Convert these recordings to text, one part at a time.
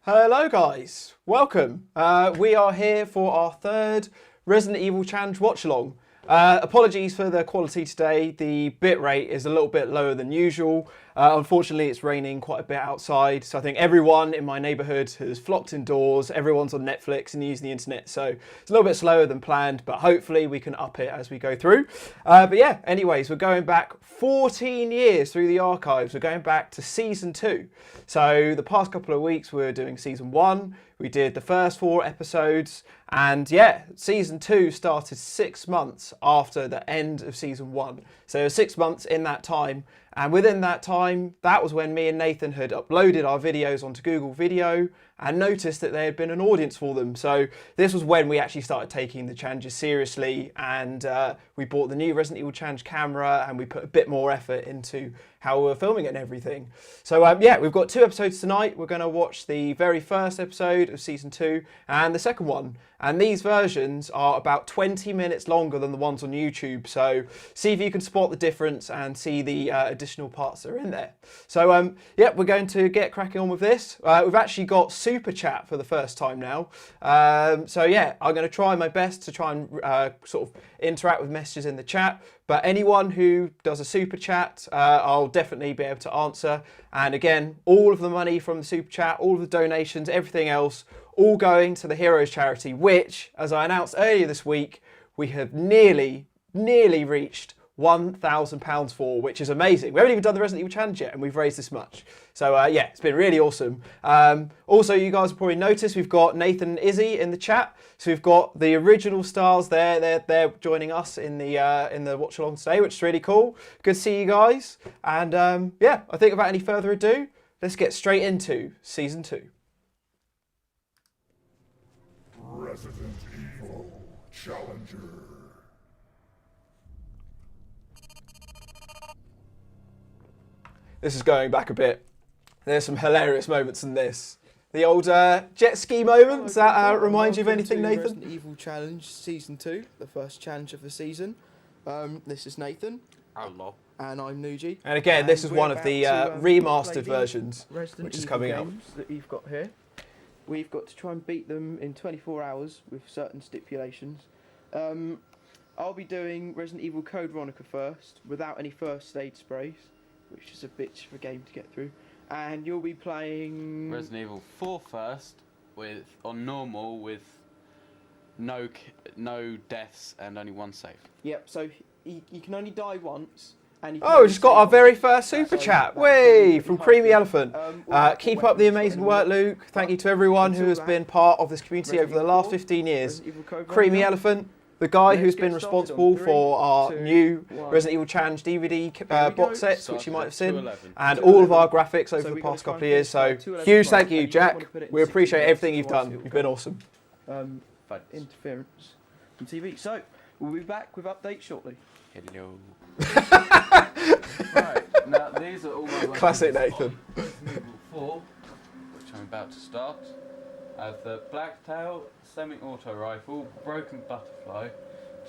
Hello guys, welcome. We are here for our third Resident Evil Challenge Watchalong. Apologies for the quality today, the bitrate is a little bit lower than usual. Unfortunately it's raining quite a bit outside, so I think everyone in my neighbourhood has flocked indoors, everyone's on Netflix and using the internet, so it's a little bit slower than planned, but hopefully we can up it as we go through. But yeah, anyways, we're going back 14 years through the archives, we're going back to Season 2. So the past couple of weeks we were doing Season 1, we did the first 4 episodes, and yeah, Season 2 started 6 months after the end of Season 1. So 6 months in that time, and within that time, that was when me and Nathan had uploaded our videos onto Google Video and noticed that there had been an audience for them. So this was when we actually started taking the challenges seriously, and we bought the new Resident Evil Challenge camera and we put a bit more effort into how we were filming it and everything. So yeah, we've got 2 episodes tonight. We're going to watch the very first episode of Season 2 and the second one. And these versions are about 20 minutes longer than the ones on YouTube. So see if you can spot the difference and see the additional parts that are in there. So yeah, we're going to get cracking on with this. We've actually got Super Chat for the first time now. So yeah, I'm going to try my best to try and sort of interact with messages in the chat. But anyone who does a Super Chat, I'll definitely be able to answer. And again, all of the money from the Super Chat, all of the donations, everything else, all going to the Heroes charity, which, as I announced earlier this week, we have nearly reached £1,000 for, which is amazing. We haven't even done the Resident Evil Challenge yet, and we've raised this much. So yeah, it's been really awesome. Also, you guys have probably noticed we've got Nathan and Izzy in the chat. So we've got the original stars there. They're joining us in the watch along today, which is really cool. Good to see you guys. And yeah, I think without any further ado, let's get straight into Season 2. Resident Evil Challenger. This is going back a bit. There's some hilarious moments in this. The old jet ski moments, that remind you of anything, Nathan? Resident Evil Challenge Season 2, the first challenge of the season. This is Nathan. Hello. And I'm Nougie. And again, this is one of the remastered versions, which is coming out. That you've got here. We've got to try and beat them in 24 hours with certain stipulations. I'll be doing Resident Evil Code Veronica first, without any first aid sprays, which is a bitch of a game to get through. And you'll be playing Resident Evil 4 first, on normal with no deaths and only 1 save. Yep. So you can only die once. Oh, we just got our very first Super Chat. Way from Creamy Elephant. Keep up the amazing work, Luke. Thank you to everyone who has been part of this community over the last 15 years. Creamy Elephant, the guy who's been responsible for our new Resident Evil Challenge DVD box sets, which you might have seen, and all of our graphics over the past couple of years. So huge thank you, Jack. We appreciate everything you've done. You've been awesome. Interference from TV. So we'll be back with updates shortly. Hello. Right, now these are all my weapons. Classic Nathan. Resident Evil 4, which I'm about to start. I have the Blacktail, semi-auto rifle, broken butterfly,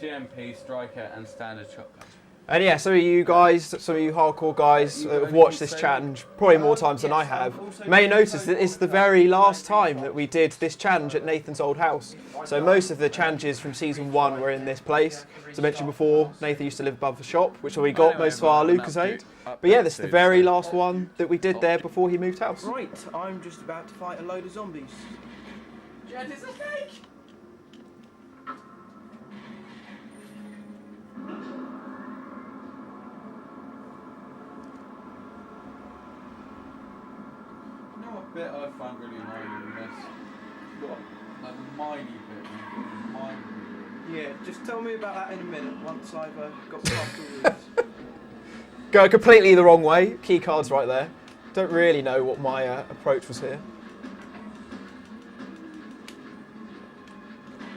GMP, striker, and standard shotgun. And yeah, some of you guys, some of you hardcore guys that have watched this challenge probably more times than I have, may notice that it's the very last time that we did this challenge at Nathan's old house. So most of the challenges from Season 1 were in this place. As I mentioned before, Nathan used to live above the shop, which we got most of our Lucasade. But yeah, this is the very last one that we did there before he moved house. Right, I'm just about to fight a load of zombies. Jet is a snake! Bit I find really annoying in this. What? Like the miney bit. Yeah, just tell me about that in a minute once I've got past all these. Go completely the wrong way. Key cards right there. Don't really know what my approach was here.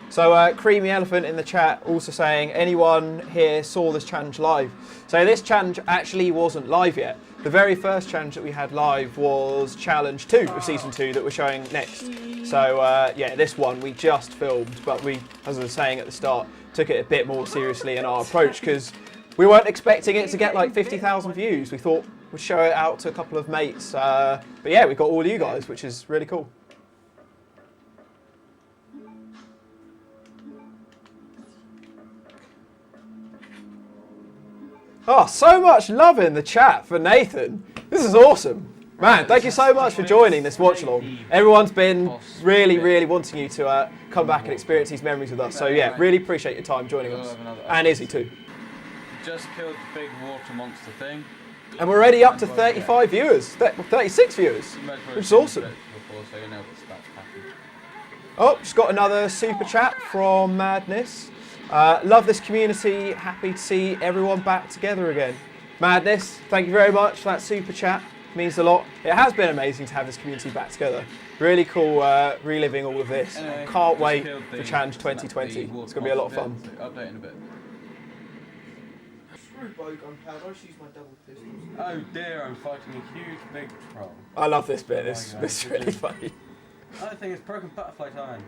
So Creamy Elephant in the chat also saying, anyone here saw this challenge live? So this challenge actually wasn't live yet. The very first challenge that we had live was Challenge 2 of Season 2 that we're showing next. So yeah, this one we just filmed, but we, as I was saying at the start, took it a bit more seriously in our approach because we weren't expecting it to get like 50,000 views. We thought we'd show it out to a couple of mates. But yeah, we got all you guys, which is really cool. Oh, so much love in the chat for Nathan. This is awesome. Man, thank you so much for joining this watch along. Everyone's been really wanting you to come back and experience these memories with us. So yeah, really appreciate your time joining us. And Izzy too. Just killed the big water monster thing. And we're already up to 35 viewers, 36 viewers, which is awesome. Oh, just got another super chat from Madness. Love this community, happy to see everyone back together again. Madness, thank you very much for that super chat, means a lot. It has been amazing to have this community back together. Really cool reliving all of this. Anyway, can't wait for Challenge 2020. It's going to be a lot of fun. Update in a bit. Screw bow gunpowder, I just use my double pistols. Oh dear, I'm fighting a huge big troll. I love this bit, it's really funny. I think it's broken butterfly time.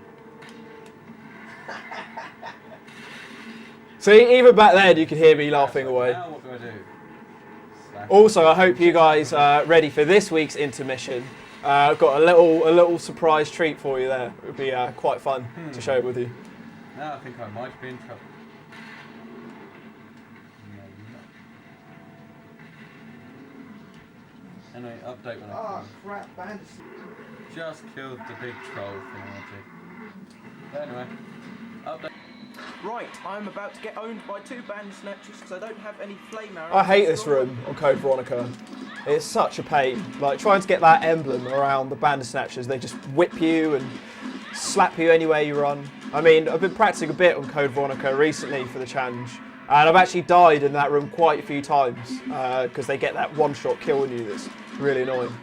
See, even back then you could hear me laughing away. Now what do I do? Also, I hope you guys are ready for this week's intermission. I've got a little surprise treat for you there. It would be quite fun to share with you. Now I think I might be in trouble. Anyway, update when I Ah, can. crap, bandits. Just killed the big troll thing. But anyway, update. Right, I'm about to get owned by 2 bandersnatchers because I don't have any flame arrows. I hate this room on Code Veronica. It's such a pain. Like trying to get that emblem around the Bandersnatchers, they just whip you and slap you anywhere you run. I mean, I've been practicing a bit on Code Veronica recently for the challenge, and I've actually died in that room quite a few times because they get that one-shot kill on you that's really annoying.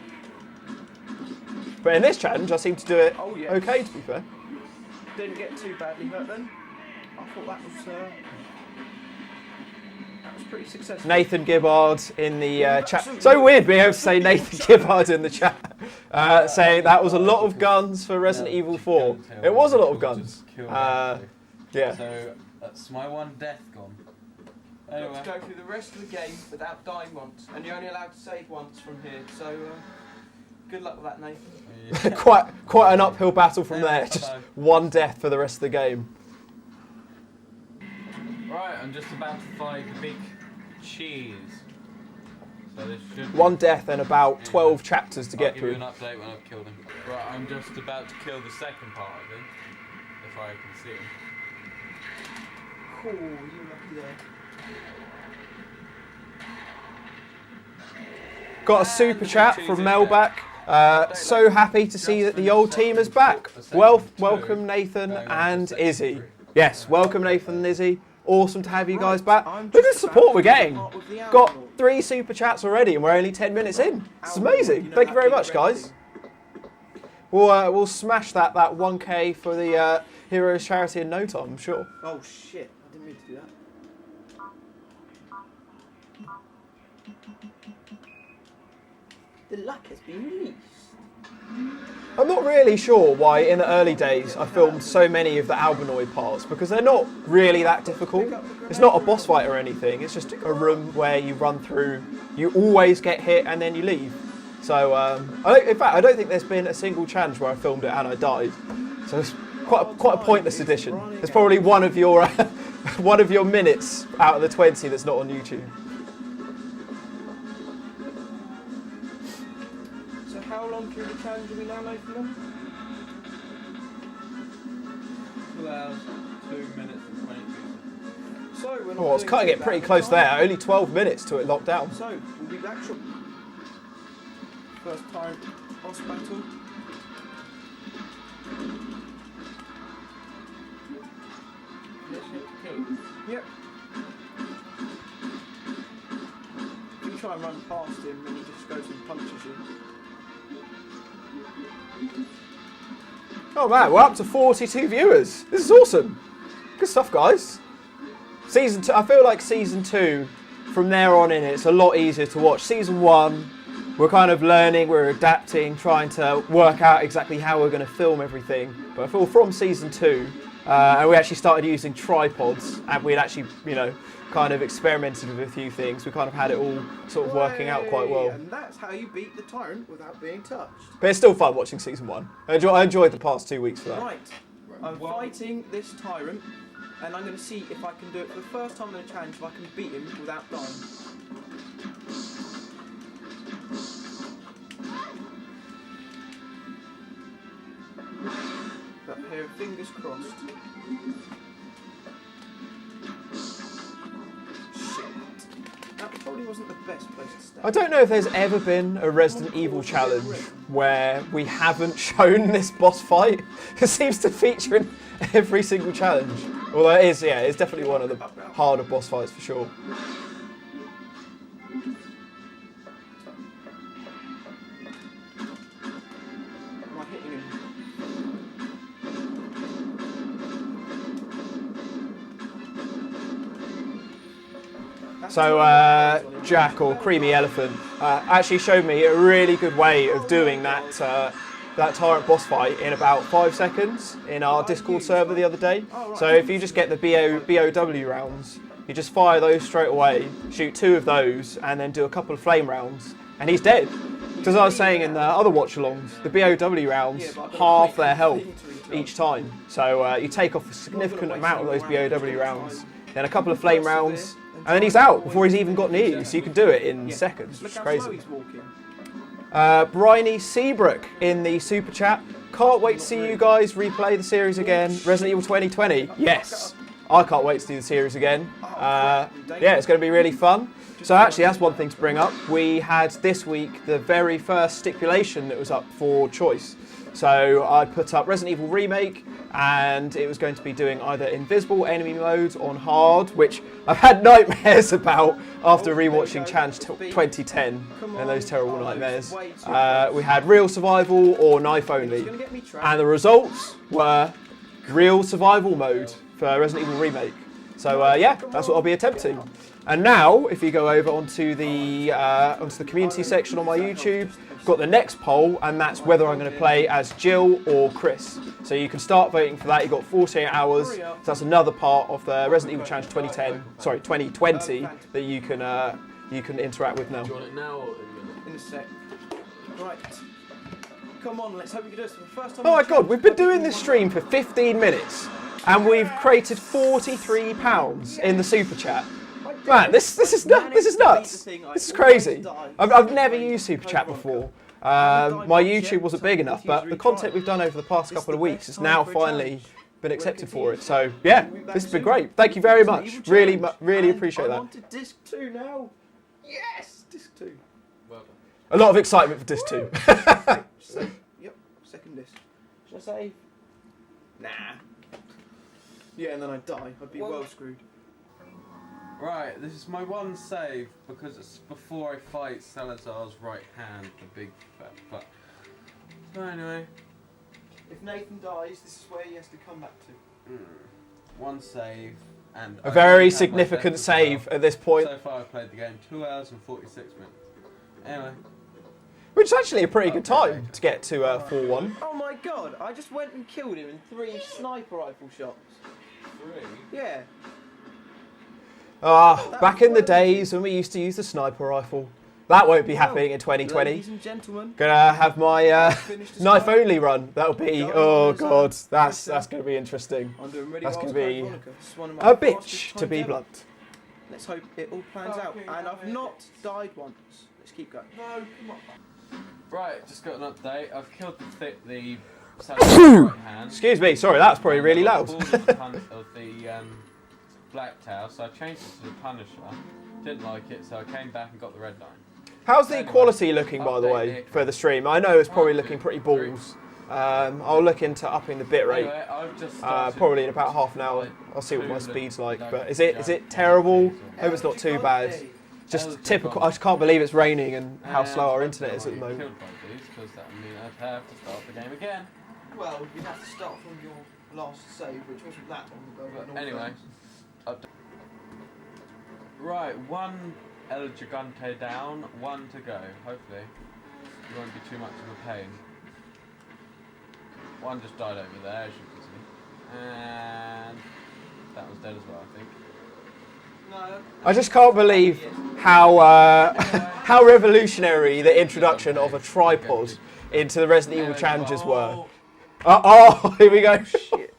But in this challenge, I seem to do it okay, to be fair. Didn't get too badly hurt then. I thought that was pretty successful. Nathan Gibbard in the chat. So weird being able to say Nathan Gibbard in the chat. Saying that was a lot of guns for Resident Evil 4. It was a lot of guns. Yeah. So that's my one death gone. Anyway. Got to go through the rest of the game without dying once, and you're only allowed to save once from here. So good luck with that, Nathan. Yeah. quite an uphill battle from there. Just one death for the rest of the game. Right, I'm just about to fight the big cheese. So this should one death and about 12 chapters to get I'll through. give you an update when I've killed him. Right, I'm just about to kill the second part of him, if I can see him. Cool, you're lucky there. Got a super chat from Melback. So happy to see that the old team is back. Welcome Nathan and Izzy. Yes, welcome Nathan and Izzy. Awesome to have you guys back. Look at the support we're getting. Got 3 super chats already and we're only 10 minutes in. It's amazing. Thank you very much, guys. We'll smash that 1K for the Heroes charity in no time, I'm sure. Oh shit, I didn't mean to do that. The luck has been released. I'm not really sure why in the early days I filmed so many of the Albinoid parts because they're not really that difficult. It's not a boss fight or anything, it's just a room where you run through, you always get hit and then you leave. So, in fact, I don't think there's been a single challenge where I filmed it and I died. So it's quite a pointless addition. It's probably one of your one of your minutes out of the 20 that's not on YouTube. How long through the challenge are we now, Nathan? 2 hours, 2 minutes and 22. So we're not Oh, it's cutting it pretty close there. Only 12 minutes to it locked down. So we'll be back short. First time boss battle. Yep. You try and run past him and he just goes and punches you. Oh man, we're up to 42 viewers. This is awesome. Good stuff, guys. Season 2, I feel like Season 2, from there on in, it's a lot easier to watch. Season 1, we're kind of learning, we're adapting, trying to work out exactly how we're going to film everything. But I feel from Season 2, and we actually started using tripods, and we'd actually, kind of experimented with a few things. We kind of had it all sort of working out quite well. And that's how you beat the tyrant without being touched. But it's still fun watching Season 1. I enjoyed the past 2 weeks for that. Right, I'm fighting this tyrant, and I'm going to see if I can do it for the first time in the challenge, if I can beat him without dying. here, fingers crossed. Shit. That probably wasn't the best place to stand. I don't know if there's ever been a Resident Evil challenge where we haven't shown this boss fight. It seems to feature in every single challenge. Although it is, yeah, it's definitely one of the harder boss fights for sure. Am I hitting him? So Jack, or Creamy Elephant, actually showed me a really good way of doing that that tyrant boss fight in about 5 seconds in our Discord server the other day. So if you just get the BOW rounds, you just fire those straight away, shoot 2 of those, and then do a couple of flame rounds, and he's dead. Because I was saying in the other watch-alongs, the BOW rounds half their health each time. So you take off a significant amount of those BOW rounds, then a couple of flame rounds, and then he's out before he's even got near you. So you can do it in seconds, which is crazy. Bryony Seabrook in the super chat. Can't wait to see you guys replay the series again. Resident Evil 2020. Yes, I can't wait to do the series again. Yeah, it's going to be really fun. So actually, that's one thing to bring up. We had this week the very first stipulation that was up for choice. So I put up Resident Evil Remake, and it was going to be doing either invisible enemy mode on hard, which I've had nightmares about after rewatching Challenge 2010 and those terrible nightmares. We had real survival or knife only, and the results were real survival mode for Resident Evil Remake. So yeah, that's what I'll be attempting. And now, if you go over onto the community section on my YouTube, I've got the next poll, and that's whether I'm going to play as Jill or Chris. So you can start voting for that. You've got 48 hours. So that's another part of the Resident Evil Challenge 2020 that you can interact with now. Do you want it now or In a sec. Right. Come on, let's hope we can do this for the first time. Oh my god, we've been doing this stream for 15 minutes, and we've created £43 in the super chat. Man, this is nuts. This is crazy. I've never used Super Chat before. My YouTube wasn't big enough, but the content we've done over the past couple of weeks has now finally been accepted for it. So yeah, this has been great. Thank you very much. Really appreciate that. I'm on to disc 2 now. Yes, disc 2. well done. A lot of excitement for disc 2. So, yep, second disc. Should I save? Nah. Yeah, and then I die. I'd be well screwed. Right, this is my one save because it's before I fight Salazar's right hand, the big fat fuck. So anyway, If Nathan dies, this is where he has to come back to. one save and A very significant save at this point, So far I've played the game 2 hours and 46 minutes. Anyway, which is actually a pretty good time to get to 4-1. Oh my god, I just went and killed him in 3 sniper rifle shots. 3. Yeah. Back in the days when we used to use the sniper rifle. That won't be happening in 2020. Ladies and gentlemen, Gonna have my knife only run. That'll be, oh god, that's gonna be interesting. I'm doing really That's well gonna as be Code Veronica. It's one of my a fastest bitch, to times be ever. blunt. Let's hope it all plans out. And I've not died once. Let's keep going. No, come on. right, just got an update. I've killed the Salazar's right hand. Excuse me, sorry, that's probably really loud. Of the Black Tower, so I changed it to the Punisher. Didn't like it, so I came back and got the red line. How's the quality looking, by the way, for the stream? I know it's probably looking pretty balls. I'll look into upping the bitrate. Anyway, I've just started Probably in about half an hour. I'll see what my speed's like. But is it terrible? Hope it's not too bad. Just typical. I just can't believe it's raining and how slow our internet is at the moment. Killed by these, because that would mean I'd have to start the game again. Well, you have to start from your last save, which wasn't that long ago. But anyway, right, 1 El Gigante down, 1 to go. Hopefully, you won't be too much of a pain. 1 just died over there, as you can see, and that was dead as well, I think. No. I just can't believe how how revolutionary the introduction of a tripod into the Resident Evil challenges were. Oh, here we go. Shit.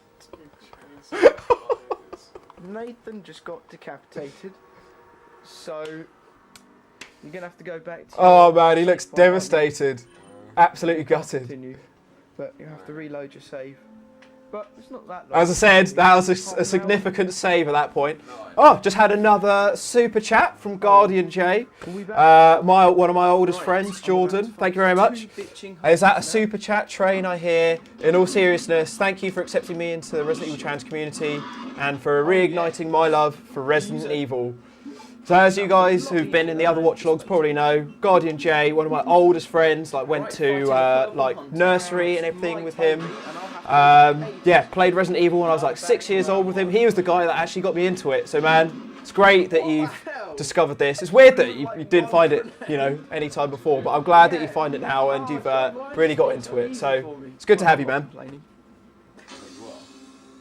Nathan just got decapitated, so you're gonna have to go back to. Oh man, he looks devastated. Absolutely gutted. Continue, but you have to reload your save. but it's not that long. As I said, that was a significant save at that point. Oh, just had another super chat from Guardian J. One of my oldest friends, Jordan. Thank you very much. Is that a super chat train, I hear? In all seriousness, thank you for accepting me into the Resident Evil Trans community and for reigniting my love for Resident Evil. So as you guys who've been in the other watchalogs probably know, Guardian J, one of my oldest friends, like went to like nursery and everything with him. Yeah, played Resident Evil when I was like 6 years old with him. He was the guy that actually got me into it. So man, it's great that you've discovered this. It's weird that you didn't find it, you know, any time before, but I'm glad that you find it now and you've really got into it. So it's good to have you, man.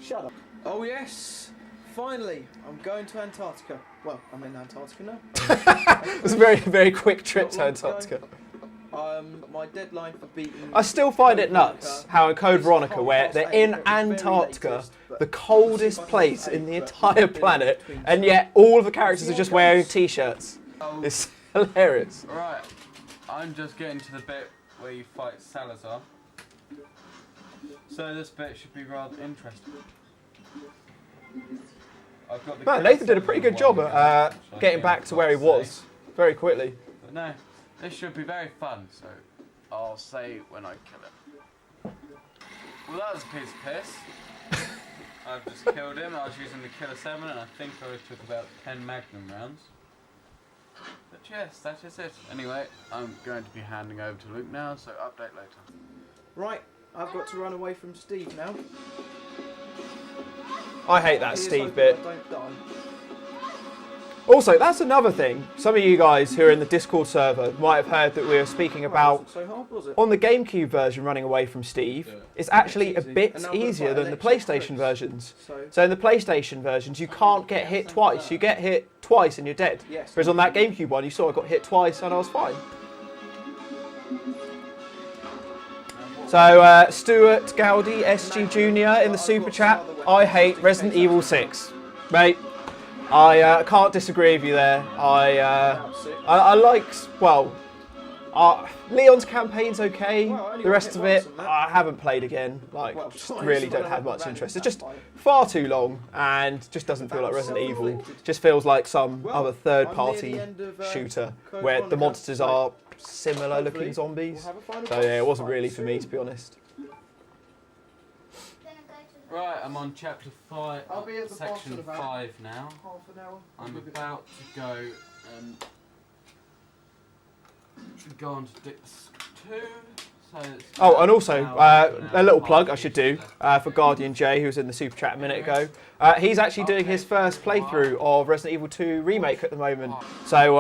Shut up. Oh yes, finally, I'm going to Antarctica. Well, I'm in Antarctica now. It was a very, very quick trip to Antarctica. My deadline for beating... I still find it nuts how in Code Veronica, where they're in Antarctica, the coldest place in the entire planet, and yet all of the characters are just wearing t-shirts. It's hilarious. Right, I'm just getting to the bit where you fight Salazar. So this bit should be rather interesting. I've got the Man, Nathan did a pretty good job at getting back to where he was very quickly. But no, this should be very fun, so I'll say when I kill him. Well, that was a piece of piss. I've just killed him. I was using the Killer 7 and I think I took about 10 Magnum rounds. But yes, that is it. Anyway, I'm going to be handing over to Luke now, so update later. Right, I've got to run away from Steve now. I hate that Steve bit. Don't die. Also, that's another thing. Some of you guys who are in the Discord server might have heard that we were speaking about So hard, was it? on the GameCube version running away from Steve. It's actually a bit easier than the PlayStation versions. So in the PlayStation versions, you can't get hit twice. You get hit twice and you're dead. Whereas on that GameCube one, you saw I got hit twice and I was fine. So Stuart Gowdy, SG Jr. in the super chat. I hate Resident Evil 6, mate. I can't disagree with you there. I like, well, Leon's campaign's okay. The rest of it, I haven't played again. Like, just really don't have much interest. It's just far too long and just doesn't feel like Resident Evil. Just feels like some other third-party shooter where the monsters are similar-looking zombies. So yeah, it wasn't really for me, to be honest. Right, I'm on chapter 5, I'll be at the boss section in about 5 now. half an hour. I'm about to go and go on to Dix 2. So it's Oh, and also, a little plug I should do for Guardian J, who was in the super chat a minute ago. He's actually doing his first playthrough of Resident Evil 2 Remake at the moment. So,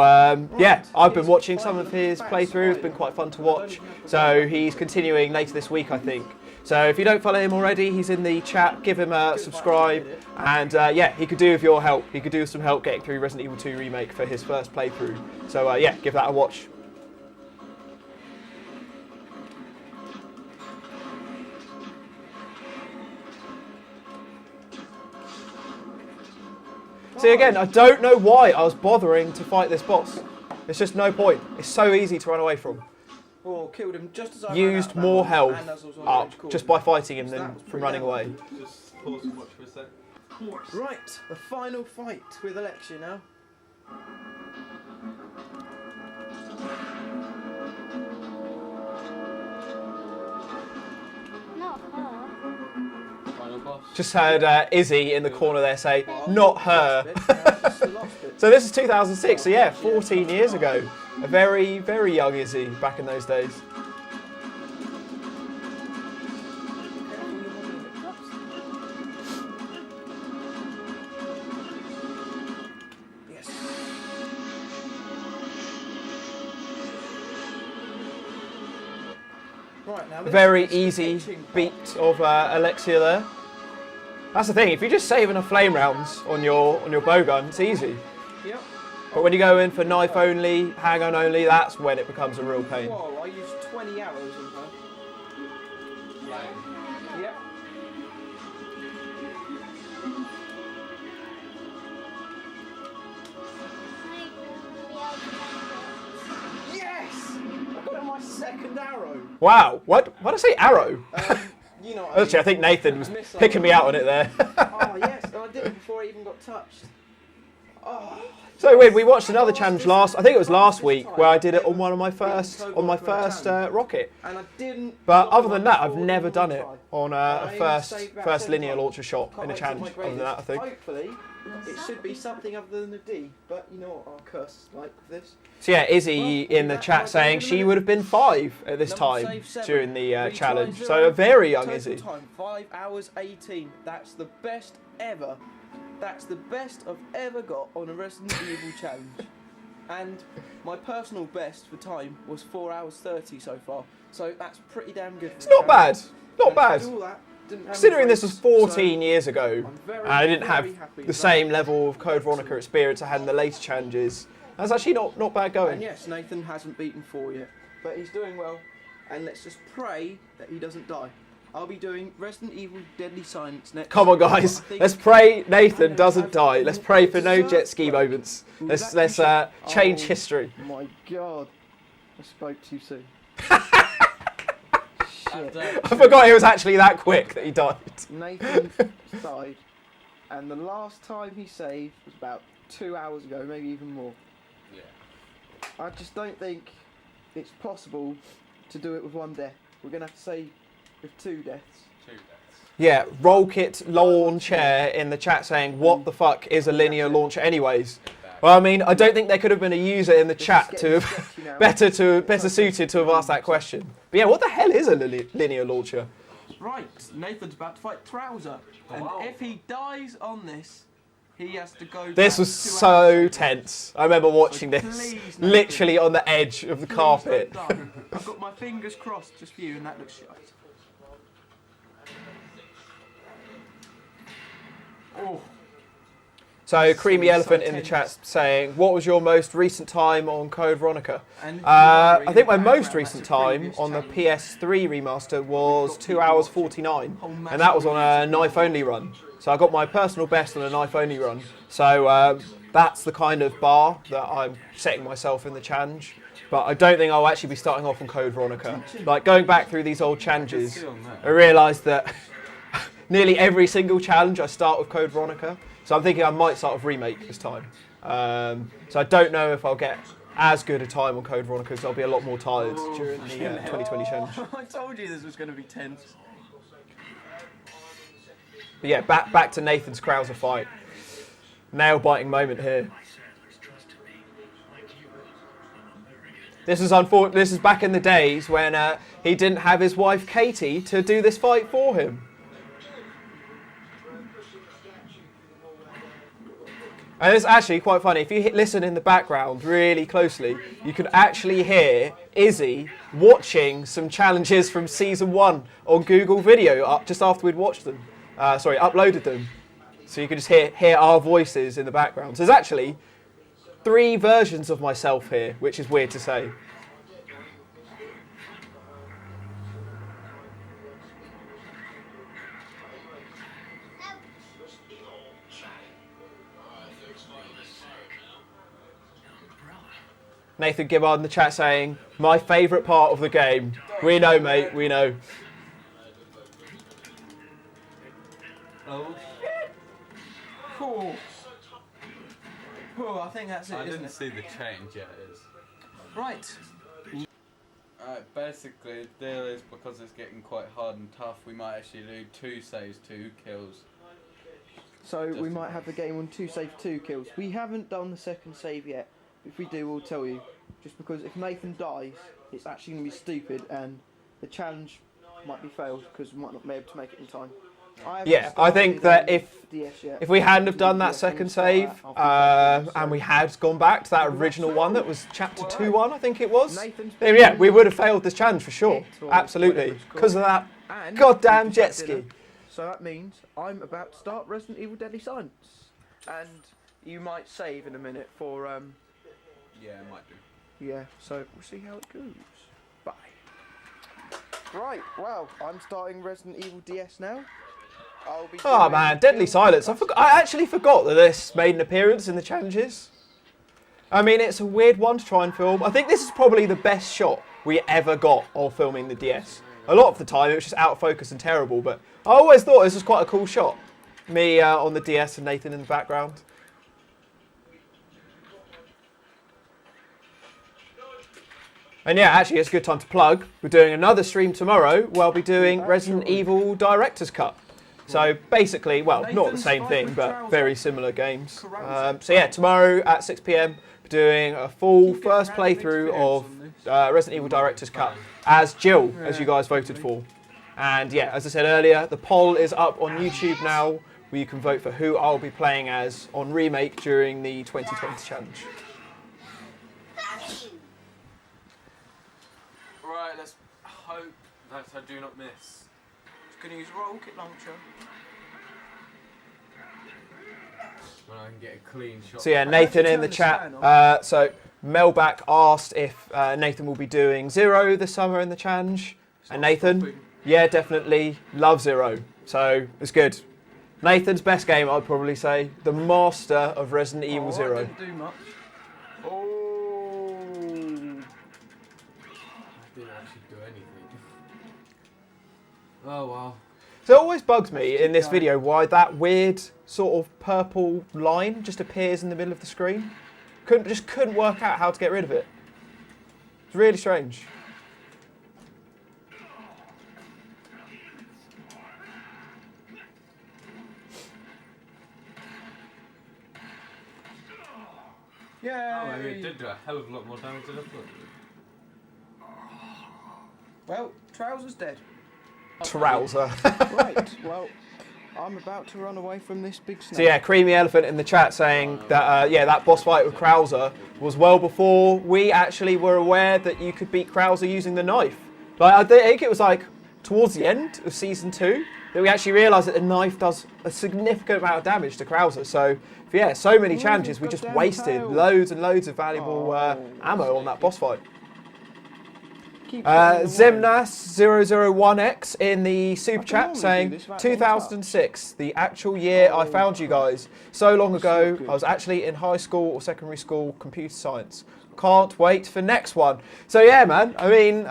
yeah, I've been watching some of his playthrough. It's been quite fun to watch. So he's continuing later this week, I think. So if you don't follow him already, he's in the chat. Give him a subscribe. And, yeah, he could do with your help. He could do with some help getting through Resident Evil 2 Remake for his first playthrough. So, yeah, give that a watch. See, again, I don't know why I was bothering to fight this boss. There's just no point. It's so easy to run away from. Well, killed him just as I Used more health up just by fighting him than from running away. Just pause and watch for a sec. Right, the final fight with Alexia now. Not her. Final boss. Just heard Izzy in the corner there say, not her. So this is 2006, so yeah, 14 years ago. A very, very young Izzy back in those days. Yes. Right, now Very easy beat of Alexia there. That's the thing, if you just save enough flame rounds on your bowgun, it's easy. Yep. But when you go in for knife only, hang-on only, that's when it becomes a real pain. Whoa, I used 20 arrows in her. Yep. Yes! I got my second arrow. Wow, what did I say, arrow? You know what Actually, I think Nathan was picking me out on it there. Oh yes, and I did it before I even got touched. Oh. So weird. We watched another challenge I think it was last week, where I did it on my first rocket. And I didn't. But other than that, I've never done it on a first linear launcher shot in a challenge. Other than that, I think. Hopefully, it should be something other than a D. But you know what our curse is like with this. So yeah, Izzy in the chat saying she would have been 5 at this time during the challenge. So a very young Izzy. Time 5 hours 18. That's the best ever. That's the best I've ever got on a Resident Evil challenge. And my personal best for time was 4 hours 30 so far. So that's pretty damn good. It's not bad. Not bad. Considering Considering this was 14 years ago, and I didn't have the same level of Code Veronica experience I had in the later challenges, that's actually not bad going. And yes, Nathan hasn't beaten 4 yet, but he's doing well. And let's just pray that he doesn't die. I'll be doing Resident Evil Deadly Silence next. Come on, guys. Let's pray Nathan doesn't die. Let's pray for no jet ski moments. Let's change history. My God, I spoke too soon. Shit. I forgot it was actually that quick that he died. Nathan died, and the last time he saved was about 2 hours ago, maybe even more. Yeah. I just don't think it's possible to do it with 1 death. We're gonna have to say with 2 deaths. 2 deaths. Yeah, roll kit launcher in the chat saying, what the fuck is a linear launcher anyways? Well, I mean, I don't think there could have been a user in the chat to have better suited to have asked that question. But yeah, what the hell is a linear launcher? Right, Nathan's about to fight Trouser, and if he dies on this, he has to go. This was so tense. I remember watching this, literally on the edge of the carpet. I've got my fingers crossed just for you, and that looks shite. Oh. So, Creamy Elephant in the chat saying, what was your most recent time on Code Veronica? I think my most recent time on the PS3 remaster was 2 hours 49, and that was on a knife-only run. So I got my personal best on a knife-only run. So that's the kind of bar that I'm setting myself in the challenge. But I don't think I'll actually be starting off on Code Veronica. Like, going back through these old challenges, I realised that nearly every single challenge I start with Code Veronica. So I'm thinking I might start with Remake this time. So I don't know if I'll get as good a time on Code Veronica because I'll be a lot more tired during the 2020 challenge. I told you this was going to be tense. But yeah, back to Nathan's Krauser fight. Nail-biting moment here. This is back in the days when he didn't have his wife Katie to do this fight for him. And it's actually quite funny. If you listen in the background really closely, you can actually hear Izzy watching some challenges from Season 1 on Google Video just after we'd watched them. Uploaded them. So you can just hear our voices in the background. So there's actually 3 versions of myself here, which is weird to say. Nathan Gibbard in the chat saying, my favourite part of the game. We know, mate, we know. Oh, shit! Oh. Oh, I think that's it, I didn't see the change yet, it is. Right. Basically, the deal is because it's getting quite hard and tough, we might actually do 2 saves, 2 kills. So we might have the game on 2 saves, 2 kills. We haven't done the second save yet. If we do, we'll tell you. Just because if Nathan dies, it's actually going to be stupid and the challenge might be failed because we might not be able to make it in time. I think that if we hadn't have done that second save and we had gone back to that original one that was Chapter 2-1, I think it was, then yeah, we would have failed this challenge for sure. Absolutely. Because of that goddamn jet ski. So that means I'm about to start Resident Evil Deadly Silence. And you might save in a minute for... Yeah, it might do. Yeah, so we'll see how it goes. Bye. Right, well, I'm starting Resident Evil DS now. Oh man, Deadly Silence. I actually forgot that this made an appearance in the challenges. I mean, it's a weird one to try and film. I think this is probably the best shot we ever got of filming the DS. A lot of the time it was just out of focus and terrible, but I always thought this was quite a cool shot. Me on the DS and Nathan in the background. And yeah, actually it's a good time to plug. We're doing another stream tomorrow where I'll be doing Resident Evil Director's Cut. So basically, well, not the same thing, but very similar games. So yeah, tomorrow at 6 PM, we're doing a full first playthrough of Resident Evil Director's Cut as Jill, as you guys voted for. And yeah, as I said earlier, the poll is up on YouTube now, where you can vote for who I'll be playing as on Remake during the 2020 challenge. Right, let's hope that I do not miss. Just going to use rocket launcher. When I can get a clean shot. So yeah, Nathan in the chat. So Melback asked if Nathan will be doing Zero this summer in the challenge. And Nathan, yeah, definitely love Zero. So it's good. Nathan's best game, I'd probably say. The master of Resident Evil Zero. I didn't do much. Oh. I didn't actually do anything. Oh wow. So it always bugs me in this video why that weird sort of purple line just appears in the middle of the screen. Just couldn't work out how to get rid of it. It's really strange. Yay! Oh, I mean, it did do a hell of a lot more damage than I thought. Well, Trouser's dead. Trouser. Right, well, I'm about to run away from this big snake. So yeah, Creamy Elephant in the chat saying that yeah, that boss fight with Krauser was well before we actually were aware that you could beat Krauser using the knife. Like I think it was like towards the end of season 2 that we actually realised that the knife does a significant amount of damage to Krauser. So yeah, so many challenges we just wasted loads and loads of valuable ammo on that boss fight. Zemnas001X in the super chat saying 2006, the actual year I found you guys. So long ago, I was actually in high school or secondary school computer science. Can't wait for next one. So yeah, man, I mean,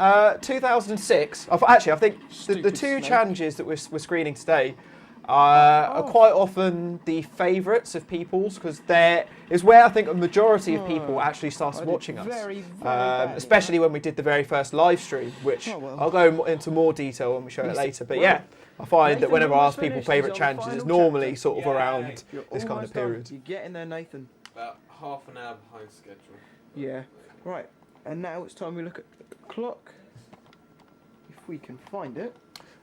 2006, actually I think the two challenges that we're screening today are quite often the favourites of people's, because there is where I think a majority of people actually started watching us, especially when we did the very first live stream, which I'll go into more detail when we show it later. But yeah, I find that whenever I ask people favourite challenges, it's normally sort of around this kind of period. You get in there, Nathan. About half an hour behind schedule. Yeah. Right. And now it's time we look at the clock. If we can find it.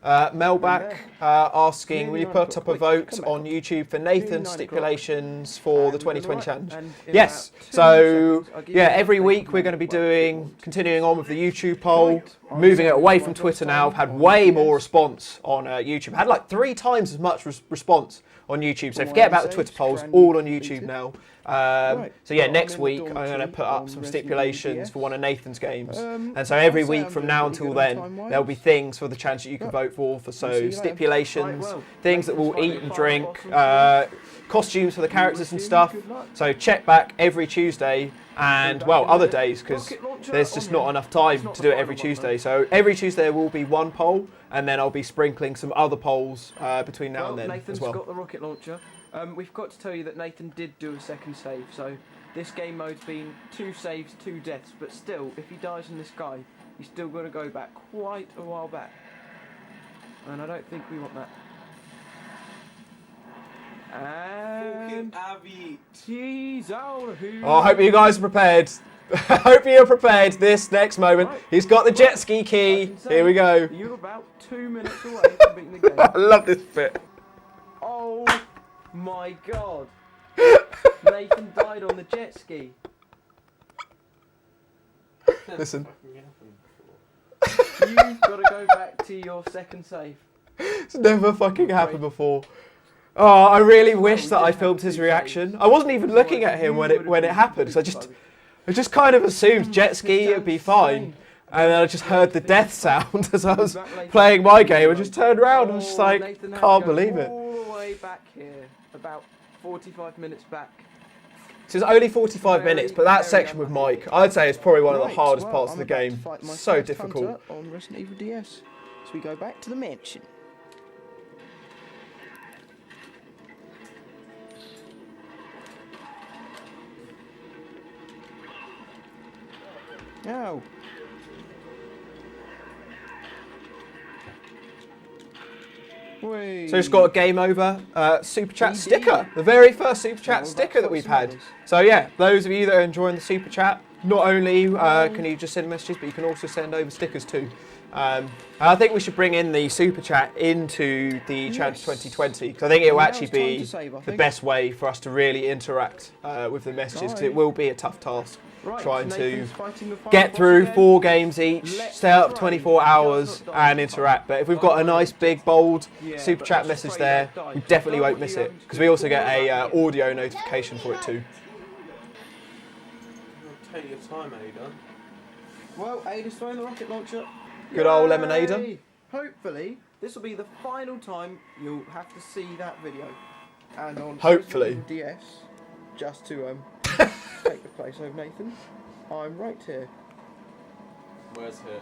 Melback asking, will you put up a vote on YouTube for Nathan's stipulations for the 2020 challenge? Yes. So yeah, every week we're going to be continuing on with the YouTube poll, moving it away from Twitter now. I've had way more response on YouTube. Had like 3 times as much response on YouTube. So forget about the Twitter polls, all on YouTube now. So yeah, next week I'm going to put up some stipulations for one of Nathan's games, and so every week from now until then there'll be things for the challenge that you can vote for. So stipulations, things that we'll eat and drink, costumes for the characters and stuff. So check back every Tuesday and well other days, because there's just not enough time to do it every Tuesday. So every Tuesday there will be one poll, and then I'll be sprinkling some other polls between now and then as well. Nathan's got the rocket launcher. We've got to tell you that Nathan did do a second save, so this game mode's been 2 saves, 2 deaths, but still, if he dies in the sky, he's still got to go back quite a while back. And I don't think we want that. And he's out. Oh, I hope you guys are prepared. I hope you're prepared this next moment. Right. He's got the jet ski key. Here we go. You're about 2 minutes away from beating the game. I love this bit. Oh my god. Nathan died on the jet ski. Listen. You've got to go back to your second save. It's never fucking happened before. Oh, I really wish that I filmed his reaction. I wasn't even looking at him when it happened. So I just kind of assumed jet ski it'd be fine. And then I just heard the death sound as I was playing my game. I just turned around and I was just like, can't believe it. All the way back here, about 45 minutes back. So it's only 45 minutes, but that section with Mike, I'd say it's probably one of the hardest parts of the game. So difficult. On Resident Evil DS. we go back to the mansion. Ow. Whee. So just got a game over super chat Easy. sticker, the very first super chat Oh, sticker that's that we've what had. matters. So yeah, those of you that are enjoying the super chat, not only can you just send messages, but you can also send over stickers too. I think we should bring in the super chat into the challenge Yes. 2020 because I think it will Now actually it's time be to save, I the think. best way for us to really interact with the messages because it Right. will be a tough task Right, trying to Nathan's fighting the final get boss through again. 4 games each, Let's stay up try. 24 He does hours not die and this time. interact. But if we've got a nice big bold Yeah, super but chat let's message pray there, that die. we definitely Don't won't want miss you it having to because we also get fall a back again. audio notification for it too. Take your time, Ada. Well, Ada's throwing the rocket launcher. Good old Yay! Lemonader. Hopefully, this will be the final time you'll have to see that video. And on Hopefully. Resident Evil DS, just to take the place of Nathan, I'm right here. Where's here?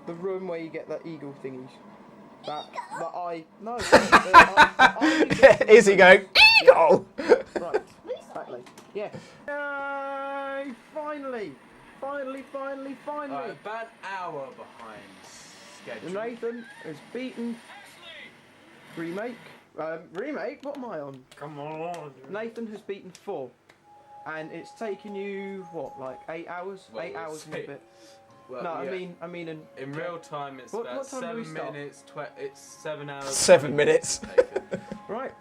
The room where you get the eagle thingies. That I no. the Is he going, eagle? Right, exactly. Yeah. Yay! Finally! Finally! Alright, about an hour behind schedule. Nathan has beaten remake. Remake? What am I on? Come on. Nathan has beaten 4, and it's taken you what, like 8 hours? Well, 8 we'll hours and a see. bit. Well, No, yeah. I mean In real time, it's What- about what time do we 7 start? minutes. It's 7 hours. 7 minutes. Right.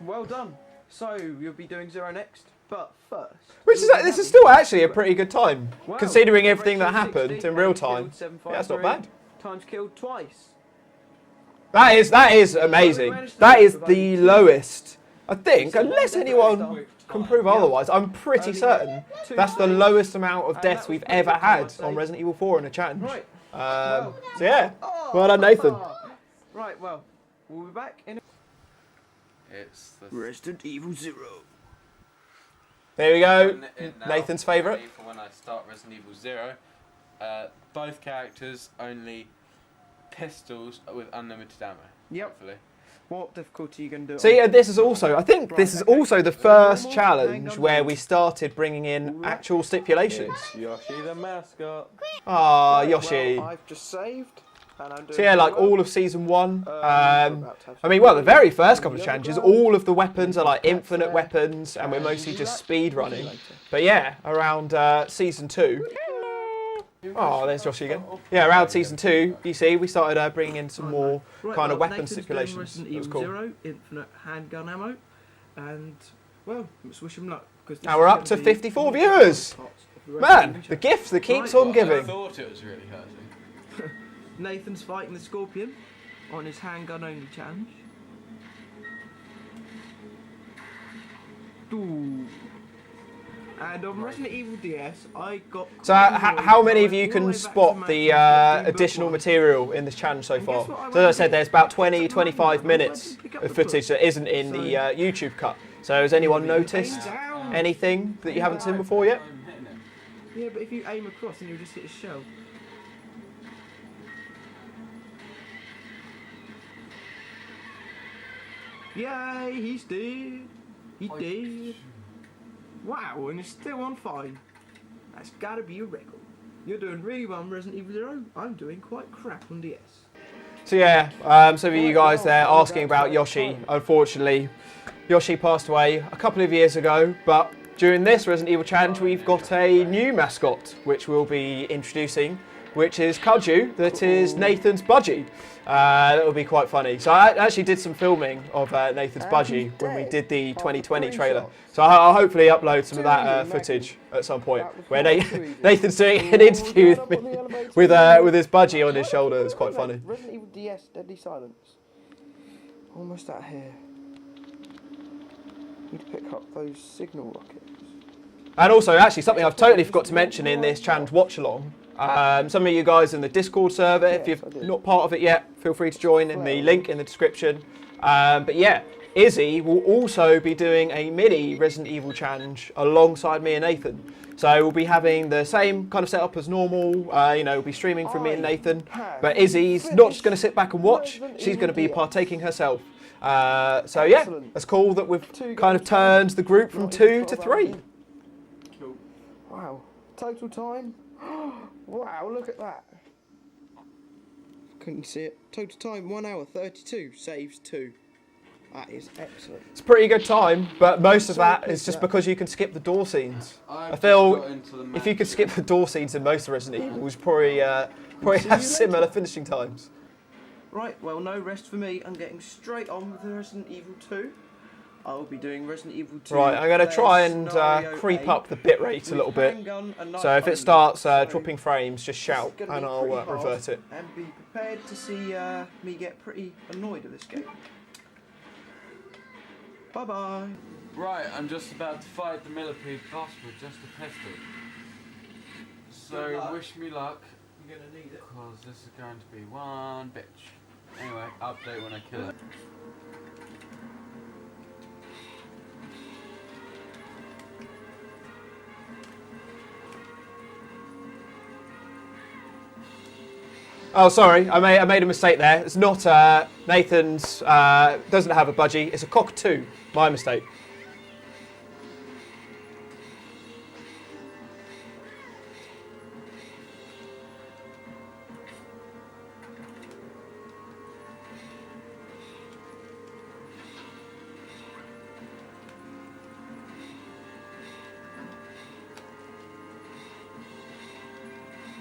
Well done. So you'll be doing 0 next, but first. Which is we'll be this is having- still actually a pretty good time, Wow. considering everything that Ratio happened 60, in real times time. killed 753, Yeah, that's not bad. Times killed twice. That is amazing. That is the lowest, I think, unless anyone can prove otherwise. I'm pretty certain that's the lowest amount of deaths we've ever had on Resident Evil 4 in a challenge. Right. So yeah, well done, Nathan. Right. Well, we'll be back in. It's the Resident Evil 0. There we go. in now, Nathan's favourite. ready for when I start Resident Evil 0. Both characters only pistols with unlimited ammo. Yep. Hopefully. What difficulty are you going to do? So yeah, this is also, I think this is Right, okay. also the first Normal, challenge hang on. where we started bringing in actual stipulations. Yoshi the mascot. Ah, Right, Yoshi. Well, I've just saved, and I'm doing So yeah, like well. all of season 1. We're about to have I mean, well, the some very first on couple of the challenges, overground. all of the weapons are like That's infinite there. weapons, and we're mostly And just that- speed running. later. But yeah, around season 2. Oh, there's Yoshi again. Yeah, around season 2, you see, we started bringing in some more Right, kind of well, weapon Nathan's doing stipulations. Resident That was Evil cool. 0, infinite handgun ammo, and well, let's wish him luck. Because Now we're up to 54 viewers. Man, the gift that keeps Right. on I giving. thought it was really hurting. Nathan's fighting the Scorpion on his handgun only challenge. Ooh. And on Resident Evil DS, I got. So how many of you can spot the additional material in this challenge so far? So as I said, there's about 20-25 minutes of footage that isn't in the YouTube cut. So has anyone noticed anything that you haven't seen before yet? I'm hitting it. Yeah, but if you aim across, then you'll just hit a shell. Yay, he's dead. He did. Wow, and it's still on fine. That's gotta be a record. You're doing really well on Resident Evil 0. I'm doing quite crap on DS. So yeah, some of you guys there asking about Yoshi. Unfortunately, Yoshi passed away a couple of years ago, but during this Resident Evil challenge we've got a new mascot which we'll be introducing, which is Kaju, that is Nathan's budgie. That will be quite funny. So I actually did some filming of Nathan's budgie when we did the 2020 trailer. So I'll hopefully upload some of that footage at some point where Nathan's doing an interview with his budgie on his shoulder. It's quite funny. Resident Evil DS, Deadly Silence. Almost out here. Need to pick up those signal rockets. And also, actually, something I've totally forgot to mention in this challenge Watchalong. Some of you guys in the Discord server, if you're not part of it yet, feel free to join in the link in the description. But yeah, Izzy will also be doing a mini Resident Evil challenge alongside me and Nathan. So we'll be having the same kind of setup as normal. You know, we'll be streaming from me and Nathan. But Izzy's not just going to sit back and watch. She's going to be partaking herself. So yeah, it's cool that we've kind of turned the group from 2 to 3. Cool. Wow. Total time. Wow, look at that. Couldn't see it. Total time 1 hour 32. Saves 2. That is excellent. It's a pretty good time, but most of that is just because you can skip the door scenes. I feel if you could skip the door scenes in most of Resident Evil, we probably have similar finishing times. Right, well, no rest for me. I'm getting straight on with Resident Evil 2. I'll be doing Resident Evil 2. Right, I'm going to try and creep up the bitrate a little bit. So if it starts dropping frames, just shout and I'll revert it. And be prepared to see me get pretty annoyed at this game. Bye-bye. Right, I'm just about to fight the millipede boss with just a pistol. So wish me luck. You're going to need it. Because this is going to be one bitch. Anyway, update when I kill it. Oh, sorry, I made a mistake there. It's not Nathan's, doesn't have a budgie. It's a cockatoo. My mistake.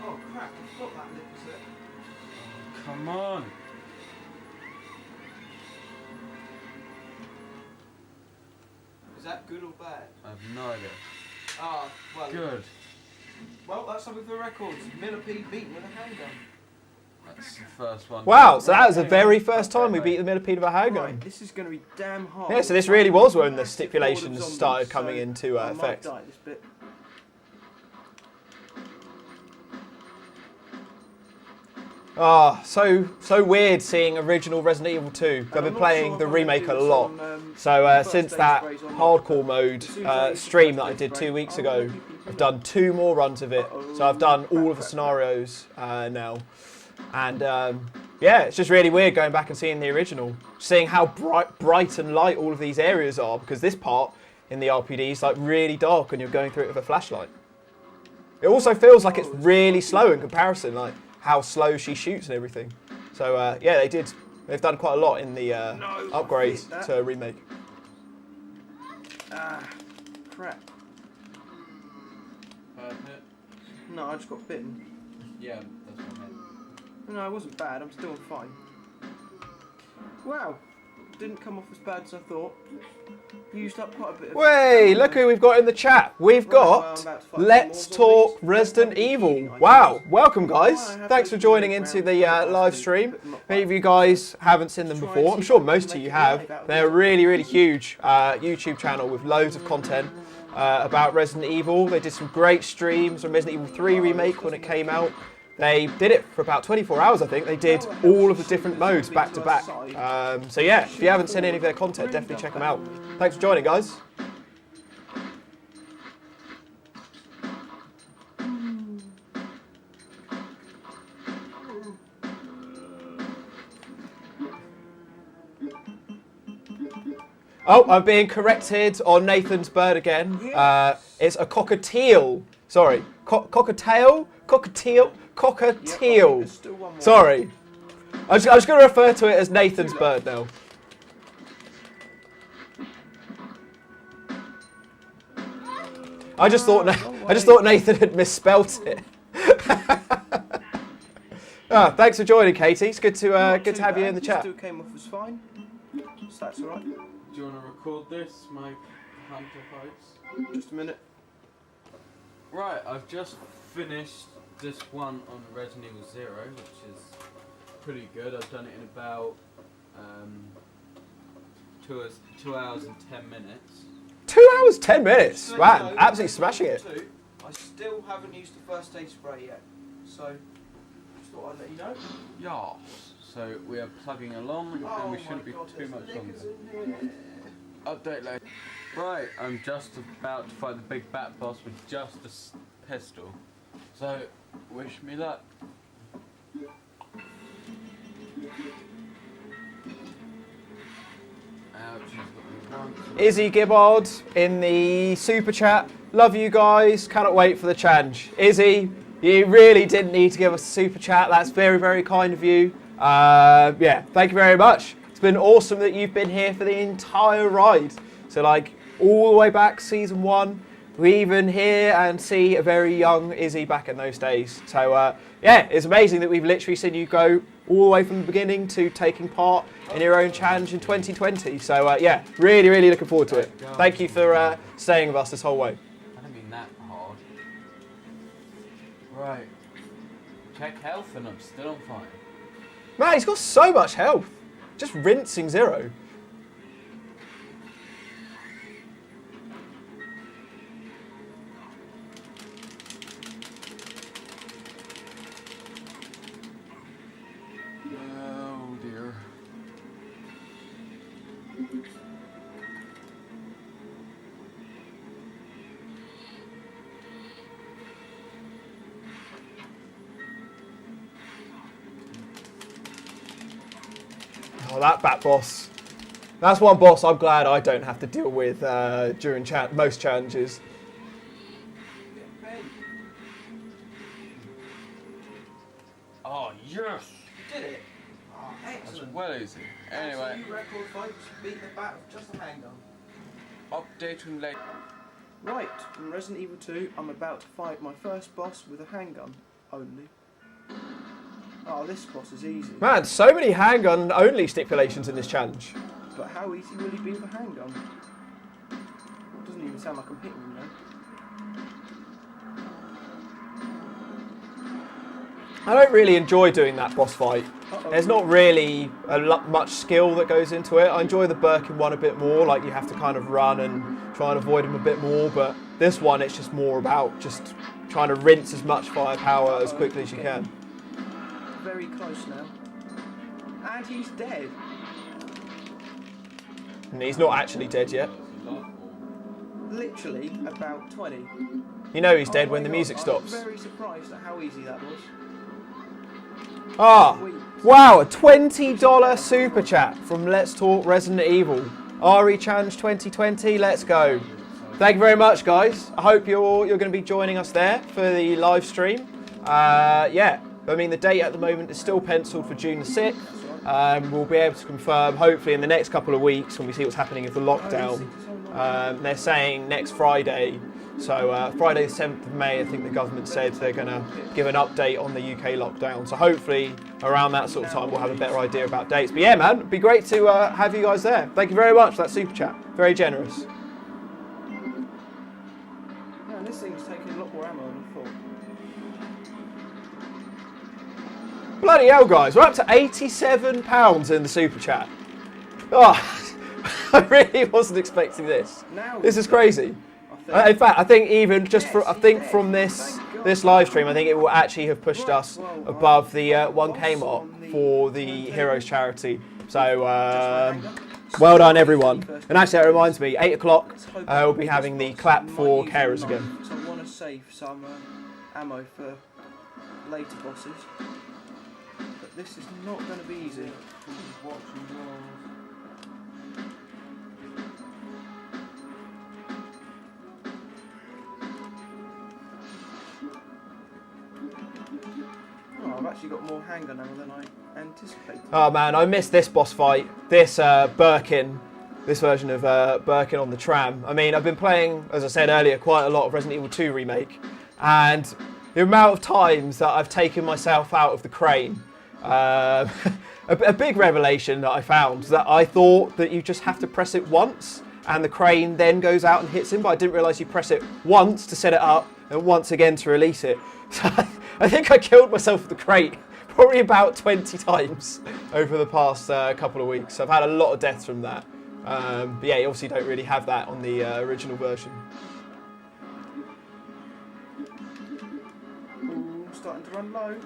Oh crap, I've got that lip, is it? Come on! Is that good or bad? I have no idea. Ah, well. Good. Well, that's something for the records. Millipede beaten with a handgun. That's the first one. Wow, so that was the very first time we beat the millipede with a handgun. Right, this is going to be damn hard. Yeah, so this really was when the stipulations started coming into effect. I might die this bit. Ah, so weird seeing original Resident Evil 2. I've been playing the remake a lot. So since that hardcore mode stream that I did 2 weeks ago, I've done 2 more runs of it. So I've done all of the scenarios now. And yeah, it's just really weird going back and seeing the original. Seeing how bright and light all of these areas are, because this part in the RPD is like really dark and you're going through it with a flashlight. It also feels like it's really slow in comparison, like how slow she shoots and everything. So yeah, they've done quite a lot in the upgrades to remake. Ah, crap. No, I just got bitten. Yeah, that's what I meant. No, it wasn't bad. I'm still fine. Wow, didn't come off as bad as I thought. Used up quite a bit of... Hey, look who we've got in the chat. We've got Let's Talk Resident Evil. Wow, welcome guys. Thanks for joining into the live stream. Many of you guys haven't seen them before. I'm sure most of you have. They're a really, really huge YouTube channel with loads of content about Resident Evil. They did some great streams on Resident Evil 3 Remake when it came out. They did it for about 24 hours, I think. They did all of the different modes back to back. So yeah, if you haven't seen any of their content, definitely check them out. Thanks for joining, guys. Oh, I'm being corrected on Nathan's bird again. It's a cockatiel. Sorry, cockatiel? Cockatiel? Cockatiel. Sorry. I'm just going to refer to it as Nathan's bird now. I just thought Nathan had misspelt it. Thanks for joining, Katie. It's good to have you in the chat. Still came off as fine. So that's all right. Do you want to record this, my hunter fights? Just a minute. Right, I've just finished this one on Resident Evil 0, which is pretty good. I've done it in about 2 hours and 10 minutes. 2 hours, 10 minutes? Wow, absolutely smashing it. I still haven't used the first aid spray yet, so just thought I'd let you know. Yeah. So we are plugging along, and we shouldn't be too much longer. Update later. Right, I'm just about to fight the big bat boss with just a pistol. So, wish me luck. Izzy Gibbard in the super chat. Love you guys. Cannot wait for the challenge. Izzy, you really didn't need to give us a super chat. That's very, very kind of you. Yeah, thank you very much. It's been awesome that you've been here for the entire ride. So like all the way back season 1. We even hear and see a very young Izzy back in those days. So yeah, it's amazing that we've literally seen you go all the way from the beginning to taking part in your own challenge in 2020. So yeah, really, really looking forward to it. Thank you for staying with us this whole way. I didn't mean that hard. Right. Check health and I'm still on fire. Man, he's got so much health. Just rinsing 0. Oh dear. Oh, that bat boss. That's one boss I'm glad I don't have to deal with during most challenges. Oh yes! You did it. Oh, That's excellent. well easy. Anyway, New record, folks. Beat the bat with just a handgun. updating later. Right, from Resident Evil 2, I'm about to fight my first boss with a handgun only. Oh, this boss is easy. Man, so many handgun only stipulations in this challenge. But how easy will he be with a handgun? It doesn't even sound like I'm hitting him now. I don't really enjoy doing that boss fight. There's not really much skill that goes into it. I enjoy the Birkin one a bit more, like you have to kind of run and try and avoid him a bit more, but this one it's just more about just trying to rinse as much firepower as quickly as you can. Very close now. And he's dead. And he's not actually dead yet. Literally about 20. You know he's dead Oh when my the God, music stops. I'm very surprised at how easy that was. Ah, wow, a $20 super chat from Let's Talk Resident Evil. RE Challenge 2020, let's go. Thank you very much, guys. I hope you're going to be joining us there for the live stream. Yeah, I mean, the date at the moment is still penciled for June the 6th. We'll be able to confirm, hopefully, in the next couple of weeks when we see what's happening with the lockdown. They're saying next Friday. So Friday the 7th of May, I think the government said they're going to give an update on the UK lockdown. So hopefully around that sort of time we'll have a better idea about dates. But yeah, man, it'd be great to have you guys there. Thank you very much for that super chat. Very generous. Man, this thing's taking a lot more ammo than I thought. Bloody hell, guys. We're up to £87 in the super chat. Oh, I really wasn't expecting this. Now This is crazy. In fact, I think even just from this live stream, I think it will actually have pushed us above the 1K mark for the Heroes charity. So well done, everyone. And actually, that reminds me, 8 o'clock we'll be having the clap for carers again. So I want to save some ammo for later bosses. But this is not going to be easy. Oh, I've actually got more handgun ammo than I anticipated. Oh man, I missed this boss fight. This Birkin, this version of Birkin on the tram. I mean, I've been playing, as I said earlier, quite a lot of Resident Evil 2 Remake, and the amount of times that I've taken myself out of the crane. A big revelation that I found, that I thought that you just have to press it once and the crane then goes out and hits him, but I didn't realise you press it once to set it up and once again to release it. So I think I killed myself with the crate probably about 20 times over the past couple of weeks. I've had a lot of deaths from that. But yeah, you obviously don't really have that on the original version. Ooh, I'm starting to run low.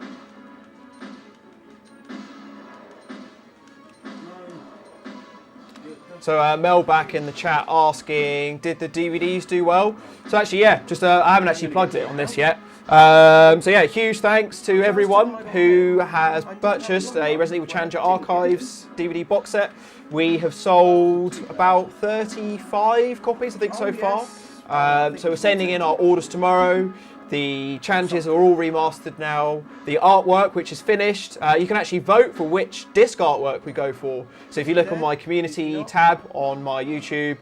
So Mel back in the chat asking, did the DVDs do well? So actually, yeah, just I haven't actually plugged it on this yet. So yeah, huge thanks to everyone who has purchased a Resident Evil Challenger Archives DVD box set. We have sold about 35 copies, I think, so far. So we're sending in our orders tomorrow. The challenges are all remastered now. The artwork, which is finished, you can actually vote for which disc artwork we go for. So if you look on my community tab on my YouTube,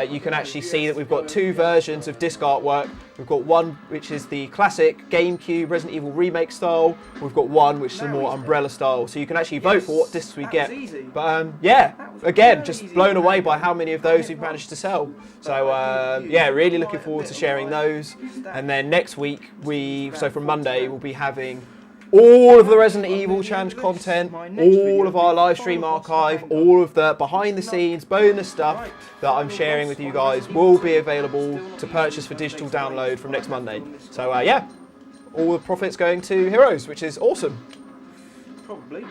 you can actually see that we've got two versions of disc artwork. We've got one which is the classic GameCube Resident Evil remake style. We've got one which is a more umbrella style. So you can actually vote for what discs we get. But yeah, again, just blown away by how many of those we've managed to sell. So yeah, really looking forward to sharing those. And then next week, so from Monday, we'll be having all of the Resident Evil Challenge content, all of our live stream archive, all of the behind the scenes bonus stuff that I'm sharing with you guys will be available to purchase for digital download from next Monday. So yeah, all the profits going to Heroes, which is awesome. Probably.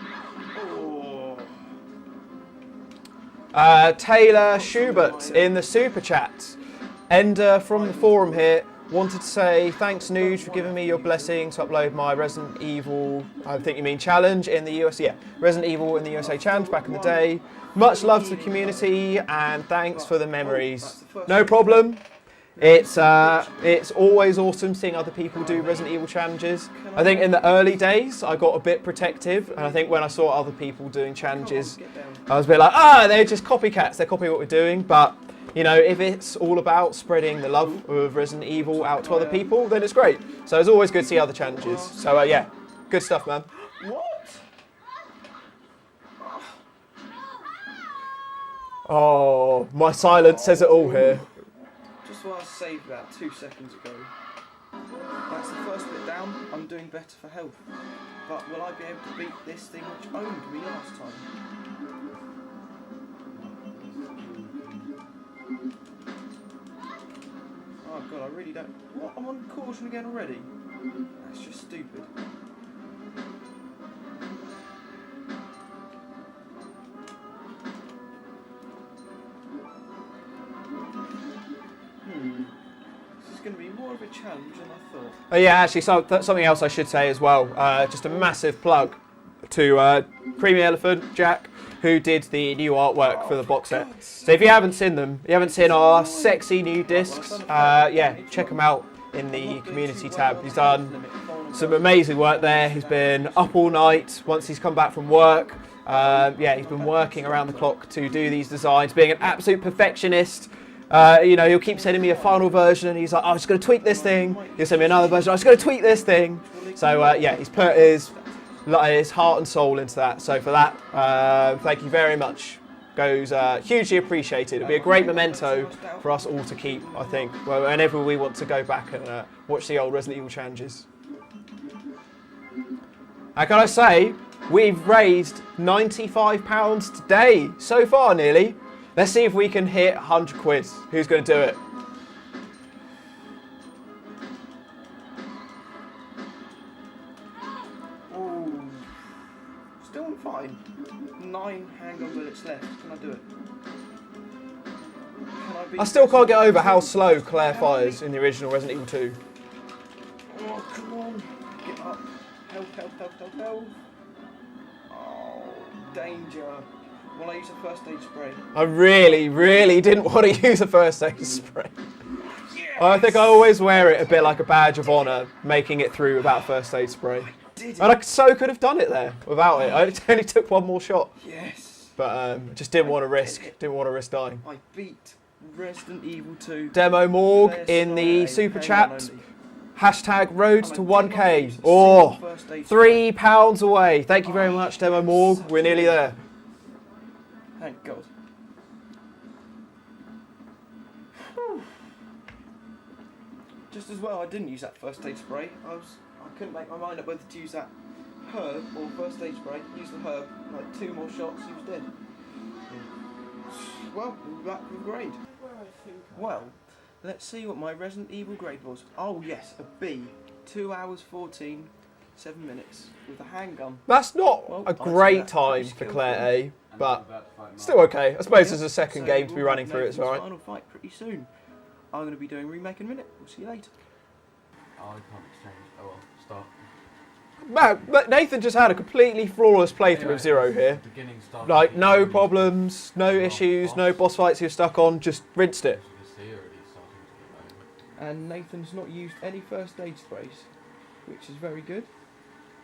Taylor Schubert in the super chat. Ender from the forum here wanted to say thanks Nougie for giving me your blessing to upload my Resident Evil, I think you mean challenge in the USA, yeah, Resident Evil in the USA challenge back in the day. Much love to the community and thanks for the memories. No problem. It's always awesome seeing other people do Resident Evil challenges. I think in the early days I got a bit protective, and I think when I saw other people doing challenges I was a bit like, they're just copycats, they're copying what we're doing. But you know, if it's all about spreading the love of Resident Evil out to other people, then it's great. So it's always good to see other challenges. So yeah, good stuff, man. What? Oh, my silence says it all here. Just what I saved that 2 seconds ago. That's the first bit down. I'm doing better for health. But will I be able to beat this thing which owned me last time? Oh god, I really don't... What? I'm on caution again already? That's just stupid. This is going to be more of a challenge than I thought. Oh yeah, actually, something else I should say as well. Just a massive plug to Creamy Elephant, Jack, who did the new artwork for the box set. So if you haven't seen them, you haven't seen our sexy new discs, yeah, check them out in the community tab. He's done some amazing work there. He's been up all night once he's come back from work. Yeah, he's been working around the clock to do these designs, being an absolute perfectionist. You know, he'll keep sending me a final version and he's like, I'm just going to tweak this thing. He'll send me another version, I'm just going to tweak this thing. So yeah, he's put his heart and soul into that. So for that, thank you very much. Goes hugely appreciated. It'll be a great memento for us all to keep, I think, whenever we want to go back and watch the old Resident Evil challenges. How can I say, we've raised £95 today, so far nearly. Let's see if we can hit 100 quid. Who's going to do it? Ooh. Still fine. 9 hang-on bullets left. Can I do it? I still can't get over how slow Claire fires in the original Resident Evil 2. Oh, come on. Get up. Help. Oh, danger. Will I use a first aid spray? I really didn't want to use a first aid spray. Yes! I think I always wear it a bit like a badge of honour, making it through without first aid spray. And I so could have done it there without it. I only took one more shot. Yes. But just didn't want to risk dying. I beat Resident Evil 2. Demo Morg in the super chat. Hashtag road to 1k. Oh, £3 away. Thank you very much, Demo Morg. We're nearly there. Thank God. Just as well I didn't use that first aid spray. I couldn't make my mind up whether to use that herb or first aid spray. Use the herb, like 2 more shots, he was dead. Well, we'll be back with a grade. Well, let's see what my Resident Evil grade was. Oh yes, a B. 2 hours 14, 7 minutes with a handgun. That's not Well, a I'd say great that's time pretty for skillful. Claire A, And but I'm about to fight Mark. still okay. I suppose there's a So second game to be we'll running have through. It's Nathan's alright. final fight pretty soon. I'm going to be doing remake in a minute. We'll see you later. Oh, I can't exchange. Oh well, start. Man, but Nathan just had a completely flawless playthrough Anyway, of Zero here. Beginning start. Like, no problems, no issues, no boss fights he was stuck on, just rinsed it. And Nathan's not used any first aid sprays, which is very good.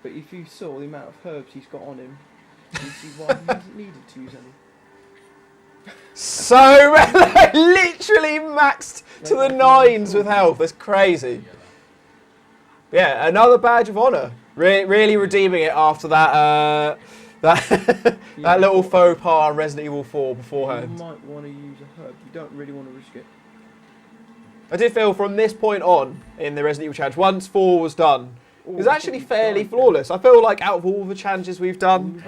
But if you saw the amount of herbs he's got on him, you see why he hasn't needed to use any. So, literally maxed to the nines with health. That's crazy. Yeah, another badge of honour. Really redeeming it after that that little faux pas on Resident Evil 4 You beforehand. might want to use a herb. You don't really want to risk it. I did feel from this point on in the Resident Evil challenge, once 4 was done, it was actually fairly flawless. I feel like out of all the challenges we've done,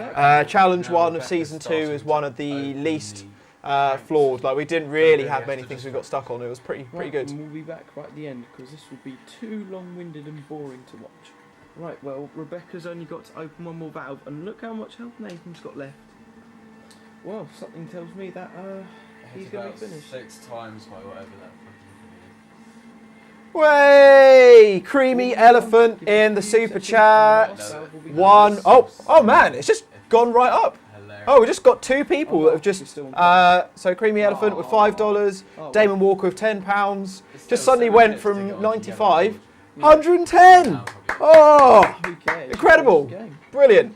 challenge 1 of season 2 is one of the least flawed. Like, we didn't really have many things we got stuck on. It was pretty good. And we'll be back right at the end because this will be too long-winded and boring to watch. Right, well, Rebecca's only got to open one more valve, and look how much health Nathan's got left. Well, something tells me that he's going to be finished. 6 times by whatever that fucking Way! Creamy elephant in the super chat. One. Oh man, it's just gone right up. hilarious. Oh, we just got 2 people that have just. So Creamy Elephant with $5, Damon Walker with £10. Just suddenly went from 95, 110. Oh, Who cares? incredible! Brilliant,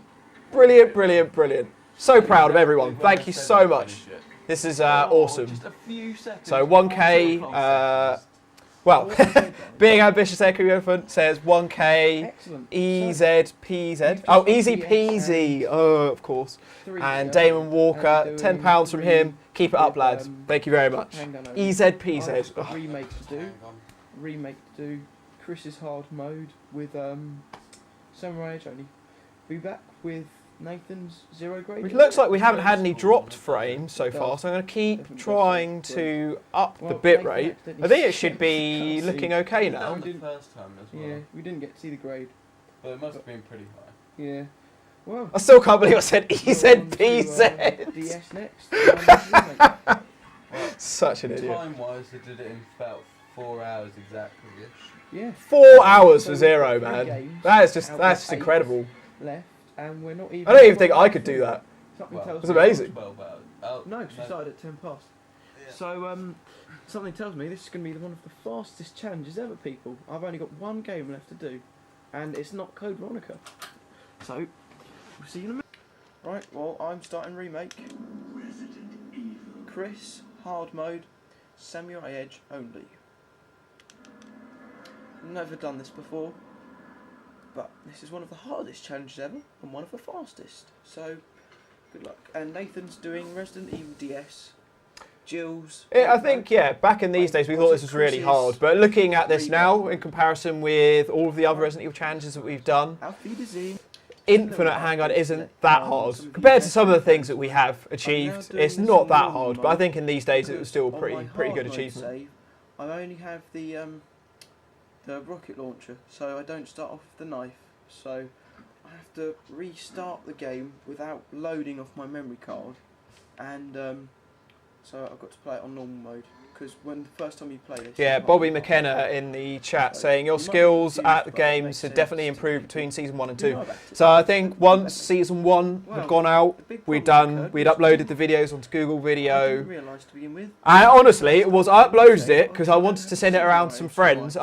brilliant, brilliant, brilliant. So proud of everyone. Thank you so much. This is awesome. Just a few seconds. So 1K. Well, being ambitious there, Creamy Elephant says 1K. Excellent. EZPZ. Oh, easy peasy. Oh, of course. And Damon Walker, £10 from him. Keep it up, lads. Thank you very much. EZPZ. Got remake to do. Remake to do. Chris's hard mode with Samurai Edge only. Be back with Nathan's zero grade. It looks like we haven't had any dropped frames so far, so I'm going to keep trying to up the bit rate. I think it should be looking okay now. The first time as well. Yeah, we didn't get to see the grade. But it must have been pretty high. Yeah. Well. I still can't believe I said go on to, EZPZ. DS next. Such an idiot. Time-wise, I did it in about 4 hours exactly-ish. Yeah. 4 hours for Zero, man. That's just incredible. Left, and we're not even. I don't even think I could do that. Something Well, tells It's me- amazing. 12 hours. Oh, No, because we started at 10 past. Yeah. So, something tells me this is going to be one of the fastest challenges ever, people. I've only got one game left to do, and it's not Code Veronica. So, we'll see you in a minute. Right, well, I'm starting remake. Chris, hard mode, Samurai Edge only. Never done this before, but this is one of the hardest challenges ever, and one of the fastest. So, good luck. And Nathan's doing Resident Evil DS. Jill's. I think, yeah, back in these days we thought this was really hard, but looking at this now in comparison with all of the other Resident Evil challenges that we've done, Auf Wiedersehen. Infinite Handgun isn't that hard. Compared to some of the things that we have achieved, it's not that hard, but I think in these days it was still a On my pretty hard good mode achievement. save, I only have the rocket launcher, so I don't start off with the knife. So I have to restart the game without loading off my memory card, and so I've got to play it on normal mode. Because when the first time you play this, Yeah, Bobby McKenna in the chat saying your skills at the games have definitely improved between season 1 and 2. So I think once season 1 had gone out, we'd uploaded the videos onto Google I Video. didn't realise to begin with. And honestly, it was I uploaded it because I wanted to send it around to some friends.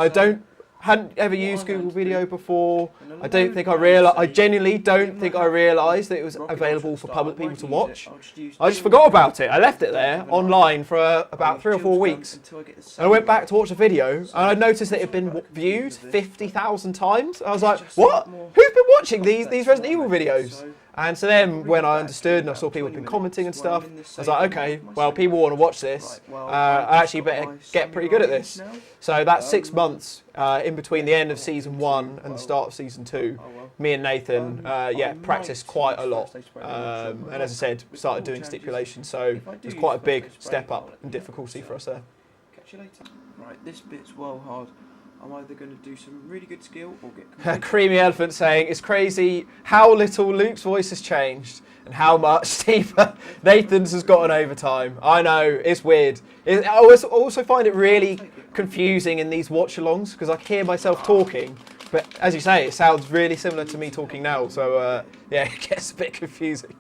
Hadn't ever used Google Video before. I genuinely don't think I realised that it was available for public people to watch. I just forgot about it. I left it there online for about 3 or 4 weeks. And I went back to watch the video and I noticed that it had been viewed 50,000 times. I was like, what? Who's been watching these Resident Evil videos? And so then when I understood and I saw people have been commenting and stuff, I was like, okay, well, people want to watch this. I actually better get pretty good at this. So that 6 months in between the end of season 1 and the start of season 2, me and Nathan, practiced quite a lot. And as I said, started doing stipulations. So it was quite a big step up in difficulty for us there. Catch you later. Right, this bit's well hard. I'm either going to do some really good skill or get completely Creamy Elephant saying, it's crazy how little Luke's voice has changed and how much deeper Nathan's has gotten over time. I know, it's weird. I also find it really confusing in these watch-alongs because I hear myself talking, but as you say, it sounds really similar to me talking now, so yeah, it gets a bit confusing.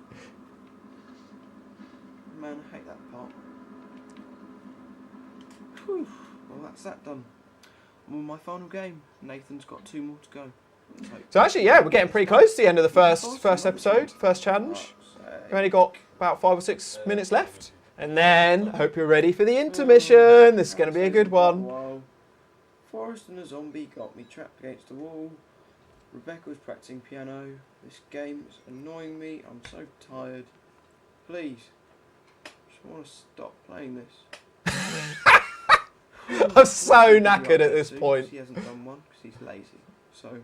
Man, I hate that part. Whew. Well, that's that done. I'm on my final game. Nathan's got 2 more to go. So actually, yeah, we're getting pretty close to the end of the first episode, first challenge. We've only got about 5 or 6 minutes left. And then, I hope you're ready for the intermission. This is going to be a good one. Forrest and a zombie got me trapped against the wall. Rebecca was practicing piano. This game is annoying me. I'm so tired. Please, I just want to stop playing this. I'm so knackered at this point. He hasn't done one because he's lazy. So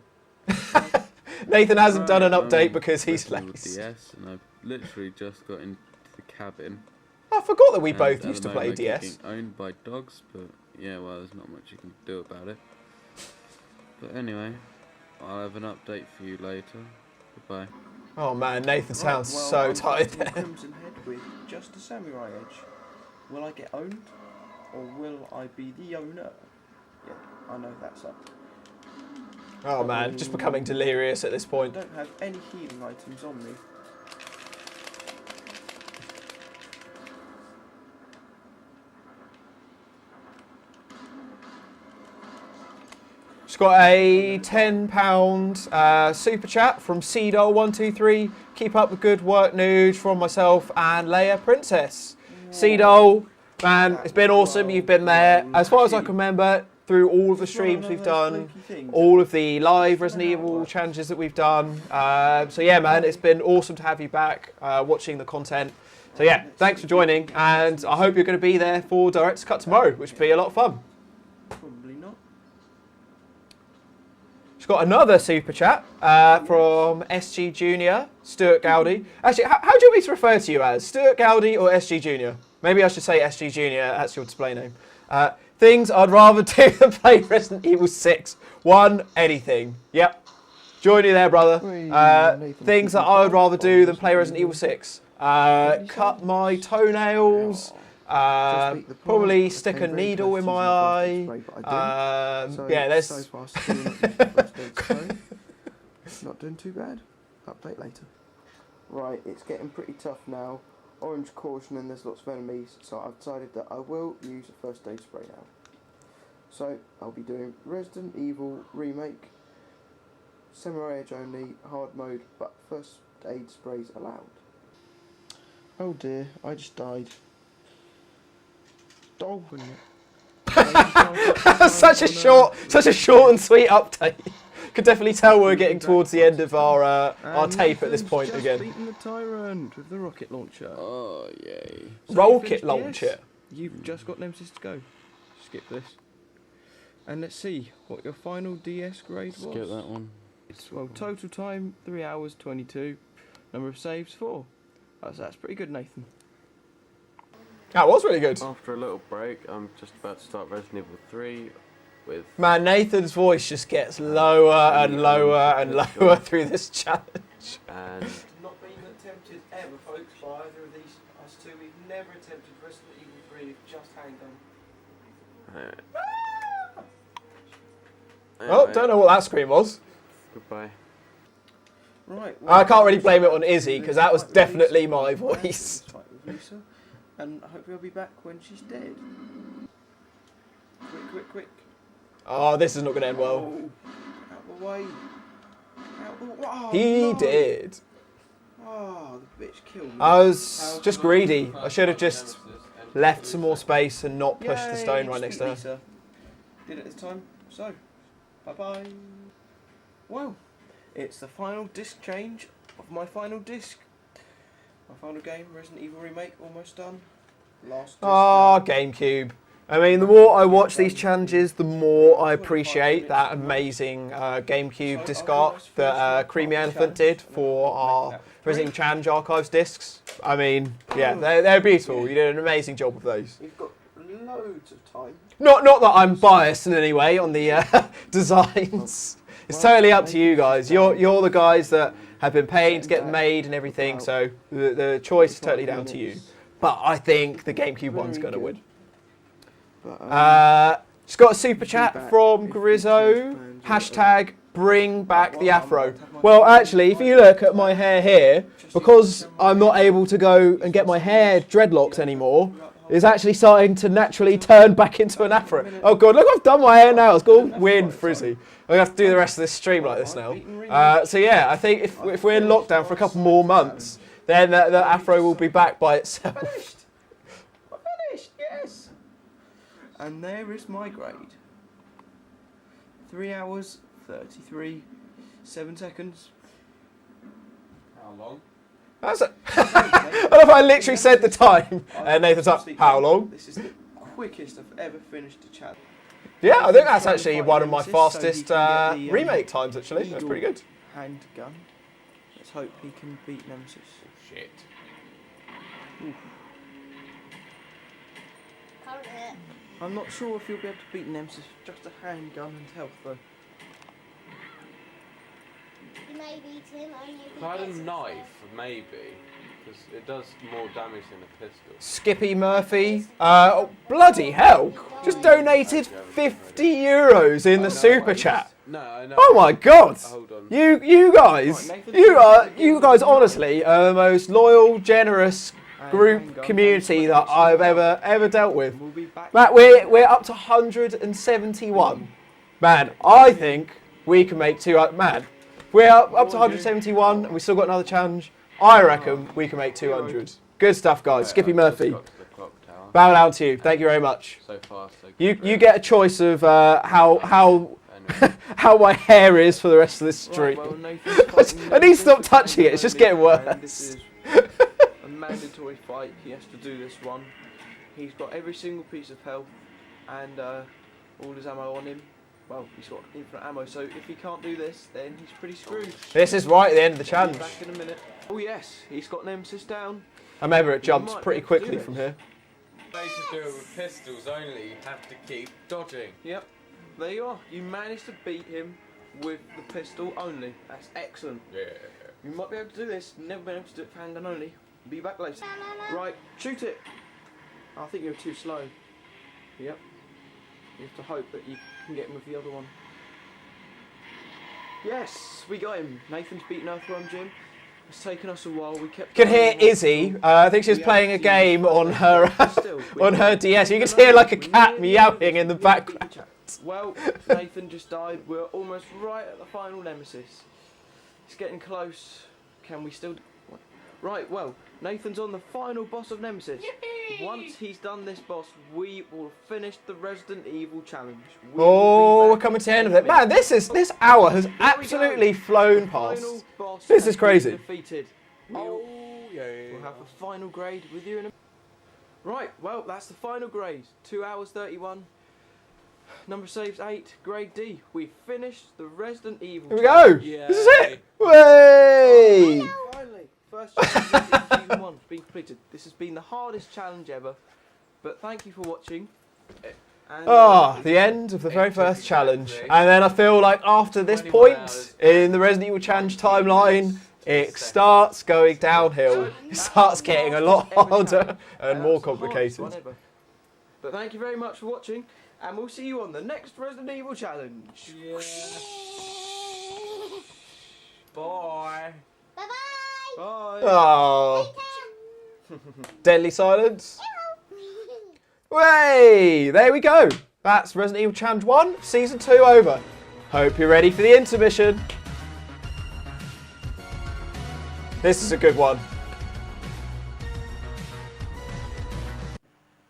Nathan hasn't done an update because he's lazy. DS, and I've literally just got into the cabin. I forgot that we And both at used the to play moment I keep DS. being owned by dogs, but yeah, well, there's not much you can do about it. But anyway, I'll have an update for you later. Goodbye. Oh man, Nathan sounds well, so I'm tired fighting there. Crimson Head with just a samurai edge. Will I get owned, or will I be the owner? Yeah, I know that's up. Oh man, just becoming delirious at this I point. don't have any healing items on me. Just got a £10 super chat from Seedole123. Keep up the good work, Nougie, from myself and Leia Princess. Seedole, man, it's been awesome. You've been there. As far as I can remember, through all of the streams we've done, all of the live Resident Evil challenges that we've done. So yeah, man, it's been awesome to have you back watching the content. So yeah, thanks for joining, and I hope you're going to be there for Director's Cut tomorrow, which will be a lot of fun. Probably not. Just got another super chat from SG Junior, Stuart Gowdy. Actually, how do you want me to refer to you as? Stuart Gowdy or SG Junior? Maybe I should say SG Junior, that's your display name. Things I'd rather do than play Resident Evil 6. One, anything. Yep. Join you there, brother. Things that I would rather do than play Resident Evil 6. Cut my toenails. Probably stick a needle in my eye. Yeah, there's... So far, not doing too bad. Update later. Right, it's getting pretty tough now. Orange caution and there's lots of enemies, so I've decided that I will use a first aid spray now. So I'll be doing Resident Evil Remake, Samurai Edge only, hard mode, but first aid sprays allowed. Oh dear, I just died. such a short and sweet update. Could definitely tell we're getting towards the end of our tape at this point just again. Beaten the tyrant with the rocket launcher. Oh, yay. So Rocket you finished launcher. DS? You've just got Nemesis to go. Skip this. And let's see what your final DS grade was. Skip that one. Well, total time 3 hours 22. Number of saves 4. That's pretty good, Nathan. That was really good. After a little break, I'm just about to start Resident Evil 3 with... Man, Nathan's voice just gets lower and lower and lower through this challenge. And Not been attempted ever, folks, by either of these us two. We've never attempted Resident Evil 3 with just handgun. Oh, don't know what that scream was. Goodbye. Right. I can't really blame it on Izzy, because that was definitely my voice. Fight with Lisa, and hopefully I'll be back when she's dead. Quick. Oh, this is not going to end well. Oh, out the way. Oh, He no. did. Oh, the bitch killed me. I was just greedy. I should have just left some more space and not pushed the stone right next to her. Lisa. Did it this time. So, bye-bye. Well, it's the final disc change of my final disc. My final game, Resident Evil Remake, almost done. Last disc Ah, now. GameCube. I mean, the more I watch these challenges, the more I appreciate that amazing GameCube disc art that Creamy Elephant did for our Resident Evil Challenge Archives discs. I mean, yeah, they're beautiful. You did an amazing job with those. We've got loads of time. Not that I'm biased in any way on the designs. It's totally up to you guys. You're the guys that have been paying to get them made and everything, so the choice is totally down to you. But I think the GameCube one's going to win. Just got a super chat from Grizzo. Hashtag bring back the afro. Well, actually, if you look at my hair here, because I'm not able to go and get my hair dreadlocked anymore, it's actually starting to naturally turn back into an afro. Oh god, look, I've done my hair now. It's all weird and frizzy. I'm going to have to do the rest of this stream like this now. So yeah, I think if we're in lockdown for a couple more months, then the afro will be back by itself. I finished, yes. And there is my grade. 3 hours, 33, 7 seconds. How long? That's it. I love how I literally said the time. And Nathan's like, how long? This is the quickest I've ever finished a challenge. Yeah, I think that's actually one of my fastest remake times, actually. That's pretty good. Handgun. Let's hope he can beat Nemesis. Shit. Ooh. I'm not sure if you'll be able to beat Nemesis with just a handgun and health, though. You may beat him only if If I had a knife, maybe, because it does more damage than a pistol. Skippy Murphy, oh, bloody hell, just donated €50 in the super chat. No, I know. Oh my god, Hold on. you guys honestly are the most loyal, generous group community that I've ever dealt with. We'll be back. Matt, we're up to 171. Man, I think we can make man. We're up to 171 and we still got another challenge. I reckon we can make 200. Good stuff, guys. Skippy Murphy, Got to the clock tower. bow down to you. Thank you very much. So far, so good. You get a choice of how my hair is for the rest of this stream. Right, well, Nathan's I need to stop touching it. It's just getting and this worse. is a mandatory fight. He has to do this one. He's got every single piece of health and all his ammo on him. Well, he's got infinite ammo, so if he can't do this, then he's pretty screwed. This is right at the end of the challenge. Back in a minute. Oh yes, he's got Nemesis down. I remember it jumps pretty quickly from here. Way to do it with pistols only, you have to keep dodging. Yep, there you are. You managed to beat him with the pistol only. That's excellent. Yeah. You might be able to do this. Never been able to do it for handgun only. Be back later. Right, shoot it. I think you're too slow. Yep. You have to hope that you can get him with the other one. Yes, we got him. Nathan's beaten Earthworm Jim. It's taken us a while. We kept. You can hear Izzy. I think she's playing a game on her on her DS. You can hear like a cat meowing in the background. Well, Nathan just died. We're almost right at the final Nemesis. It's getting close. Can we still? Right. Well, Nathan's on the final boss of Nemesis. Once he's done this boss, we will finish the Resident Evil challenge. Oh, we're coming to the end of it. Man, this hour has absolutely flown past. Final boss This has is crazy. been defeated. Oh, yeah. We'll have a final grade with you in a... Right, well, that's the final grade. 2 hours 31. Number saves 8, grade D. We finished the Resident Evil Here we go. Yeah. This is it. Way! Finally, first challenge in season 1 being completed. This has been the hardest challenge ever, but thank you for watching. And, The end of the very first challenge. And then I feel like after this 21 point hours. in the Resident Evil Challenge timeline, it starts going downhill. It starts getting a lot harder and more that's the hardest one complicated. ever. But thank you very much for watching, and we'll see you on the next Resident Evil challenge. Yeah. Bye. Bye-bye. Bye. Oh, deadly silence. Way! There we go. That's Resident Evil Challenge 1, Season 2 over. Hope you're ready for the intermission. This is a good one.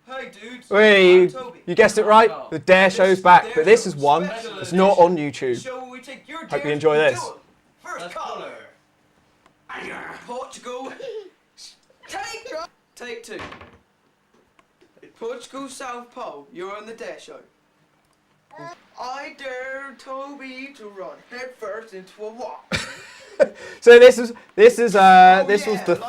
Hey dudes, Wait, I'm Toby. you guessed it right. The Dare Show's back, but this is one that's not on YouTube. Show where we take your Hope you dares enjoy and this. do 'em. First caller. Portugal. Take 2. Portugal South Pole, you're on the Dare Show. I dare Toby to run headfirst into a wall. So this was the yeah,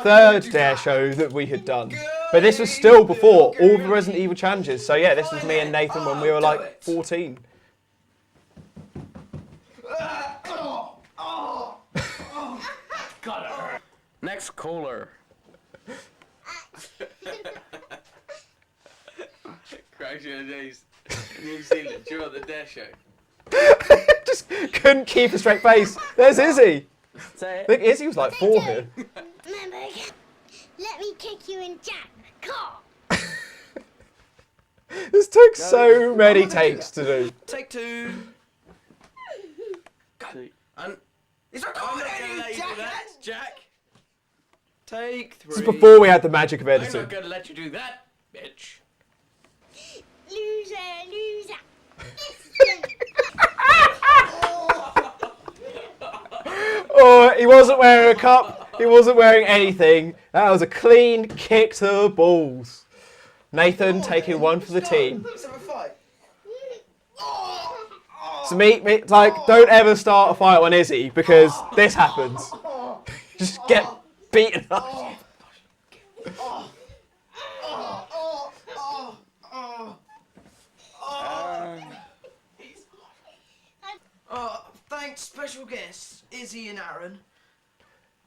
third like Dare you Show that we had done. Go! But this was still before all the Resident Evil challenges. So yeah, this was me and Nathan when we were like 14. Next caller. Crash your days. New Zealand, do you want the dare show? Just couldn't keep a straight face. There's Izzy. Say I it. think Izzy was like 4 here. Remember, let me kick you in Jack. Car. This took so many takes to do. Take 2. Go. And he's not I'm going not going to let you do that, jackass. Jack. Take 3. This is before we had the magic of I'm editing. not going to let you do that, bitch. Loser, loser. Oh, he wasn't wearing a cup. He wasn't wearing anything. That was a clean kick to the balls. Nathan taking one for the team. Let's have a fight. So like, don't ever start a fight on Izzy because this happens. Just get beaten up. Thanks, special guests, Izzy and Aaron.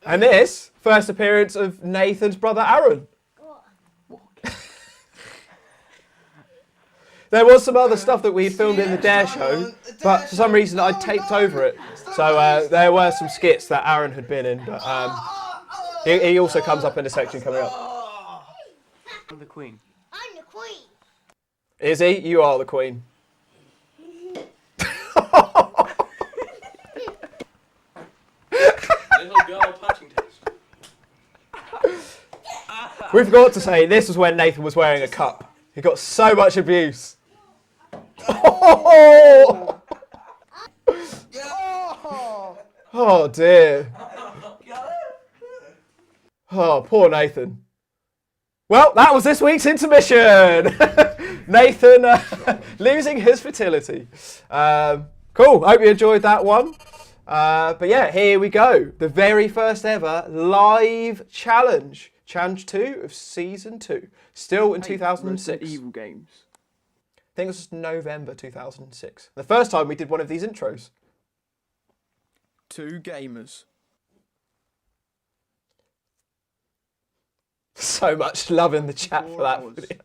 And this, first appearance of Nathan's brother Aaron. There was some other stuff that we'd filmed in the Dare show, but for some reason I taped over it. So there were some skits that Aaron had been in, but he also comes up in a section coming up. I'm the queen. I'm the queen. Izzy, you are the queen. Little girl punching test. We forgot to say, this was when Nathan was wearing a cup. He got so much abuse. Oh, oh dear. Oh, poor Nathan. Well, that was this week's intermission. Nathan losing his fertility. Cool, hope you enjoyed that one. But yeah, here we go. The very first ever live challenge. Challenge 2 of Season 2. Still in 2006. Resident Evil games. I think it was November 2006. The first time we did one of these intros. 2 gamers. So much love in the chat for 4 that hours. video.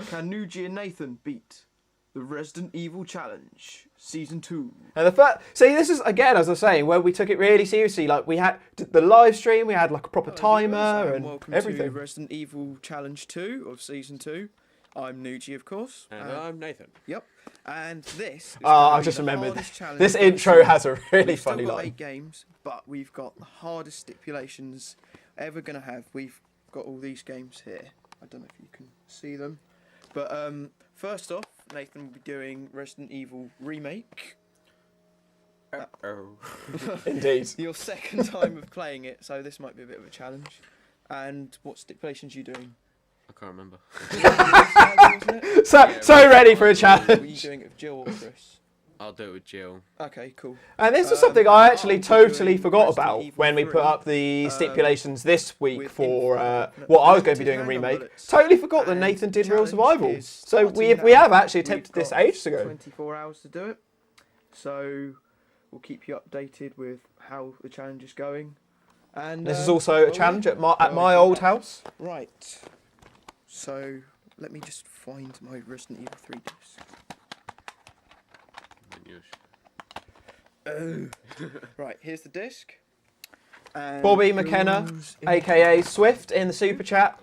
Can Nougie and Nathan beat the Resident Evil Challenge Season 2? And the first, see, this is again, as I was saying, where we took it really seriously. Like we had the live stream, we had like a proper timer and welcome everything. to Resident Evil Challenge 2 of Season 2. I'm Nougie, of course. And I'm Nathan. Yep. And this is I just remembered. This intro has a really we've funny still got line. 8 games, but we've got the hardest stipulations ever going to have. We've got all these games here. I don't know if you can see them. But first off, Nathan will be doing Resident Evil Remake. Indeed. Your second time of playing it, so this might be a bit of a challenge. And what stipulations are you doing? I can't remember. Wasn't it? So ready for a Were you challenge. doing it with Jill or Chris? I'll do it with Jill. Okay, cool. And this is something I actually I'll be totally doing forgot Resident about Evil when we 3, put up the stipulations this week with for infinite what I was going to be doing a random remake. bullets. Totally forgot that And Nathan did Real challenge Survival. is So starting we now. have actually attempted We've this got ages ago. 24 hours to do it. So we'll keep you updated with how the challenge is going. And This is also a well, challenge yeah. at my Well, old house. Right. So let me just find my Resident Evil 3 disc. Right, here's the disc. And Bobby it McKenna, goes in- aka Swift, in the super chat.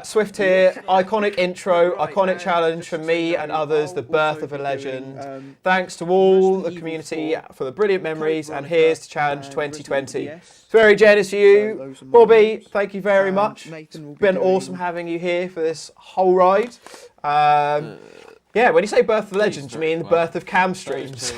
Swift here, iconic intro, Right, iconic and challenge just for so me you know, and others, I'll the birth also of a be legend. doing, Thanks to all Resident the Evil community 4, for the brilliant memories, Code and Veronica, here's to Challenge and 2020. Resident Evil DS. It's very generous of So you. those are my Bobby, names. thank you very And much. Nathan will It's be been doing- awesome having you here for this whole ride. Yeah, when you say birth of a legend, do you mean the birth of cam streams?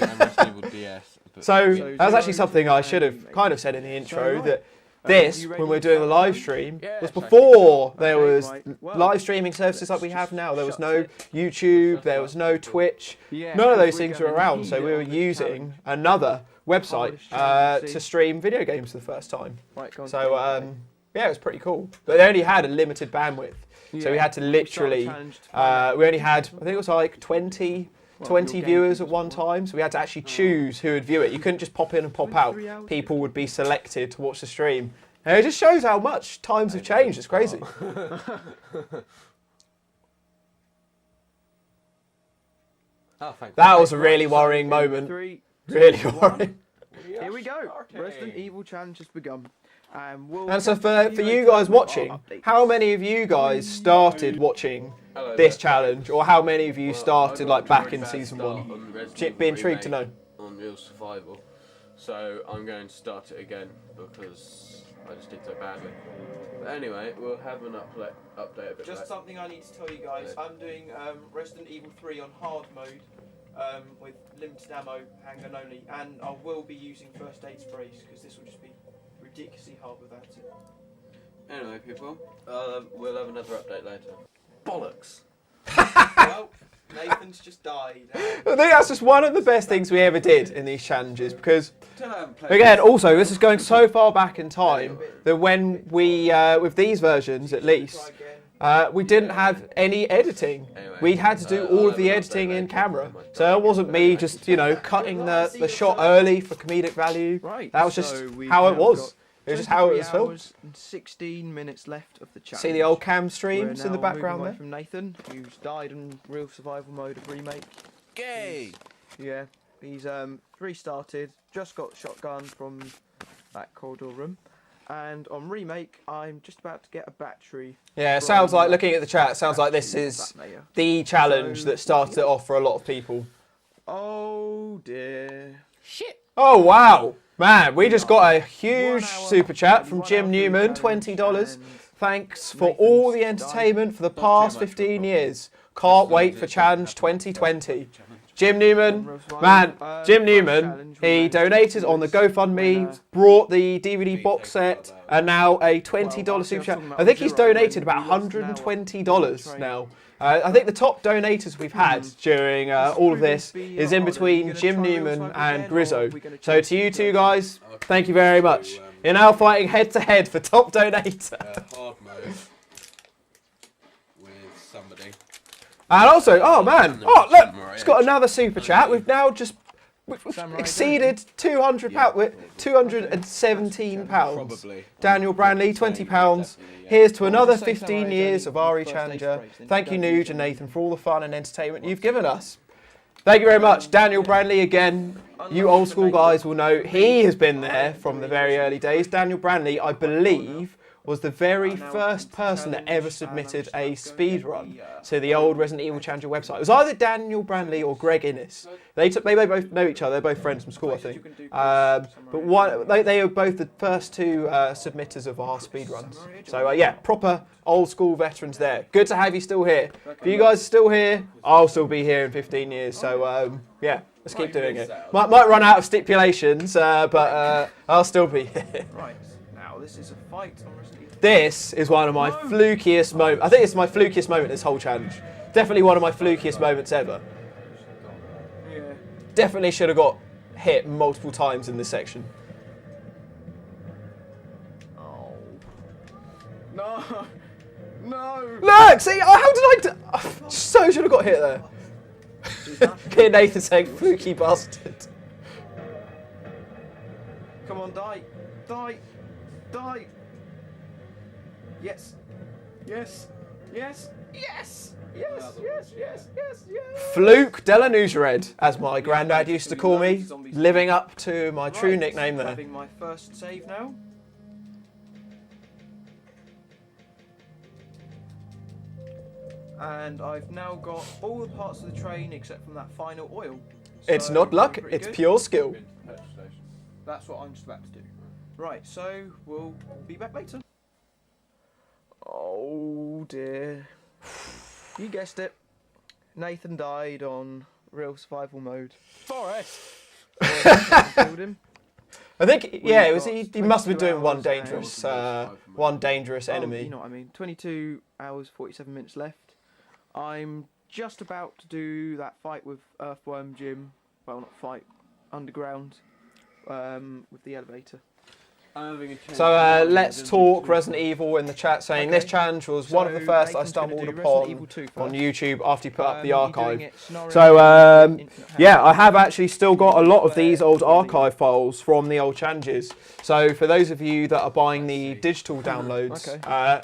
So So that was actually 0 something to I should have 9 kind of said in the intro, right. that this, you when ready we're to doing the start live the stream, Yeah, was it's before there Okay, was right. Well, live streaming services like we let's have just now. There was shut no it. YouTube, there was no Twitch. Yeah, None of 'cause those we're things were gonna around, need so it we were on this using challenge. another website Hardest challenge, to see. stream video games for the first time. Right, go on, So gameplay. yeah, it was pretty cool. But they only had a limited bandwidth. So we had to literally, we only had, I think it was like 20 viewers at one time, so we had to actually choose who would view it. You couldn't just pop in and pop out. People would be selected to watch the stream. And it just shows how much times have changed. It's crazy. Oh, thank That God. was a really worrying moment. 3, 2, Really 1. worrying. Here we go. Resident Evil Challenge has begun. And so for you guys watching, how many of you guys started watching this challenge, or how many of you started like back in season 1? Be intrigued to know. On Real Survival. So I'm going to start it again because I just did so badly. But anyway, we'll have an update a bit Just later. something I need to tell you guys. I'm doing Resident Evil 3 on hard mode with limited ammo, handgun only, and I will be using first aid sprays because this will just be ridiculously hard without it. Anyway, people, we'll have another update later. Bollocks! Well, Nathan's just died. I think that's just one of the best things we ever did in these challenges, because Still haven't played again, this. also this is going so far back in time that when we, with these versions at least, we didn't have any editing. Anyway, We had to do all of the editing in camera. So it wasn't me just, you know, cutting the shot early for comedic value. Right. That was just how it was. It was just how it was filmed. 16 minutes left of the challenge. See the old cam We're streams in the now background moving away there? from Nathan, who's died in real survival mode of remake. Gay. Yeah, he's restarted. Just got shotgun from that corridor room, and on remake, I'm just about to get a battery. Yeah, it sounds like, looking at the chat, it sounds like this is the challenge that started it off for a lot of people. Oh dear. Shit. Oh wow, man, we just got a huge 1 hour, super chat from 1 Jim hour Newman, challenge, $20. and Thanks for Nathan's all the died. entertainment for the past 15 years. Can't wait for Challenge 2020. Jim Newman, man, Jim Newman, he donated on the GoFundMe, brought the DVD box set, and now a $20 super chat. I think he's donated about $120 now. I think the top donators we've had during all of this is in between Jim Newman and Grizzo. So to you two guys, thank you very much. You're now fighting head to head for top donator. Hard mode with somebody. And also, oh man, oh look, it's got another super chat. We've now just exceeded £200. We're £217. Probably. Daniel Branley, £20. Here's to another 15 years of RE Challenger. Thank you, Nougie and Nathan, for all the fun and entertainment you've given us. Thank you very much. Daniel Branley, again, you old school guys will know he has been there from the very early days. Daniel Branley, I believe, was the very first person that ever submitted a speed run to the old Resident Evil Challenger website. It was either Daniel Branley or Greg Innes. They both know each other. They're both friends from school, I think. But they are both the first two submitters of our speed runs. So yeah, proper old school veterans there. Good to have you still here. If you guys are still here, I'll still be here in 15 years. So yeah, let's keep doing it. Might run out of stipulations, but I'll still be here. Right, now this is a fight on Resident Evil. This is one of my flukiest moments. I think it's my flukiest moment this whole challenge. Definitely one of my flukiest moments ever. Yeah. Definitely should have got hit multiple times in this section. Oh. No. No. Look, see, how did I do? I so should have got hit there. Hear Nathan saying, fluky bastard. Come on, die. Die. Die. Yes. Yes. Yes. Yes. Yes. Yes. Yes. Yes. Yes. Fluke Delanougered, as my granddad used to call me, living up to my true Right, nickname there. Having my first save now. And I've now got all the parts of the train except from that final oil. It's So, not luck, pretty it's good. pure skill. Petrol station. That's what I'm just about to do. Right, so we'll be back later. Oh dear. You guessed it. Nathan died on real survival mode. Forest. Killed him. I think, yeah, it was. got He must have been 22 doing one hours dangerous Oh, enemy. you know what I mean. 22 hours, 47 minutes left. I'm just about to do that fight with Earthworm Jim. Well, not fight, underground, with the elevator. I'm having a change. So let's talk Resident Evil in the chat, saying this challenge was one of the first I Nathan's gonna stumbled do Resident Evil upon 2 on first. YouTube after you put up the You're archive. doing it scenario So infinite yeah, hand. I have actually still got a lot of these old Where- archive files from the old challenges. So for those of you that are buying the digital downloads,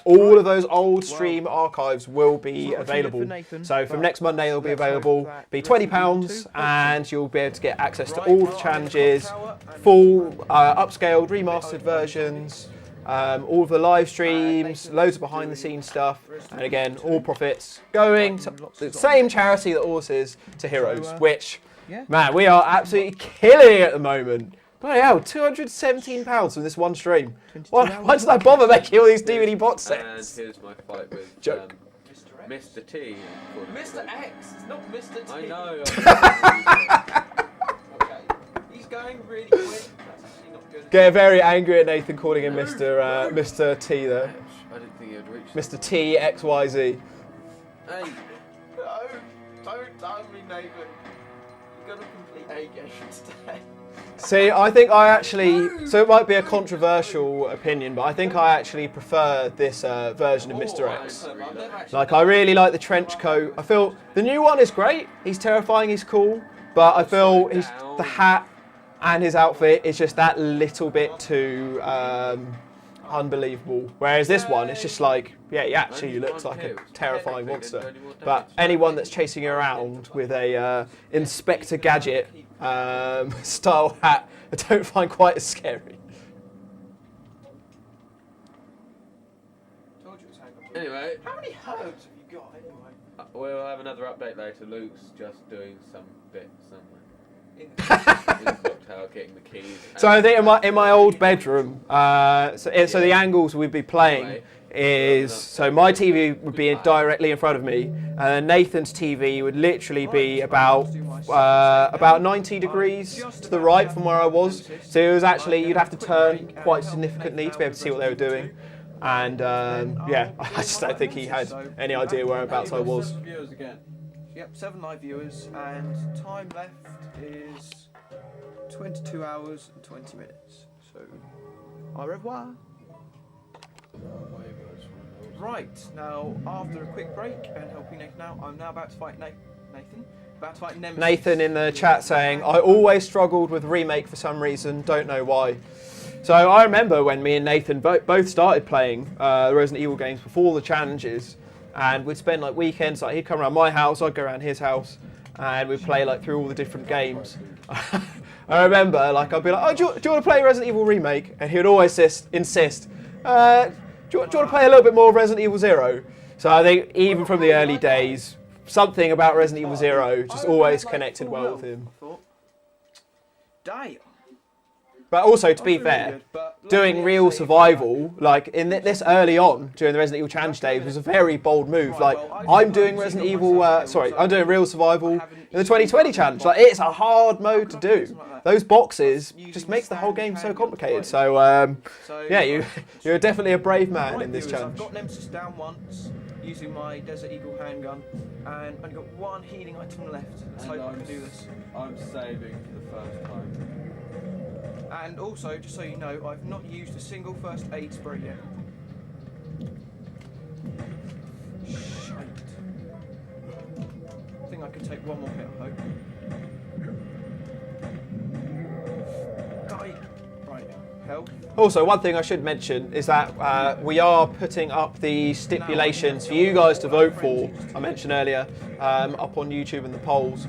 all of those old stream archives will be available. So from next Monday they'll be available. Be £20 and you'll be able to get access to all the challenges, full upscaled remastered versions, all of the live streams, loads of behind the scenes stuff, and again all profits going to the same charity that ours is, to Heroes, which man, we are absolutely killing it at the moment. Bloody hell, £217 from this one stream. Why did I bother making all these DVD box sets? And here's my fight with Joke. Mr. T. Mr. X, it's not Mr. T. I know. Okay. He's going really quick. That's actually not good. Get very angry at Nathan calling him Mr. T there. I didn't think he'd reach. Mr. T XYZ. Hey, No, don't tell me, Nathan. You're gonna complete A game today. See, I think I actually, so it might be a controversial opinion, but I think I actually prefer this version of Mr. X. Like, I really like the trench coat. I feel the new one is great. He's terrifying, he's cool, but I feel the hat and his outfit is just that little bit too unbelievable. Whereas this one, it's just like, yeah, he actually looks like a terrifying monster. But anyone that's chasing you around with a Inspector Gadget style hat, I don't find quite as scary. Told you it was hangover. anyway, How many herbs have you got anyway? we'll have another update later. Luke's just doing some bit somewhere. In In the clock tower, getting the keys. So I think in my old bedroom, so the angles we'd be playing is, so my TV would be directly in front of me, and Nathan's TV would literally be about 90 degrees to the right from where I was. So it was actually, you'd have to turn quite significantly to be able to see what they were doing. And yeah, I just don't think he had any idea whereabouts I was. Viewers again. Yep, 7 live viewers, and time left is 22 hours and 20 minutes. So, au revoir. Right, now after a quick break and helping Nathan out, I'm now about to fight Nathan. About to fight Nemesis. Nathan in the chat saying, I always struggled with remake for some reason, don't know why. So I remember when me and Nathan both started playing the Resident Evil games before the challenges, and we'd spend like weekends, like he'd come around my house, I'd go around his house, and we'd play like through all the different games. I remember like I'd be like, oh, do you want to play Resident Evil Remake? And he would always insist, do you want to play a little bit more of Resident Evil Zero? So I think even from the early days, something about Resident Evil Zero just always connected well with him. Damn. But also, to be fair, doing real survival, like in this early on during the Resident Evil Challenge days, was a very bold move. Like, I'm doing Resident Evil, I'm doing real survival in the 2020 challenge. Like, it's a hard mode to do. Those boxes just makes the whole game so complicated. So, yeah, you're definitely a brave man in this challenge. I've got Nemesis down once using my Desert Eagle handgun, and only got one healing item left. Let's hope I can do this. I'm saving for the first time. And also, just so you know, I've not used a single first aid spray yet. Shite. I think I can take one more hit, I hope. Die. Right, health. Also, one thing I should mention is that we are putting up the stipulations for you guys to vote for, I mentioned earlier, up on YouTube and the polls.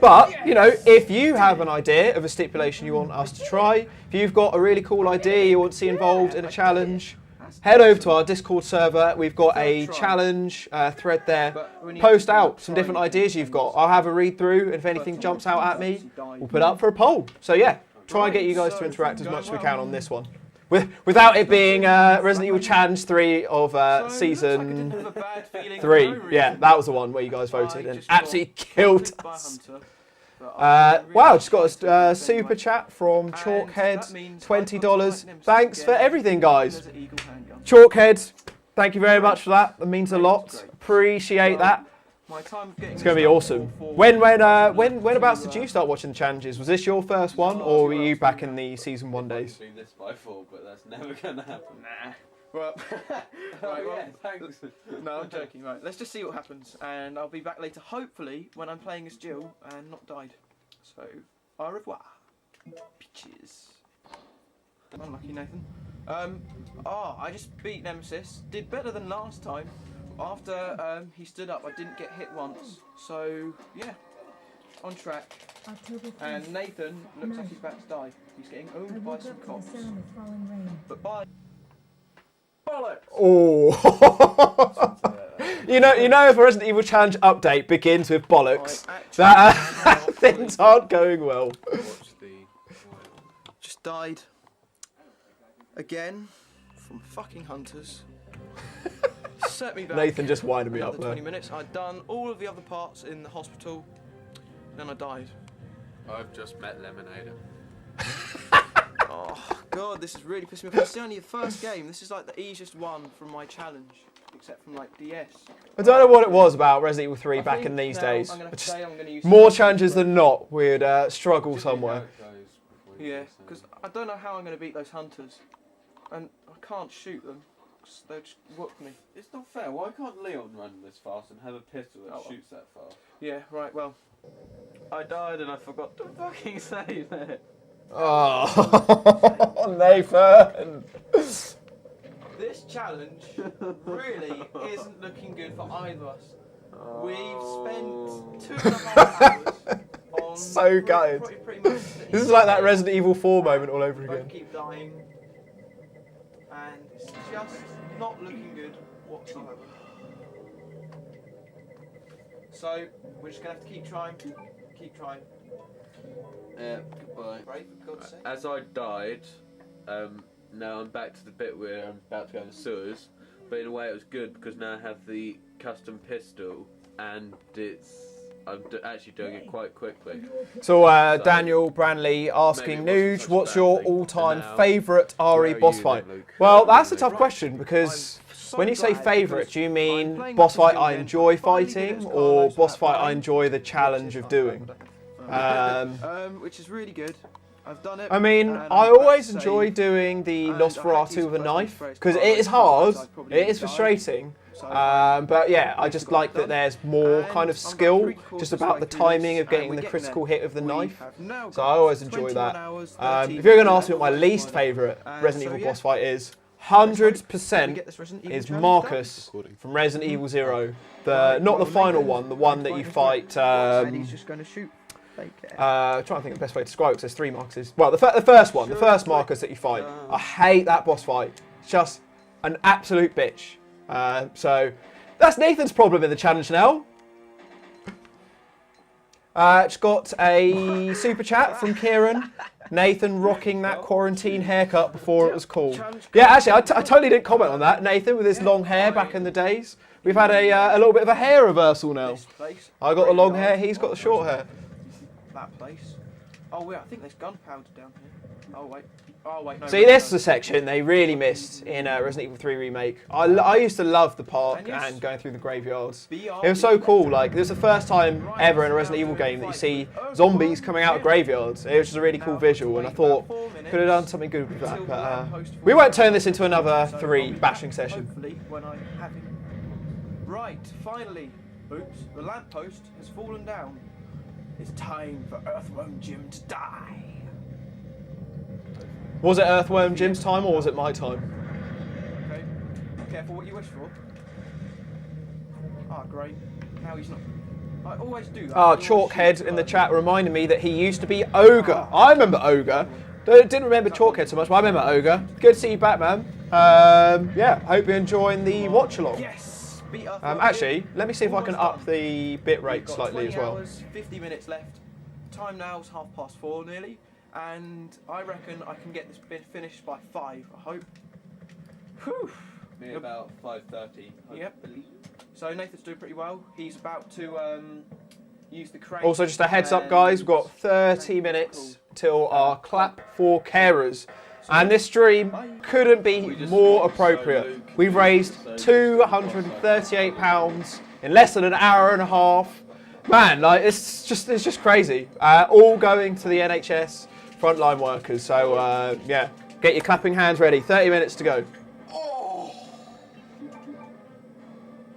But, you know, if you have an idea of a stipulation you want us to try, if you've got a really cool idea you want to see involved in a challenge, head over to our Discord server. We've got a challenge thread there. Post out some different ideas you've got. I'll have a read through, and if anything jumps out at me, we'll put it up for a poll. So yeah, try and get you guys to interact as much as we can on this one. Without it being Resident Evil Challenge 3 of Season 3. Yeah, that was the one where you guys voted and absolutely killed us. Wow, just got a super chat from Chalkhead, $20. Thanks for everything, guys. Chalkhead, thank you very much for that. That means a lot. Appreciate that. My time of getting It's going to be awesome. Whenabouts did you start watching the challenges? Was this your first one, or were you back in the season 1 days? I've been this by 4, but that's never going to happen. Nah. Well, Right, yeah, thanks. no, I'm joking. Right, let's just see what happens, and I'll be back later, hopefully, when I'm playing as Jill and not died. So, au revoir, bitches. Unlucky, Nathan. I just beat Nemesis. Did better than last time. After he stood up, I didn't get hit once. So, yeah, on track. And Nathan looks like he's about to die. He's getting owned by some cops. But bye. Bollocks! Oh, you know, if a Resident Evil Challenge update begins with bollocks, that things aren't going well. Watch the Just died again from fucking hunters. Set me back. Nathan just winded me another up there. 20 minutes. I'd done all of the other parts in the hospital. Then I died. I've just met Lemonader. Oh god, this is really pissing me off. This is only the first game. This is like the easiest one from my challenge, except from like DS. I don't know what it was about Resident Evil 3 I back think in these now days. I'm gonna have to Just say I'm gonna use more some- challenges than not, we'd struggle somewhere. Yeah, because I don't know how I'm going to beat those hunters, and I can't shoot them. 'Cause they'll just whoop me. It's not fair. Why can't Leon run this fast and have a pistol that Oh, well. shoots that fast? Yeah, right. Well, I died and I forgot to fucking save it. Oh, Nathan! this challenge really isn't looking good for either of us. We've spent 2.5 hours on So gutted. pretty much the This is like that easy Resident Evil 4 moment all over game. again. Both keep dying, and it's just not looking good whatsoever. So we're just gonna have to keep trying. Keep trying. Goodbye. Brave, for God's sake. As I died, now I'm back to the bit where I'm about to go in the sewers. But in a way, it was good because now I have the custom pistol, and I'm actually doing it quite quickly. So, Daniel Branley asking Maybe it wasn't Nuge, such what's a bad your thing. all-time And now, favourite where RE are boss you fight? then, Luke? Well, that's a Right. tough question because I'm so when you say glad favourite, because do you I'm mean playing boss Watchalong fight I again. enjoy I'm finally good fighting at this or Carlos boss fight I Batman. enjoy the challenge of doing? Which is really good. I've done it. I mean, and I I'm about always to enjoy save, doing the and I Nosferatu hate to with a use knife phrase, because but it is I hard, I'd probably it is die. frustrating. So, But yeah, I just forgot like that done. there's more And kind of I'm skill, about 3/4 just of the about way the through timing this, of getting and the we're critical getting hit of the We knife. have now So I got always enjoy 21 that. hours, If 13 you're going to ask me minutes what my least left. favourite And Resident so, Evil yeah. boss fight is, Let's hope we 100% get this Resident Evil is challenge Marcus done. from Resident Evil 0. Right, Not the well, final Nathan's one, the one that you fighting fight. and he's just going to shoot. Trying to think of the best way to describe it, 'cause there's 3 Marcuses. Well, the first one, the first Marcus that you fight. I hate that boss fight. It's just an absolute bitch. So that's Nathan's problem in the challenge now. Just got a super chat from Kieran. Nathan rocking that quarantine haircut before it was cool. Yeah, actually, I totally didn't comment on that. Nathan with his long hair back in the days. We've had a little bit of a hair reversal now. This place. I got the long hair, he's got the short hair. That place. Oh wait, I think there's gunpowder down here. Oh wait. Oh wait, no. See, this is a section they really missed in Resident Evil 3 Remake. I used to love the park And yes, and going through the graveyards. BR It was so cool. Like, this is the first time ever in a Resident Evil game that you see zombies coming out of graveyards. It was just a really cool visual, and I thought could have done something good with that. But we won't turn this into another 3 bashing session. Hopefully, when I'm having. Right, finally. Oops, the lamppost has fallen down. It's time for Earthworm Jim to die. Was it Earthworm Jim's time or was it my time? Okay. Careful what you wish for. Ah, great. Now he's not. I always do that. I always Chalkhead shoot in the first. chat reminded me that he used to be Ogre. I remember Ogre. Didn't remember Chalkhead so much, but I remember Ogre. Good to see you back, man. Yeah, hope you're enjoying the watch-along. Yes! Beat Earthworm Jim. Actually, let me see if I can Almost up done. the bit rate We've got slightly 20 as well. hours, 50 minutes left. Time now is 4:30 nearly, and I reckon I can get this bit finished by 5. I hope. Whew. Me about 5:30. Yep. So Nathan's doing pretty well. He's about to use the crane. Also, just a heads up, guys, we've got 30 minutes till our clap for carers. And this stream couldn't be more appropriate. We've raised £238 in less than an hour and a half. Man, like it's just crazy. All going to the NHS frontline workers. So yeah, get your clapping hands ready. 30 minutes to go. Oh,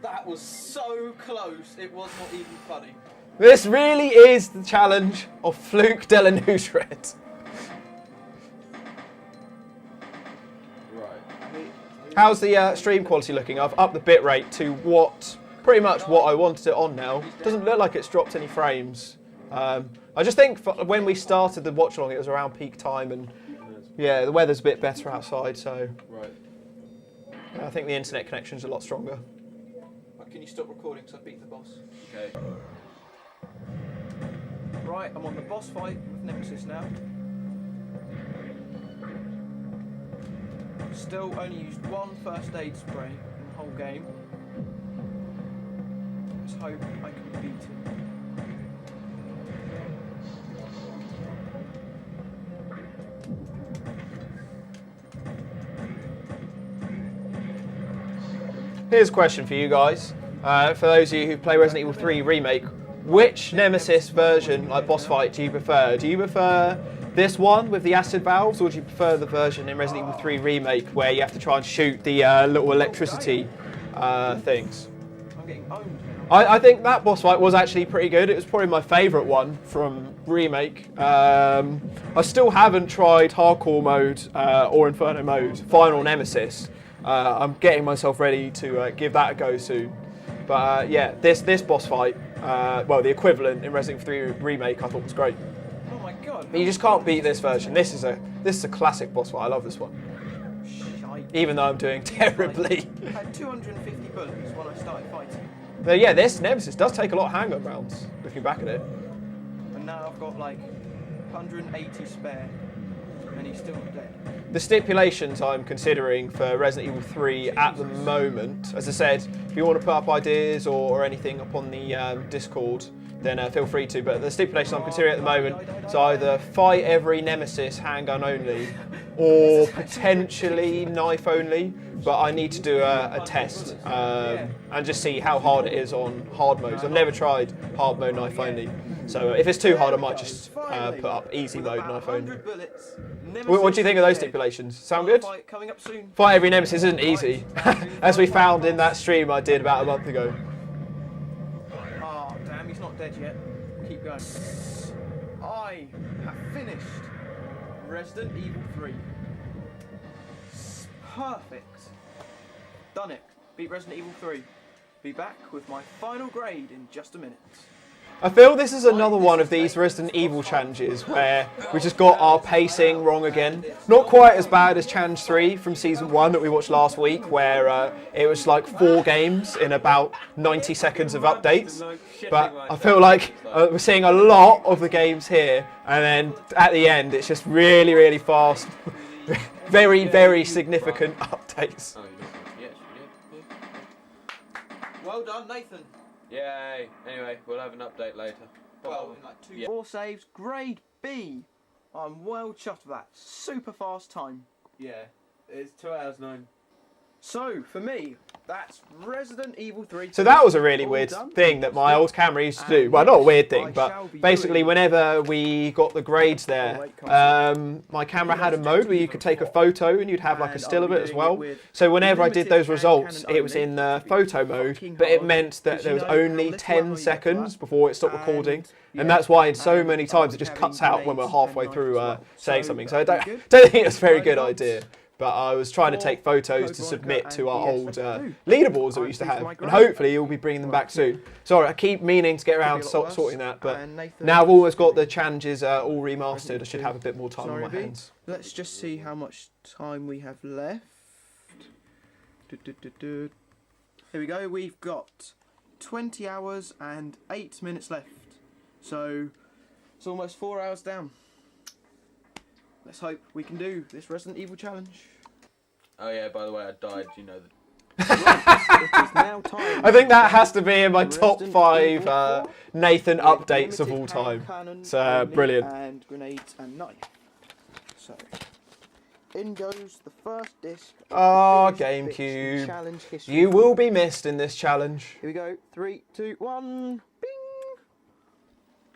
that was so close. It was not even funny. This really is the challenge of Fluke de la Nougie. Right. How's the stream quality looking? I've upped the bitrate to pretty much what I wanted it on now. Doesn't look like it's dropped any frames. I just think when we started the watch along, it was around peak time, and yeah, the weather's a bit better outside, so Right. I think the internet connection's a lot stronger. Can you stop recording because I beat the boss? Okay. Right, I'm on the boss fight with Nemesis now. Still only used one first aid spray in the whole game. Let's hope I can beat him. Here's a question for you guys. For those of you who play Resident Evil 3 Remake, which Nemesis version, like boss fight, do you prefer? Do you prefer this one with the acid valves, or do you prefer the version in Resident Evil 3 Remake where you have to try and shoot the little electricity things? I'm getting owned now. I think that boss fight was actually pretty good. It was probably my favourite one from Remake. I still haven't tried Hardcore mode or Inferno mode, Final Nemesis. I'm getting myself ready to give that a go soon. But yeah, this boss fight, well, the equivalent in Resident Evil 3 Remake, I thought was great. Oh my god. But you just can't beat this version. This is a classic boss fight. I love this one, Shite. even though I'm doing terribly. I had 250 bullets when I started fighting. But yeah, this Nemesis does take a lot of handgun rounds. Looking back at it. And now I've got like 180 spare. And he's still not dead. The stipulations I'm considering for Resident Evil 3 at the moment, as I said, if you want to put up ideas or anything up on the Discord, then feel free to. But the stipulations I'm considering at the moment is either fight every Nemesis handgun only, or potentially knife only. But I need to do a test and just see how hard it is on hard modes. I've never tried hard mode knife only. So if it's too hard, I might just put up easy mode knife only. What do you think of those stipulations? Sound good? Coming up soon. Fight every Nemesis isn't easy, as we found in that stream I did about a month ago. Oh, damn, he's not dead yet. Keep going. I have finished Resident Evil 3. Perfect. Done it. Beat Resident Evil 3. Be back with my final grade in just a minute. I feel this is another one of these Resident Evil challenges where we just got our pacing wrong again. Not quite as bad as Challenge 3 from Season 1 that we watched last week, where it was like 4 games in about 90 seconds of updates. But I feel like we're seeing a lot of the games here, and then at the end it's just really, really fast, very, very significant updates. Well done, Nathan. Yay. Anyway, we'll have an update later. Well, in like 2 4 saves, grade B. I'm well chuffed with that. Super fast time. Yeah. It's 2 hours 9. So, for me, that's Resident Evil 3. So that was a really weird thing that my old camera used to do. Well, not a weird thing, but basically whenever we got the grades there, my camera had a mode where you could take a photo and you'd have like a still of it as well. So whenever I did those results, it was in the photo mode, but it meant that there was only 10 seconds before it stopped recording. And that's why so many times it just cuts out when we're halfway through saying something. So I don't think it's a very good idea. But I was trying to take photos to submit to our old leaderboards that we used to have, and hopefully you'll be bringing them back soon. Sorry, I keep meaning to get around to sorting that, but now I've almost got the challenges all remastered. I should have a bit more time on my hands. Let's just see how much time we have left. Here we go, we've got 20 hours and 8 minutes left. So it's almost 4 hours down. Let's hope we can do this Resident Evil challenge. Oh yeah, by the way, I died, you know. I think that has to be in my top 5 Nathan updates of all time. It's brilliant. And grenades and knife. So in goes the first disc. Ah, of the biggest bits in GameCube. challenge history. You will be missed in this challenge. Here we go. 3, 2, 1. Bing.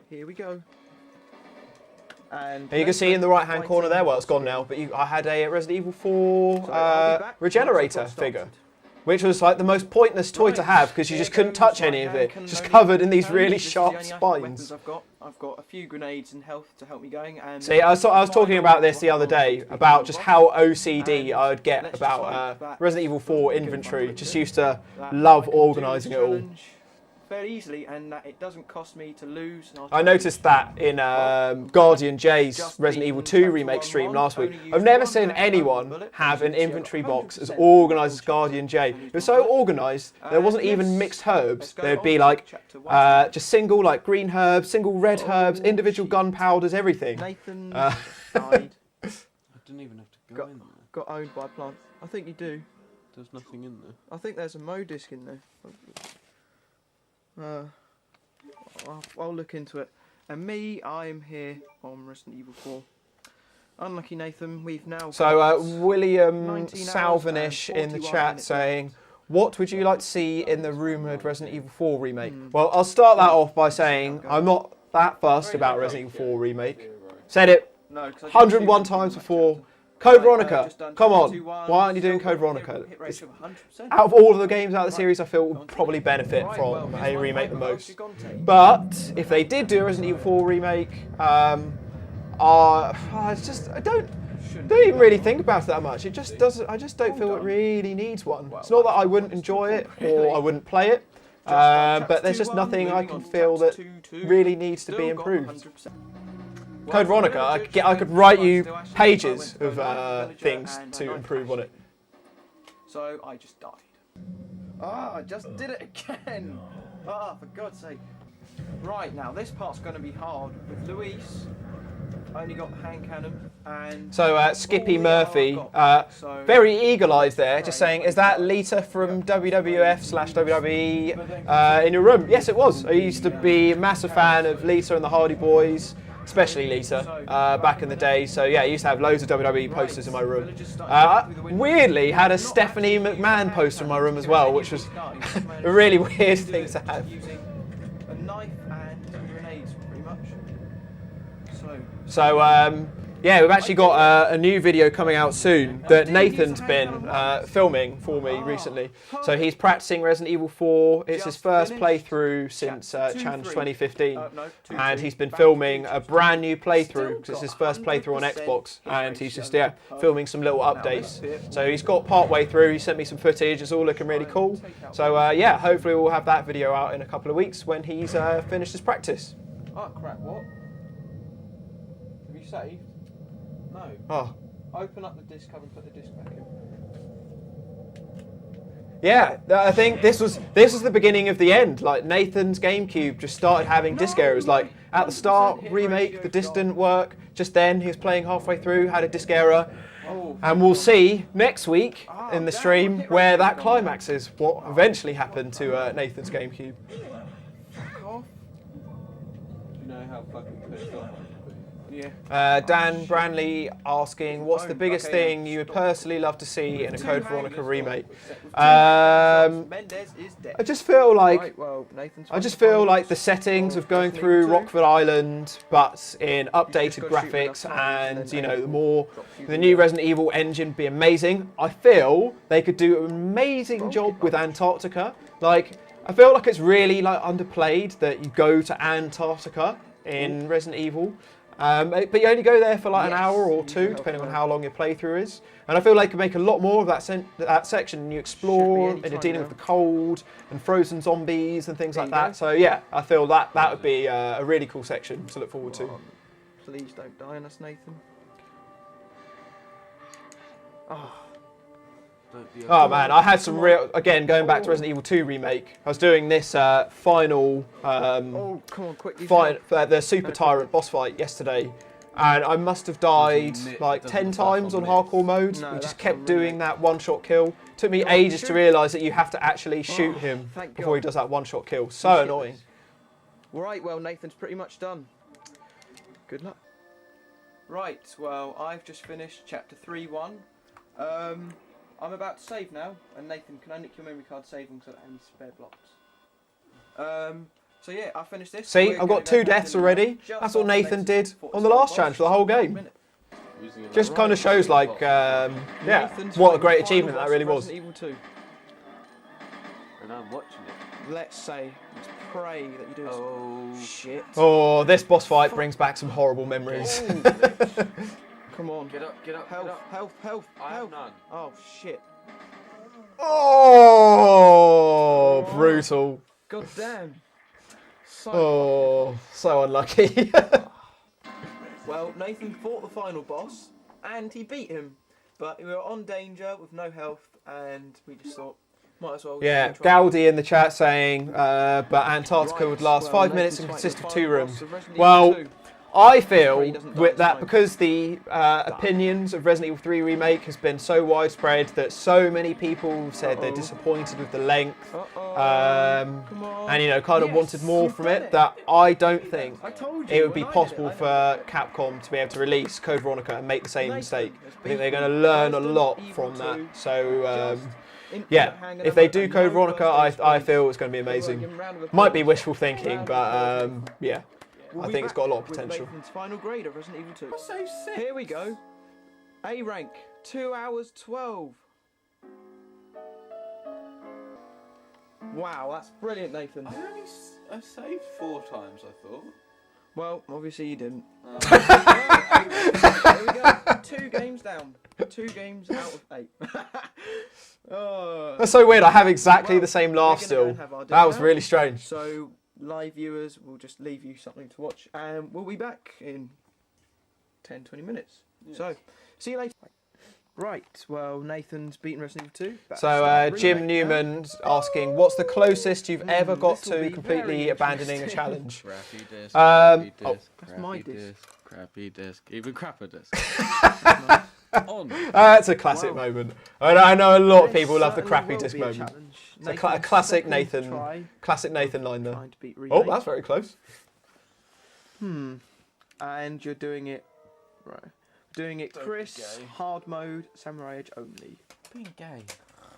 Here we go. And You can see in the right-hand corner there, well, it's gone now, but I had a Resident Evil 4 So I'll be back Regenerator once I've got figure, started. which was like the most pointless toy to have because you Here just couldn't goes touch my any of hand it, cannon just loading covered in these challenge. really This is the sharp only spines. weapons I've got a few grenades and health to help me going. And See, I was talking about this the other day, about just how OCD I would get about Resident Evil 4 inventory. Just used to love organising it all. fairly easily, and that it doesn't cost me to lose. And I noticed that in Guardian J's Resident Evil 2 remake stream last week. I've never seen anyone have an inventory box as organised as Guardian J. It was so organised, there wasn't even mixed herbs. There'd be like just single like green herbs, single red herbs, individual gunpowders, everything. Nathan died. I didn't even have to go in there. Got owned by plants. I think you do. There's nothing in there. I think there's a Mo disc in there. I'll look into it. And me, I am here on Resident Evil 4. Unlucky Nathan, we've now So got William 19 hours Salvinish and in the 41 chat minutes saying, what would you like to see in the rumoured Resident Evil 4 remake? Well, I'll start that off by saying I'm not that fussed about Resident Evil 4 remake. Said it No, 'cause I didn't 101 see times that before. chapter. Code Just Veronica, done come on. 2-1, Why aren't you doing still Code got a Veronica? hit ratio of 100%. Out of all of the games out of the series, I feel would probably benefit Right, from well, a here's my remake the favourite most. Gigante. But if they did do a Resident Evil 4 remake, I don't even really think about it that much. It just doesn't. I just don't feel it really needs one. It's not that I wouldn't enjoy it or I wouldn't play it, but there's just nothing I can feel that really needs to be improved. Code Veronica, I could write you pages of things to improve on it. So I just died. Ah, I just did it again. Ah, for God's sake. Right, now this part's going to be hard. With Luis, I only got hand cannon and... So Skippy all the Murphy, arrow I've got. So- very eagle-eyed there, just saying, is that Lita from WWF/WWE in your room? Yes, it was. I used to be a massive fan of Lita and the Hardy Boys, especially Lita, back in the day. So yeah, I used to have loads of WWE posters in my room. Weirdly, had a Stephanie McMahon poster in my room as well, which was a really weird thing to have. Using a knife and grenades, pretty much. So yeah, we've actually got a new video coming out soon that Nathan's been filming for me recently. So he's practicing Resident Evil 4. It's his first playthrough since Challenge 2015. And he's been filming a brand new playthrough because it's his first playthrough on Xbox. And he's just, yeah, filming some little updates. So he's got part way through. He sent me some footage. It's all looking really cool. So yeah, hopefully we'll have that video out in a couple of weeks when he's finished his practice. Oh crap, what? Have you saved? No. Oh. Open up the disc cover and put the disc back in. Yeah, I think this was the beginning of the end. Like Nathan's GameCube just started having disc errors. Like at the start, remake, the disc didn't work. Just then, he was playing halfway through, had a disc error. And we'll see next week in the stream where that climax is, what eventually happened to Nathan's GameCube. Do you know how fucking pissed off I would be? Yeah. Dan Branley asking, what's the biggest thing you would personally love to see in a Code Veronica remake? Mendez is dead. I just feel like Right, well, Nathan's the settings of going through Rockford Island, but in updated graphics and, you know, the new Resident Evil engine would be amazing. I feel they could do an amazing job with Antarctica. Like, I feel like it's really like underplayed that you go to Antarctica in Resident Evil. But you only go there for like an hour or two, depending on how long your playthrough is. And I feel like you can make a lot more of that section, and you explore, and you're dealing with the cold and frozen zombies and things like that. So yeah, I feel that would be a really cool section to look forward to. Please don't die on us, Nathan. Oh man, I had some real, again, going back to Resident Evil 2 remake, I was doing this final, Oh, come on, quickly. the Super Tyrant boss fight yesterday, and I must have died like 10 times on hardcore mode. No, We just that's kept a doing that one-shot kill. Took me ages to realise that you have to actually shoot him thank before he God. does that one-shot kill. So annoying. Right, well, Nathan's pretty much done. Good luck. Right, well, I've just finished chapter 3-1. I'm about to save now, and Nathan, can I nick your memory card save because I don't have any spare blocks? So yeah, I finished this. See, I've got 2 deaths already. That's what Nathan did on the last challenge for the whole game. Just kind of shows, like, yeah, what a great achievement that really was. Resident Evil 2. And I'm watching it. Let's pray that you do this. Oh Shit. Oh, this boss fight brings back some horrible memories. Oh. Come on. Get up, get up, Health, get up. health. I have none. Oh shit. Oh, brutal. God damn. Oh, so unlucky. Well, Nathan fought the final boss, and he beat him. But we were on danger with no health, and we just thought, might as well. Yeah, try. Gaudi in the chat saying, but Antarctica would last 5 minutes and consist of 2 rooms. Well, I feel with that because the opinions of Resident Evil 3 Remake has been so widespread that so many people said they're disappointed with the length, and you know, kind of wanted more from it, that I don't think it would be possible for Capcom to be able to release Code Veronica and make the same mistake. I think they're going to learn a lot from that. So yeah, if they do Code Veronica, I feel it's going to be amazing. Might be wishful thinking, but yeah. I think it's got a lot of potential. Nathan's final grade of Resident Evil 2. That's so sick. Here we go. A rank, 2 hours 12. Wow, that's brilliant, Nathan. I saved 4 times, I thought. Well, obviously you didn't. Here we go. 2 games down. 2 games out of 8. That's so weird. I have exactly the same laugh still. That was really strange. So, live viewers, we'll just leave you something to watch, and we'll be back in 10-20 minutes. Yes. So, see you later. Right, well, Nathan's beaten Resident Evil 2. So, Jim Newman's asking, what's the closest you've ever got to completely abandoning a challenge? Crappy disc, that's my disc. Crappy disc, even crapper disc. That's a classic moment. I know a lot of people love the crappy disc moment. It's a classic Nathan line there. Oh, that's very close. And you're doing it, right? Doing it, Chris, hard mode, Samurai Edge only. Being gay.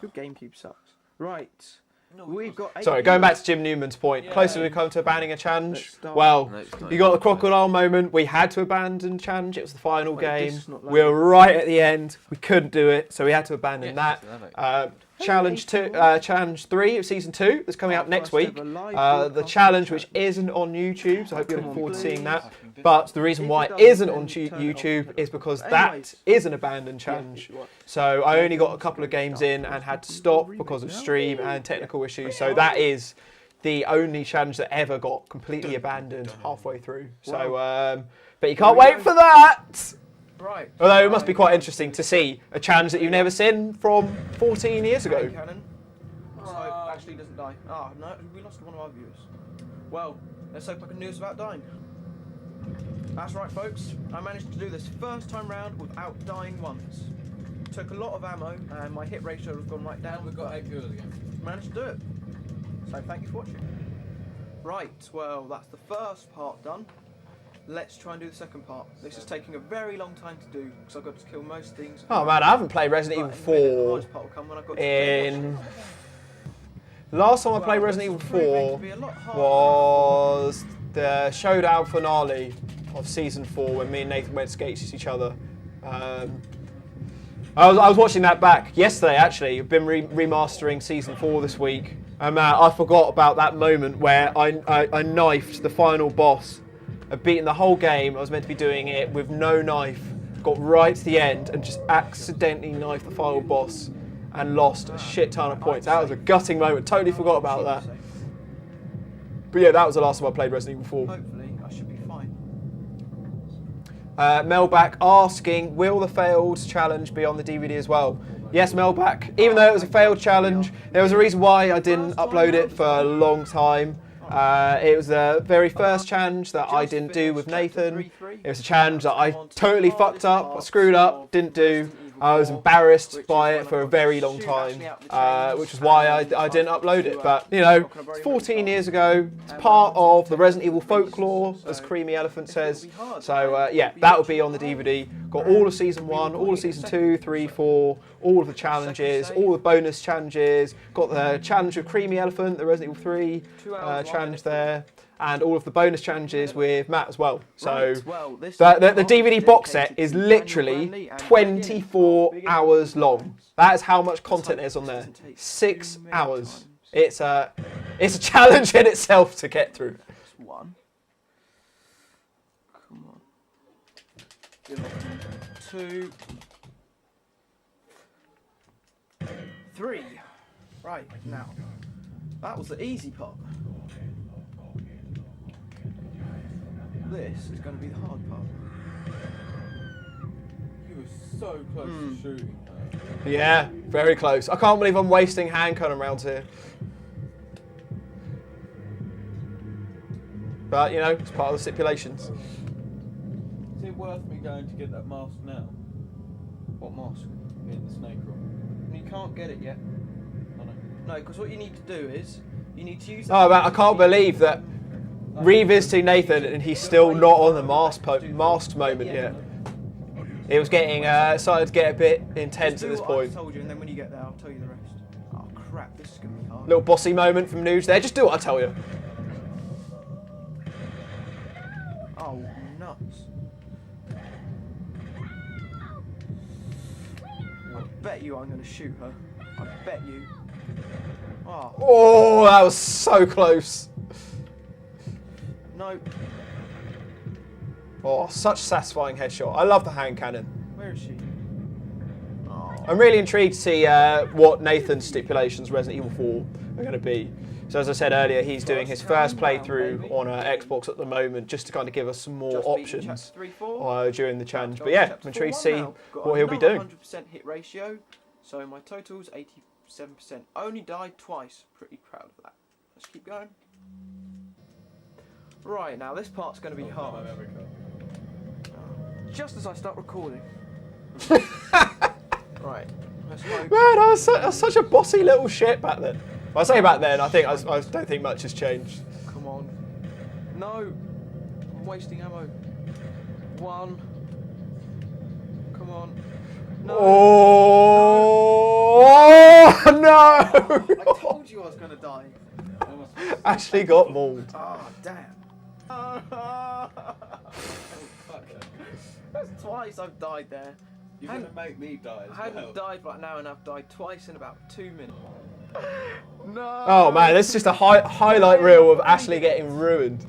Your GameCube sucks. Right. No, we've got. Sorry, going back to Jim Newman's point. Closer we come to abandoning a challenge. Well, you got the crocodile moment. We had to abandon challenge. It was the final game. We were right at the end. We couldn't do it, so we had to abandon that. Challenge 3 of season 2 that's coming out next week. The challenge, which isn't on YouTube, so I hope you're looking forward to seeing that. But the reason why it isn't on YouTube is because that is an abandoned challenge. So I only got a couple of games in and had to stop because of stream and technical issues. So that is the only challenge that ever got completely abandoned halfway through. So, but you can't wait for that. Right. Although it must be quite interesting to see a challenge that you've never seen from 14 years ago. Cannon. Let's hope Ashley doesn't die. Ah, no, we lost one of our viewers. Well, let's hope I can do this without dying. That's right, folks. I managed to do this first time round without dying once. Took a lot of ammo, and my hit ratio has gone right down. We've got 8 viewers again. Managed to do it. So thank you for watching. Right, well, that's the first part done. Let's try and do the second part. This is taking a very long time to do because I've got to kill most things. Oh man, I haven't played Resident Evil 4 in... Last time I played Resident Evil 4 was the showdown finale of season 4 when me and Nathan went skates each other. I was watching that back yesterday actually. I've been remastering season 4 this week. And I forgot about that moment where I knifed the final boss. I've beaten the whole game. I was meant to be doing it with no knife. Got right to the end and just accidentally knifed the final boss and lost a shit ton of points. That was a gutting moment. Totally forgot about that. But yeah, that was the last time I played Resident Evil 4. Hopefully, I should be fine. Melback asking, will the failed challenge be on the DVD as well? Yes, Melback. Even though it was a failed challenge, there was a reason why I didn't upload it for a long time. It was the very first challenge that I didn't do with Nathan. It was a challenge that I totally fucked up, I screwed up, didn't do. I was before, embarrassed which by is it when for I a got very to long shoot time, Ashley out the chains, which is why I and didn't I've got upload to, it. But, you know, not gonna borrow it's your 14 mobile years ago. It's and part I've got of the to Resident Evil take the folklore, reasons, as so Creamy Elephant it's gonna says. be hard, So, and yeah, it'll be that will be on the literally DVD. Got all of Season 1, all of Season 2, 3, 4, all of the challenges, all the bonus challenges. Got the challenge of Creamy Elephant, the Resident Evil 3 2 hours long challenge and it's there. And all of the bonus challenges with Matt as well. So Right, well, this the podcast DVD is box set dedicated is to Daniel literally Bradley and 24 Big hours Ian. long. That is how much content hope is on this there. doesn't take 6 too many hours. times. It's a challenge in itself to get through. That's one. Come on. Give it 2. 3. Right, now. That was the easy part. This is going to be the hard part. You were so close to shooting her. Yeah, very close. I can't believe I'm wasting hand cannon rounds here. But, you know, it's part of the stipulations. Is it worth me going to get that mask now? What mask? In the snake room? You can't get it yet. I know. No, because what you need to do is, you need to use... Oh, man, I can't believe that revisiting Nathan and he's still not on the masked moment yet. It was getting, started to get a bit intense at this point. I told you, and then when you get there, I'll tell you the rest. Oh crap, this is gonna be hard. Little bossy moment from Nougie there. Just do what I tell you. Oh, nuts. I bet you I'm gonna shoot her. I bet you. Oh, Oh, that was so close. no. Oh, such a satisfying headshot. I love the hand cannon. Where is she? Oh. I'm really intrigued to see what Nathan's stipulations Resident Evil 4 are going to be. So as I said earlier, he's doing his first playthrough on Xbox at the moment, just to kind of give us some more Just beaten options chapter 3, 4. during the challenge. Got But yeah, chapter I'm intrigued to 4 see now. Got what he'll be another doing. 100% hit ratio, so my total's 87%. Only died twice. Pretty proud of that. Let's keep going. Right, now this part's going to be hard. Just as I start recording. Right. Let's hope. Man, I was such a bossy little shit back then. Well, I say back then, I don't think much has changed. Come on. No. I'm wasting ammo. 1. Come on. No. Oh, no! I told you I was going to die. Actually got mauled. Oh, damn. That's twice I've died there. You're going to make me die as I hadn't well. died right now, and I've died twice in about 2 minutes. No. Oh man, this is just a highlight reel of Ashley getting ruined.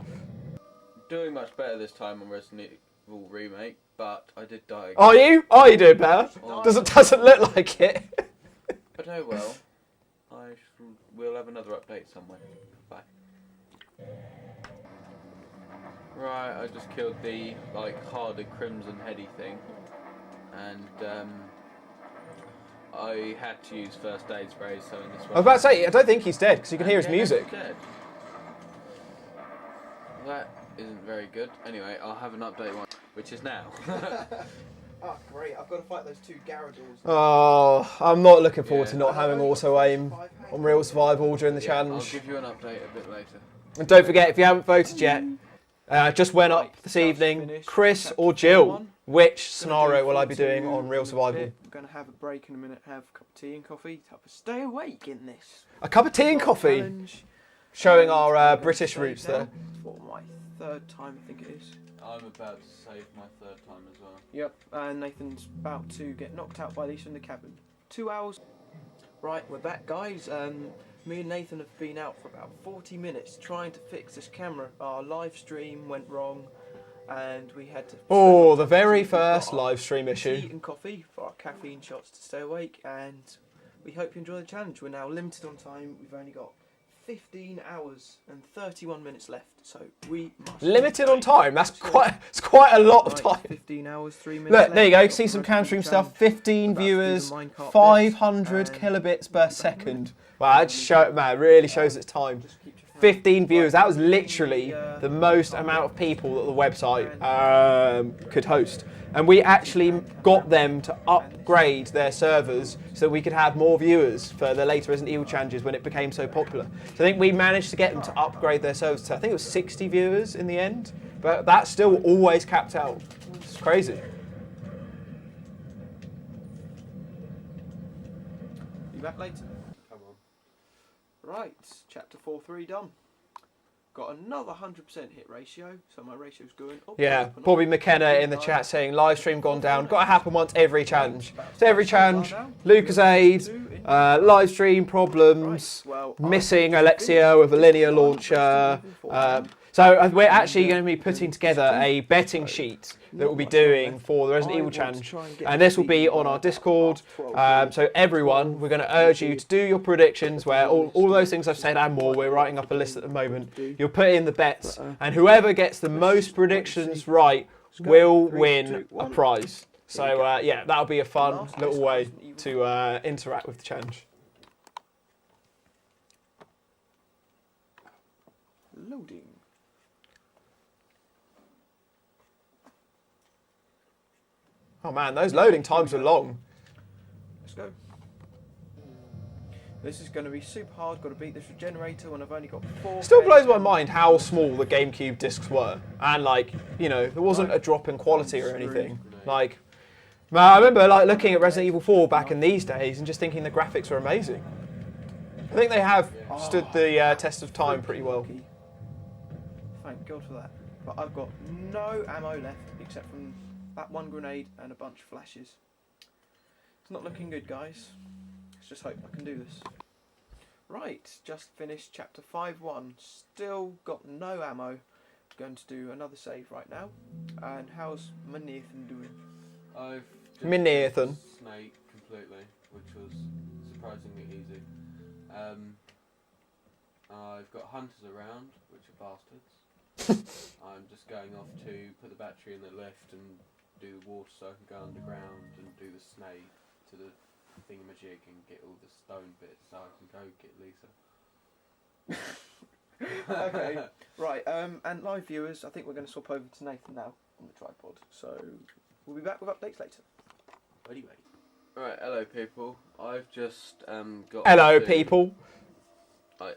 Doing much better this time on Resident Evil Remake, but I did die again. Are you? Are you doing better? Doesn't look like it. But oh well. We'll have another update somewhere. Bye. Right, I just killed the harder crimson heady thing, and I had to use first aid spray. So in this one, I was about to say, I don't think he's dead because you can hear his Yeah, music. he's dead. That isn't very good. Anyway, I'll have an update one, which is now. Oh, great. I've got to fight those 2 Gyarados. Oh, I'm not looking forward to Yeah. not having auto aim on Real Survival during the I'll challenge. give you an update a bit later. And don't forget, if you haven't voted yet, just went up this Just evening, finished Chris chapter or Jill, 1. which Gonna scenario do will I be 42 doing on Real Survival? bit. I'm going to have a break in a minute, have a cup of tea and coffee to help us stay awake in this. A cup of tea and coffee, Challenge. showing And our I'm gonna British save roots now. there. It's what, my 3rd time, I think it is. I'm about to save my 3rd time as well. Yep, and Nathan's about to get knocked out by these from the cabin. 2 hours. Right, we're back, guys. Me and Nathan have been out for about 40 minutes trying to fix this camera. Our live stream went wrong, and we had to... Oh, the very We've got first our live stream issue. Tea and coffee for our caffeine shots to stay awake, and we hope you enjoy the challenge. We're now limited on time. We've only got 15 hours and 31 minutes left, so we must... Limited on time. That's quite a lot of Right, time. 15 hours, 3 minutes Look, left. there you go. We've got See the some rest of cam the stream challenge. stuff. 15 About to do the viewers, minecart bits, 500 and kilobits per second. Wow, that really shows its time. Just keep your 15 viewers. That was literally the most amount of people that the website could host. And we actually got them to upgrade their servers so we could have more viewers for the later Resident Evil challenges when it became so popular. So I think we managed to get them to upgrade their servers to, I think it was 60 viewers in the end. But that's still always capped out. It's crazy. Be back later. Come on. Right, chapter 4-3 done. Got another 100% hit ratio, so my ratio's going up. Yeah, up and Bobby up. McKenna in the chat saying live stream gone down. Got to happen once every challenge. So every challenge, Lucas Aid, live stream problems, missing Alexia with a linear launcher. So we're actually going to be putting together a betting sheet that we'll be doing for the Resident Evil challenge, and this will be on our Discord. So everyone, we're going to urge you to do your predictions, where all those things I've said and more. We're writing up a list at the moment. You'll put in the bets, and whoever gets the most predictions right will win a prize. So yeah, that'll be a fun little way to interact with the challenge. Loading. Oh man, those loading times are long. Let's go. This is going to be super hard. Got to beat this regenerator when I've only got 4. Still blows my mind how small the GameCube discs were, and like, you know, there wasn't a drop in quality or anything. Like, man, I remember like looking at Resident Evil 4 back in these days and just thinking the graphics were amazing. I think they have stood the test of time pretty well. Thank God for that. But I've got no ammo left except from that one grenade and a bunch of flashes. It's not looking good, guys. Let's just hope I can do this. Right, just finished chapter 5-1. Still got no ammo. Going to do another save right now. And how's my Nathan doing? I've Me Nathan. Snake completely, which was surprisingly easy. I've got hunters around, which are bastards. I'm just going off to put the battery in the lift and do the water so I can go underground and do the snake to the thingamajig and get all the stone bits so I can go get Lisa. Okay, right, and live viewers, I think we're going to swap over to Nathan now on the tripod. So we'll be back with updates later. Ready. Alright, hello people. I've just got Hello, to, people.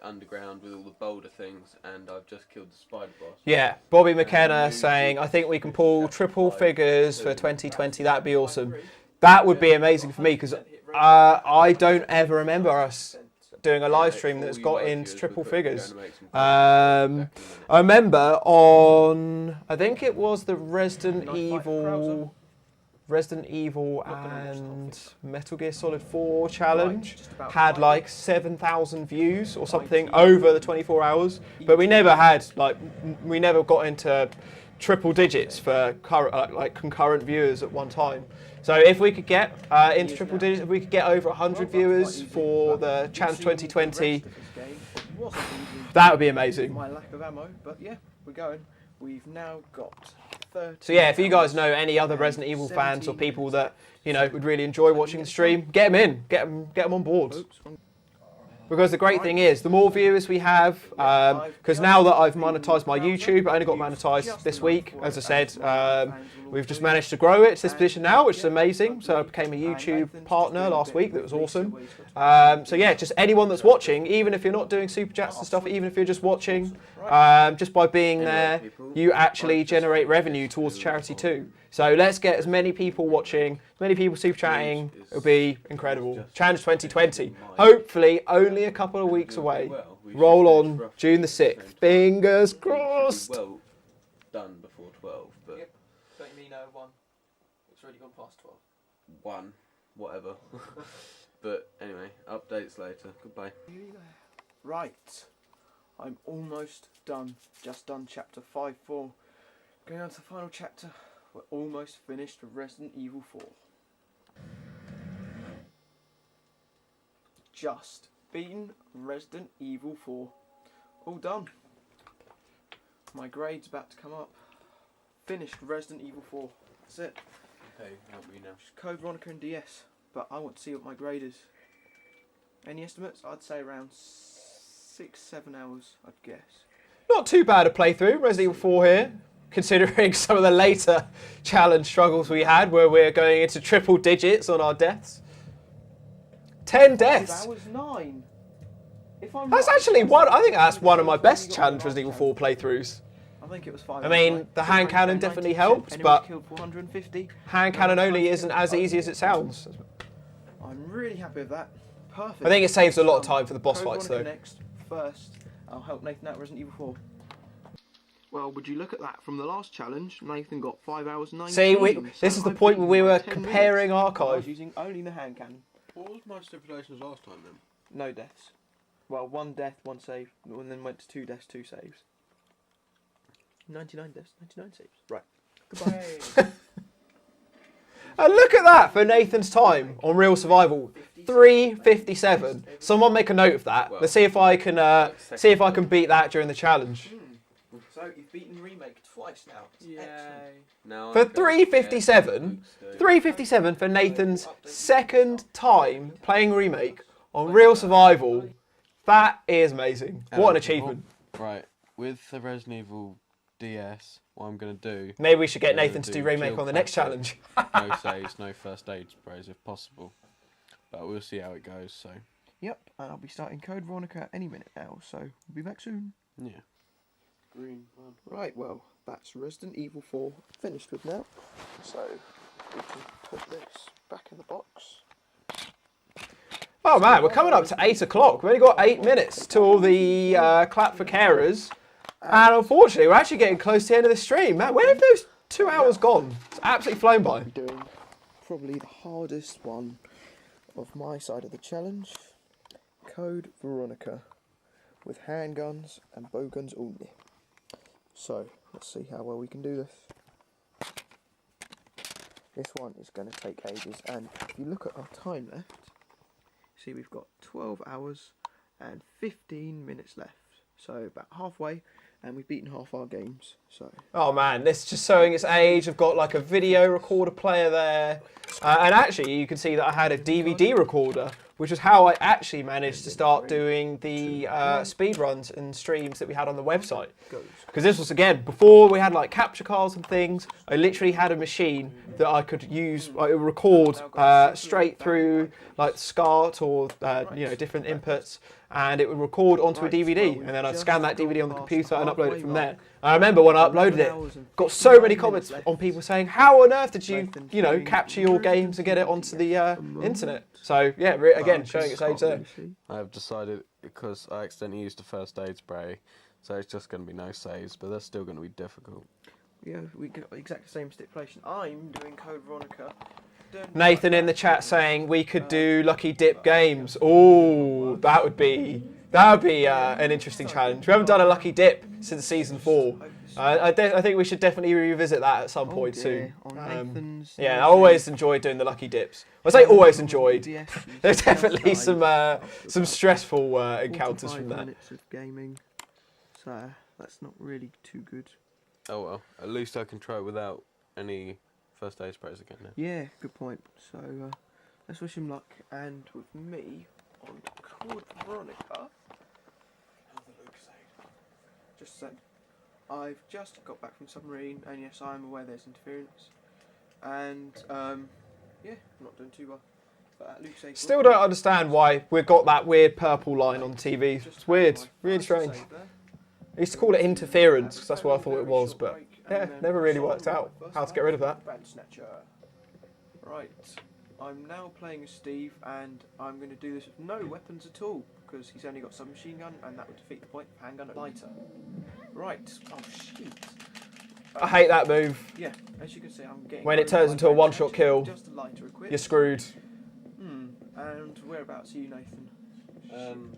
underground with all the boulder things, and I've just killed the spider boss. Yeah, Bobby McKenna saying, I think we can pull triple figures for 2020. That'd be awesome. That would be amazing for me, because I don't ever remember us doing a live stream that's got into triple figures. I remember on, I think it was the Resident Evil and Metal Gear Solid 4 challenge had like 7,000 views or something over the 24 hours, but we never had we never got into triple digits for like concurrent viewers at one time. So if we could get into triple digits, if we could get over 100 viewers for the challenge 2020, that would be amazing. My lack of ammo, but yeah, we're going. We've now got 30. So yeah, if you guys know any other Resident Evil fans or people that, you know, would really enjoy watching the stream, get them in, get them on board. Because the great thing is, the more viewers we have, because now that I've monetised my YouTube, I only got monetised this week, as I said, we've just managed to grow it to this position now, which is amazing. So I became a YouTube partner last week, that was awesome. So yeah, just anyone that's watching, even if you're not doing super chats and stuff, even if you're just watching, just by being there, you actually generate revenue towards charity too. So let's get as many people watching, as many people super chatting. It'll be incredible. Challenge 2020. Hopefully only a couple of weeks away. Roll on June the 6th. Fingers crossed. Well done before 12, but Yep. Don't you mean 1? It's already gone past 12. 1, whatever. But anyway, updates later. Goodbye. Right, I'm almost done. Just done chapter 5-4. Going on to the final chapter. We're almost finished with Resident Evil 4. Just beaten Resident Evil 4. All done. My grade's about to come up. Finished Resident Evil 4. That's it. Okay, help me now. Just Code Veronica and DS. But I want to see what my grade is. Any estimates? I'd say around 6-7 hours, I'd guess. Not too bad a playthrough. Resident Evil 4 here, considering some of the later challenge struggles we had where we're going into triple digits on our deaths. 10 deaths. 5 hours 9. If I'm That's right, actually that's one. the I think that's first one of my time we best got challenge the Resident last Evil 4 challenge. playthroughs. I think it was 5 I hours mean, 9. the hand cannon definitely helps, Enemies but killed 450. hand cannon only isn't as easy as it sounds. I'm really happy with that. Perfect. I think it saves a lot of time for the boss Code fights, Veronica though. Next, first, I'll help Nathan out Resident Evil 4. Well, would you look at that? From the last challenge, Nathan got 5 hours 19. See, So this is the I've point where we beaten were by 10 comparing minutes. I was archive. using only the hand cannon. What was my stipulations last time then? No deaths. Well, 1 death, 1 save, and then went to 2 deaths, 2 saves. 99 deaths, 99 saves. Right. Goodbye. And look at that for Nathan's time on Real Survival, 3:57. Someone make a note of that. Let's see if I can beat that during the challenge. So you've beaten Remake twice now. Yay. Now For I'm going to get 3:57, Luke's 3:57 for Nathan's second time playing Remake on Real Survival. That is amazing. What an achievement. Right, with the Resident Evil DS, what I'm going to do... Maybe we should get I'm gonna Nathan to do do Remake chill on the next classic. challenge. No saves, no first aid sprays if possible. But we'll see how it goes, so... Yep, and I'll be starting Code Veronica any minute now, so we'll be back soon. Yeah. Green one. Right, well, that's Resident Evil 4 finished with now. So we can put this back in the box. Oh man, we're coming up to 8 o'clock. We've only got 8 minutes till the clap for carers. And unfortunately, we're actually getting close to the end of the stream. Man, where have those 2 hours gone? It's absolutely flown by. I'm doing probably the hardest one of my side of the challenge. Code Veronica with handguns and bowguns only. So, let's see how well we can do this. This one is going to take ages, and if you look at our time left, see we've got 12 hours and 15 minutes left. So about halfway, and we've beaten half our games. So Oh man, this is just showing its age. I've got like a video recorder player there. And actually, you can see that I had a DVD recorder, which is how I actually managed to start doing the speed runs and streams that we had on the website. Because this was, again, before we had like capture cards and things, I literally had a machine that I could use, like, record straight through like SCART or different inputs, and it would record onto a DVD, and then I'd scan that DVD on the computer and upload it from there. I remember when I uploaded it, got so many comments on people saying, how on earth did you, capture your games and get it onto the internet? So yeah, again, showing its age there. I have decided, because I accidentally used the first aid spray, so it's just going to be no saves, but that's still going to be difficult. yeah, we got exactly the same stipulation. I'm doing Code Veronica. Nathan in the chat saying we could do Lucky Dip games. Oh, that would be an interesting challenge. We haven't done a Lucky Dip since season 4. I think we should definitely revisit that at some point soon. Yeah, I always enjoyed doing the Lucky Dips. I say always enjoyed. There's definitely some stressful encounters from that. Minutes of gaming, so that's not really too good. Oh well, at least I can try it without any first aid sprays again now. Yeah, good point. So let's wish him luck, and with me on Code Veronica. How's the Luke side? Just saying. I've just got back from submarine, and yes, I'm aware there's interference, and yeah, I'm not doing too well. But Luke said, Still don't understand why we've got that weird purple line on TV. It's weird, really strange. I used to call it interference because that's what I thought it was, but yeah, never really worked out how to get rid of that. Snatcher. Right, I'm now playing as Steve, and I'm going to do this with no weapons at all because he's only got submachine gun, and that would defeat the point. Handgun and lighter. Right. Oh shoot. I hate that move. Yeah, as you can see, I'm getting. When it turns into a one-shot kill, just a lighter equipped. you're screwed. And whereabouts are you, Nathan?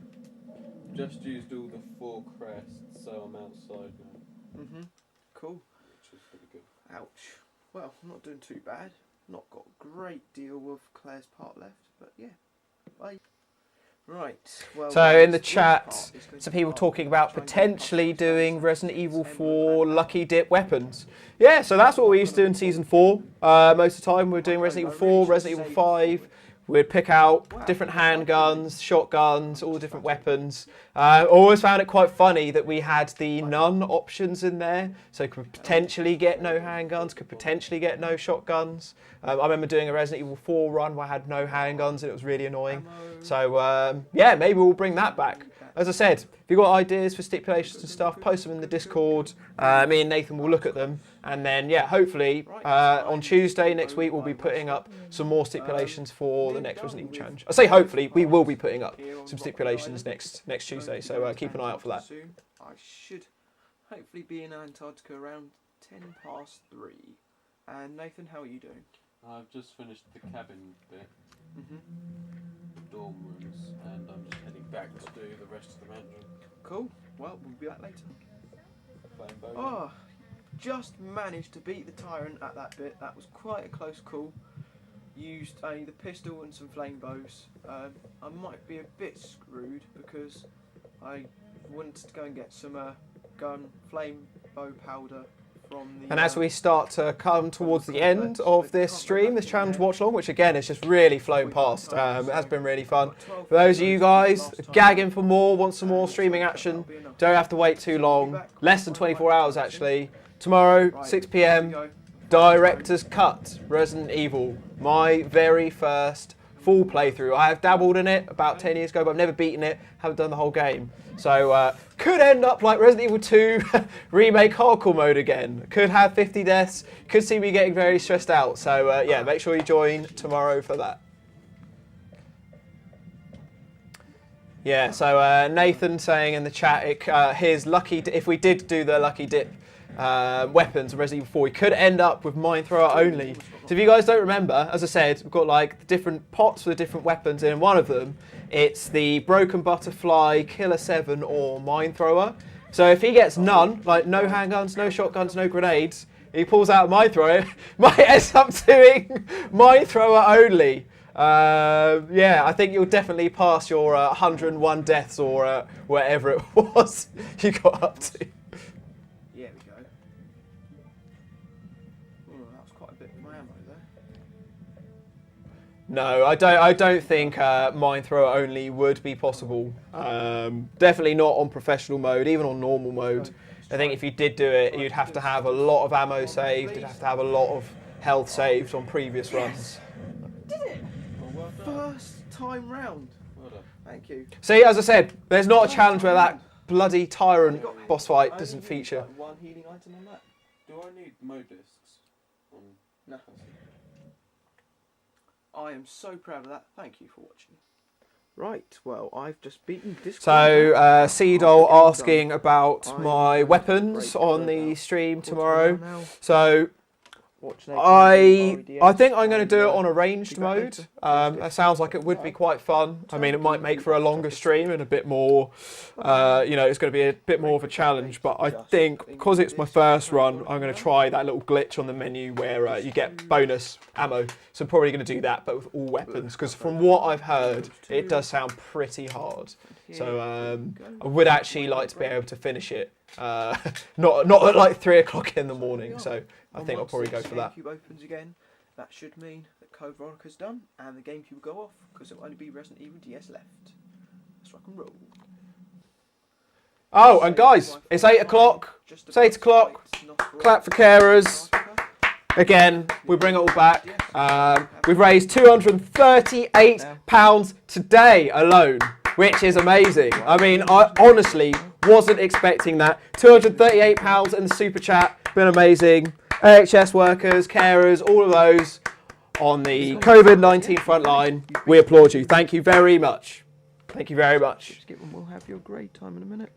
Just used all the 4 crests, so I'm outside now. Cool. Which is pretty good. Ouch. Well, I'm not doing too bad. Not got a great deal of Claire's part left, but yeah. Bye. Right. Well. So in the chat, some people talking about potentially doing Resident Evil 4 Lucky Dip weapons. Yeah, so that's what we used to do in Season 4. Most of the time we're doing Resident Evil 4, Resident Evil 5. we'd pick out different handguns, shotguns, all the different weapons. Always found it quite funny that we had the none options in there, so could potentially get no handguns, could potentially get no shotguns. I remember doing a Resident Evil 4 run where I had no handguns and it was really annoying. So yeah, maybe we'll bring that back. As I said, if you've got ideas for stipulations and stuff, post them in the Discord. Me and Nathan will look at them. And then, yeah, hopefully on Tuesday next week, we'll be putting up some more stipulations for the next Resident Evil Challenge. I say hopefully, we will be putting up some stipulations next Tuesday. So keep an eye out for that. I should hopefully be in Antarctica around 3:10. And Nathan, how are you doing? I've just finished the cabin bit, dorm rooms, and I'm just heading back to do the rest of the mansion. Cool. Well, we'll be back later. Playing bowling. Oh, just managed to beat the Tyrant at that bit. That was quite a close call. Used only the pistol and some flame bows. I might be a bit screwed because I wanted to go and get some flame bow powder from the... And as we start to come towards the end of this stream, this challenge watch along, which again has just really flown past, it has been really fun. For those of you guys gagging for more, want some more streaming action, don't have to wait too long. Less than 24 hours actually. Tomorrow, 6 PM, Director's Cut, Resident Evil. My very first full playthrough. I have dabbled in it about 10 years ago, but I've never beaten it, haven't done the whole game. So could end up like Resident Evil 2 remake hardcore mode again. Could have 50 deaths, could see me getting very stressed out. So yeah, make sure you join tomorrow for that. Yeah, so Nathan saying in the chat, his lucky, if we did do the lucky dip weapons of Resident Evil 4, we could end up with mine thrower only. So if you guys don't remember, as I said, we've got like the different pots for the different weapons, and in one of them, it's the Broken Butterfly, Killer 7 or Mine Thrower. So if he gets none, like no handguns, no shotguns, no grenades, he pulls out Mine Thrower, might end up doing Mine Thrower only. Yeah, I think you'll definitely pass your 101 deaths or whatever it was you got up to. Yeah, we go. Oh, that was quite a bit of my ammo there. No, I don't think mine thrower only would be possible. Definitely not on professional mode, even on normal mode. I think if you did do it, you'd have to have a lot of ammo saved. You'd have to have a lot of health saved on previous runs. Did it? First time round. Well done. Thank you. See, as I said, there's not a challenge where that bloody Tyrant boss fight doesn't feature. Like one healing item on that. Do I need mo discs? No. I am so proud of that. Thank you for watching. Right, well, I've just beaten Discord. So, Seedol asking about my weapons on the stream tomorrow. So, I think I'm going to do it on a ranged mode. That sounds like it would be quite fun. I mean, it might make for a longer stream and a bit more, you know, it's going to be a bit more of a challenge. But I think because it's my first run, I'm going to try that little glitch on the menu where you get bonus ammo. So I'm probably going to do that, but with all weapons. Because from what I've heard, it does sound pretty hard. So I would actually like to be able to finish it. Not at like 3 o'clock in the morning. So I think I'll probably go for that. If the GameCube opens again, that should mean that Code Veronica's done and the GameCube will go off because it'll only be Resident Evil DS left. Let's rock and roll. Oh, and guys, it's 8 o'clock. It's 8 o'clock. Clap for carers. Again, we bring it all back. We've raised £238 today alone, which is amazing. I mean, I honestly wasn't expecting that. £238 in the super chat, been amazing. AHS workers, carers, all of those on the COVID-19 front line. We applaud you. Thank you very much. Thank you very much. We'll have your grade time in a minute.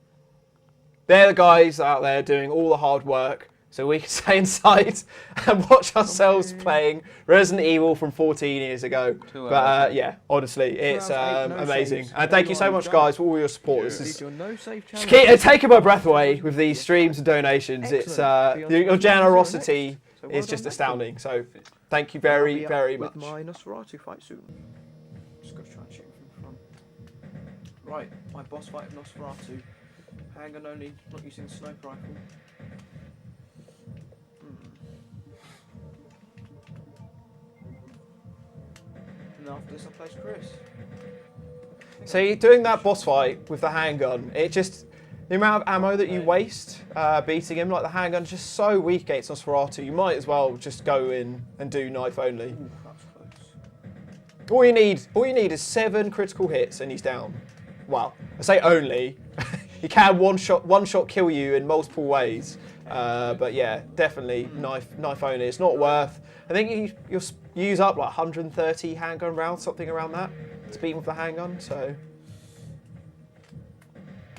They're the guys out there doing all the hard work, so we can stay inside and watch ourselves playing Resident Evil from 14 years ago. But yeah, honestly, it's amazing. And thank you so much, guys, for all your support. This is just taking my breath away with these streams and donations. It's your generosity is just astounding. So thank you very, very much. My Nosferatu fight soon. Just got to try and shoot from front. Right, my boss fight of Nosferatu. Handgun only, not using the sniper rifle. And after this, I'll place Chris. See, doing that boss fight with the handgun, it just... The amount of ammo that you waste beating him, like the handgun's just so weak against Nosferatu, you might as well just go in and do knife only. Ooh, that's close. All you need is 7 critical hits and he's down. Well, I say only. He can one shot kill you in multiple ways. But yeah, definitely knife only. It's not worth. I think you'll use up like 130 handgun rounds, something around that, to beat him with the handgun. So.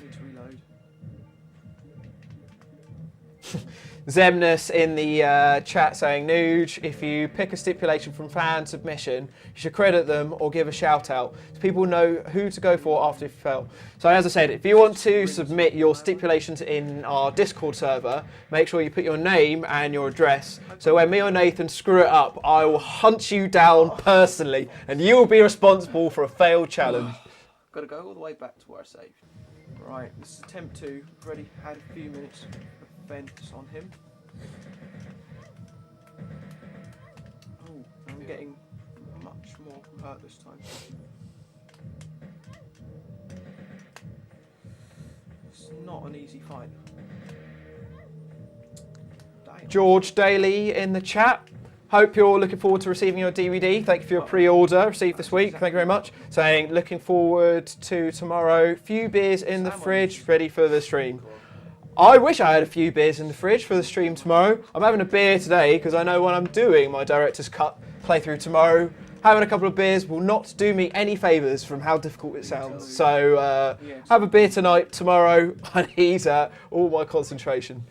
Need to reload. Zemnis in the chat saying, Nouge, if you pick a stipulation from fan submission, you should credit them or give a shout out so people know who to go for after you fail. So as I said, if you want to submit your stipulations in our Discord server, make sure you put your name and your address. So when me or Nathan screw it up, I will hunt you down personally and you will be responsible for a failed challenge. Got to go all the way back to where I saved. Right, this is attempt 2. I've already had a few minutes of fence on him. Oh, I'm getting much more hurt this time. It's not an easy fight. Damn. George Daly in the chat. Hope you're looking forward to receiving your DVD. Thank you for your pre-order received this week. Thank you very much. Saying looking forward to tomorrow. Few beers in the fridge, ready for the stream. I wish I had a few beers in the fridge for the stream tomorrow. I'm having a beer today because I know when I'm doing my director's cut playthrough tomorrow, having a couple of beers will not do me any favours from how difficult it sounds. So have a beer tonight. Tomorrow I need all my concentration.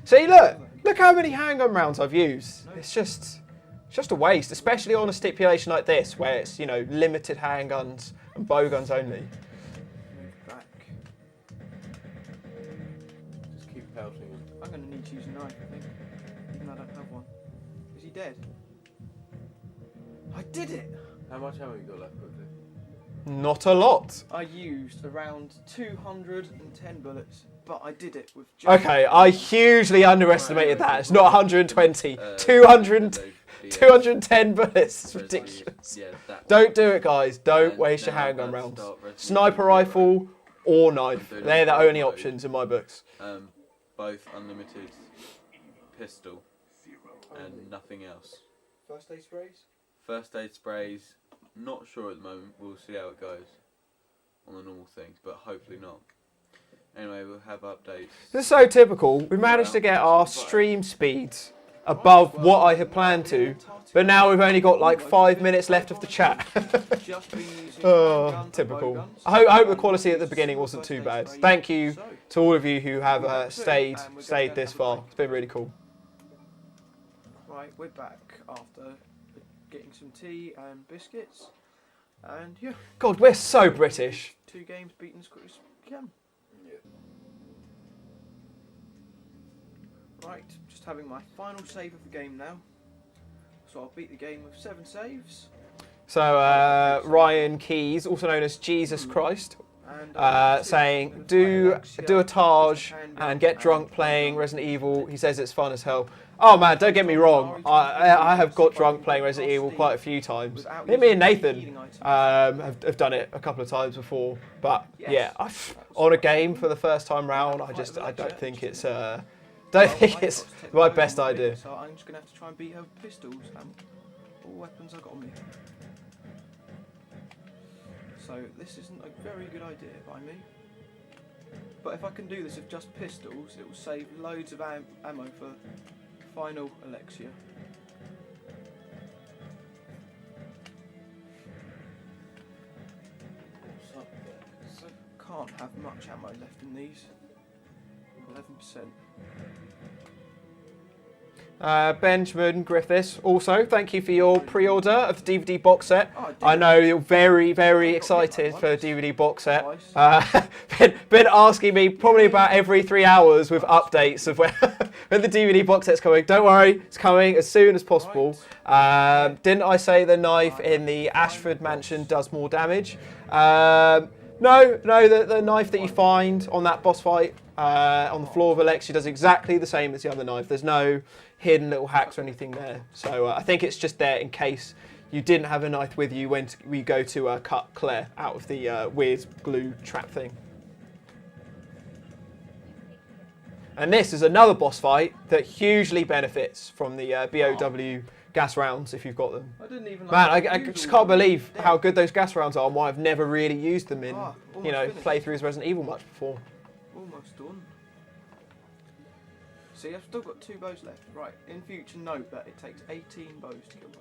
See, look how many handgun rounds I've used. It's just a waste, especially on a stipulation like this, where it's, you know, limited handguns and bowguns only. Move back. Just keep pelting him. I'm going to need to use a knife, I think, even though I don't have one. Is he dead? I did it! How much ammo you got left quickly? Not a lot. I used around 210 bullets, but I did it with just... Okay, I hugely underestimated that. It's not 120. 210 bullets. It's ridiculous. Yeah, Don't do it, guys. Don't waste your handgun rounds. Sniper rifle or knife. They're the only options in my books. Both unlimited pistol and nothing else. First aid sprays? First aid sprays, not sure at the moment. We'll see how it goes on the normal things, but hopefully not. Anyway, we'll have updates. This is so typical. We managed to get our stream speeds above what I had planned to, but now we've only got like 5 minutes left of the chat. Oh, typical. I hope the quality at the beginning wasn't too bad. Thank you to all of you who have stayed this far. It's been really cool. Right, we're back after getting some tea and biscuits, and yeah. God, we're so British. 2 games beaten as quick as we can. Right, just having my final save of the game now. So I'll beat the game with 7 saves. So Ryan Keys, also known as Jesus Christ, saying do a Taj and get drunk playing Resident Evil. He says it's fun as hell. Oh man, don't get me wrong. I have got drunk playing Resident Evil quite a few times. Me and Nathan have done it a couple of times before. But yeah, on a game for the first time round, I don't think it's my best idea. So I'm just gonna have to try and beat her with pistols and all weapons I got on me. So this isn't a very good idea by me. But if I can do this with just pistols, it will save loads of ammo for final Alexia. So can't have much ammo left in these. 11%. Benjamin Griffiths, also, thank you for your pre-order of the DVD box set. Oh, I did. I know you're very, very excited for the DVD box set. Been asking me probably about every 3 hours with updates of when the DVD box set's coming. Don't worry, it's coming as soon as possible. Didn't I say the knife in the Ashford mansion does more damage? No, the knife that you find on that boss fight on the floor of Alexia does exactly the same as the other knife. There's no hidden little hacks or anything there. So I think it's just there in case you didn't have a knife with you when we go to cut Claire out of the weird glue trap thing. And this is another boss fight that hugely benefits from the BOW gas rounds if you've got them. I didn't even. Man, I just can't believe how good those gas rounds are and why I've never really used them in, Almost you know, finished. playthroughs of Resident Evil much before. Almost done. See, I've still got 2 bows left. Right, in future, note that it takes 18 bows to kill bow.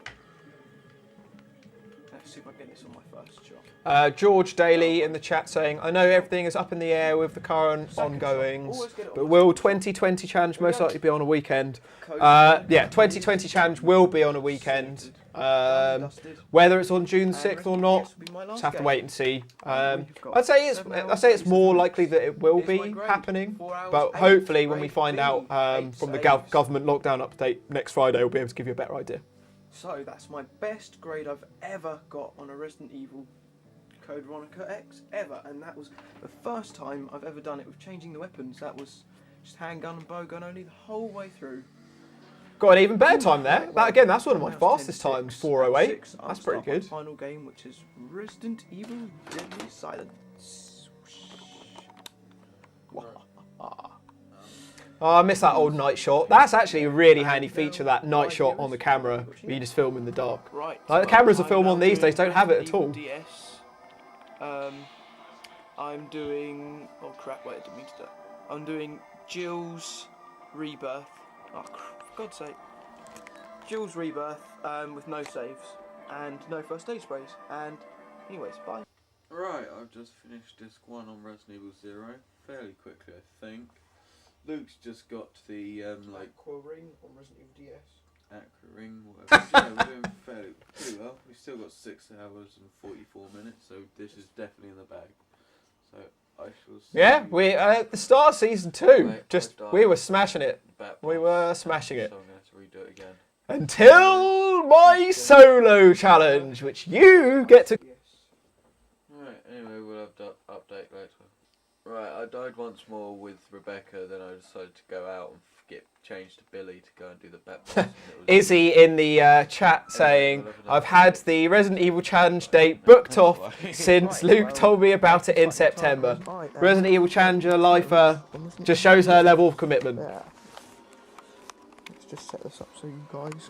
Let's see if I get this on my first shot. George Daly in the chat saying, I know everything is up in the air with the current Second shot. ongoings, Always get it on but my will first shot. 2020 challenge most likely be on a weekend? Code. Yeah, 2020 challenge will be on a weekend. Dusted. Whether it's on June And 6th or Resident not, Evil will be my last just have to game. wait and see. We've got I'd say it's 7 hours, I'd say it's 37 more minutes. likely that it will Here's my be grade. happening, 4 hours, but 8 hopefully when we grade find B, out 8 from the saves. government lockdown update next Friday, we'll be able to give you a better idea. So that's my best grade I've ever got on a Resident Evil Code Veronica X ever, and that was the first time I've ever done it with changing the weapons. That was just handgun and bowgun only the whole way through. Got an even better time there. That again, that's one of my Now it's fastest 10-6. times, 4:08. 6, I'll That's pretty start my good. Final game, which is Resident Evil Deadly Silence. Oh, I miss that old night shot. That's actually a really handy feature, that night shot on the camera, where you just film in the dark. Right. Like the cameras that I'm film now on these doing days don't have it at Resident all. Evil DS. I'm doing. Oh crap! Wait, I didn't mean to do. I'm doing Jill's Rebirth. Oh, for God's sake! Jill's Rebirth with no saves and no first aid sprays. And anyways, bye. Right, I've just finished disc 1 on Resident Evil 0 fairly quickly, I think. Luke's just got the like Aqua Ring on Resident Evil DS. Aqua Ring, whatever. Yeah, we're doing pretty well. We've still got 6 hours and 44 minutes, so this is definitely in the bag. So I shall see. Yeah, we at the start of season 2, Wait, just I died. we were smashing it. Bat We boss, were smashing it. So I'm going to have to redo it again. Until my solo challenge, which you get to. Yes. Right, anyway, we'll have to update later. Right, I died once more with Rebecca, then I decided to go out and get changed to Billy to go and do the bat boss. Izzy in the chat saying, I've had the Resident Evil challenge date booked off since Luke told me about it in September. Resident Evil Challenger lifer just shows her level of commitment. Yeah. Let's just set this up so you guys.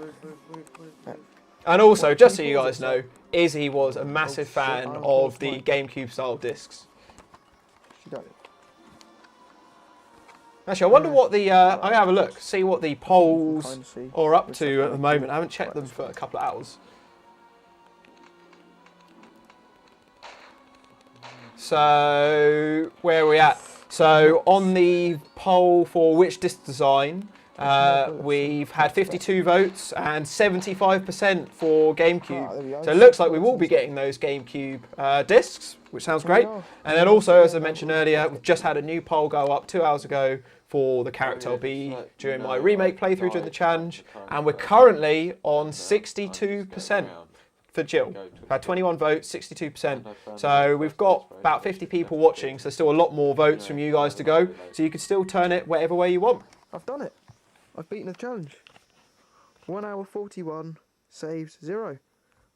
And also, just so you guys know, Izzy was a massive fan of the GameCube style discs. She got it. Actually, I wonder what the, I'm going to have a look, see what the polls Kinda see. are up to at the moment. I haven't checked them for a couple of hours. So, where are we at? So, on the poll for which disc design, we've had 52 votes and 75% for GameCube. So it looks like we will be getting those GameCube discs, which sounds great. And then also, as I mentioned earlier, we've just had a new poll go up 2 hours ago for the character I'll be during my remake playthrough during the challenge. And we're currently on 62% for Jill. We've had 21 votes, 62%. So we've got about 50 people watching, so there's still a lot more votes from you guys to go. So you can still turn it whatever way you want. I've done it. I've beaten the challenge. 1 hour 41, saves 0.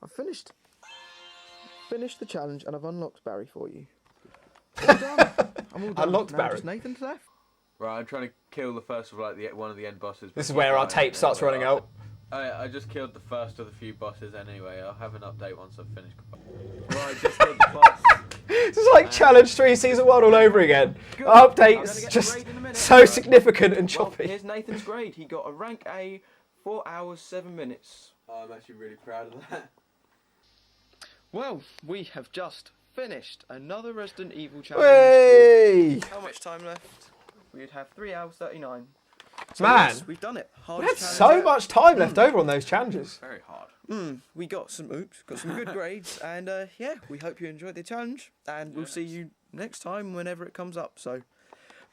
I've finished. Finished the challenge and I've unlocked Barry for you. Well done. I'm all done. Unlocked Now Barry. just Nathan's left. Right, I'm trying to kill the first of like one of the end bosses. This is where our tape starts running out. I just killed the first of the few bosses anyway. I'll have an update once I've finished. Right, just killed the boss. This is like Challenge 3 Season 1 all over again. Updates just so significant and Well, choppy. here's Nathan's grade. He got a rank A, 4 hours 7 minutes. Oh, I'm actually really proud of that. Well, we have just finished another Resident Evil challenge. Hey! How much time left? We'd have 3 hours 39. So Man. yes, we've done it. We Hardest had challenge so yet. much time left over on those challenges. Very hard. We got some good grades, and yeah, we hope you enjoyed the challenge, and we'll see you next time whenever it comes up. So,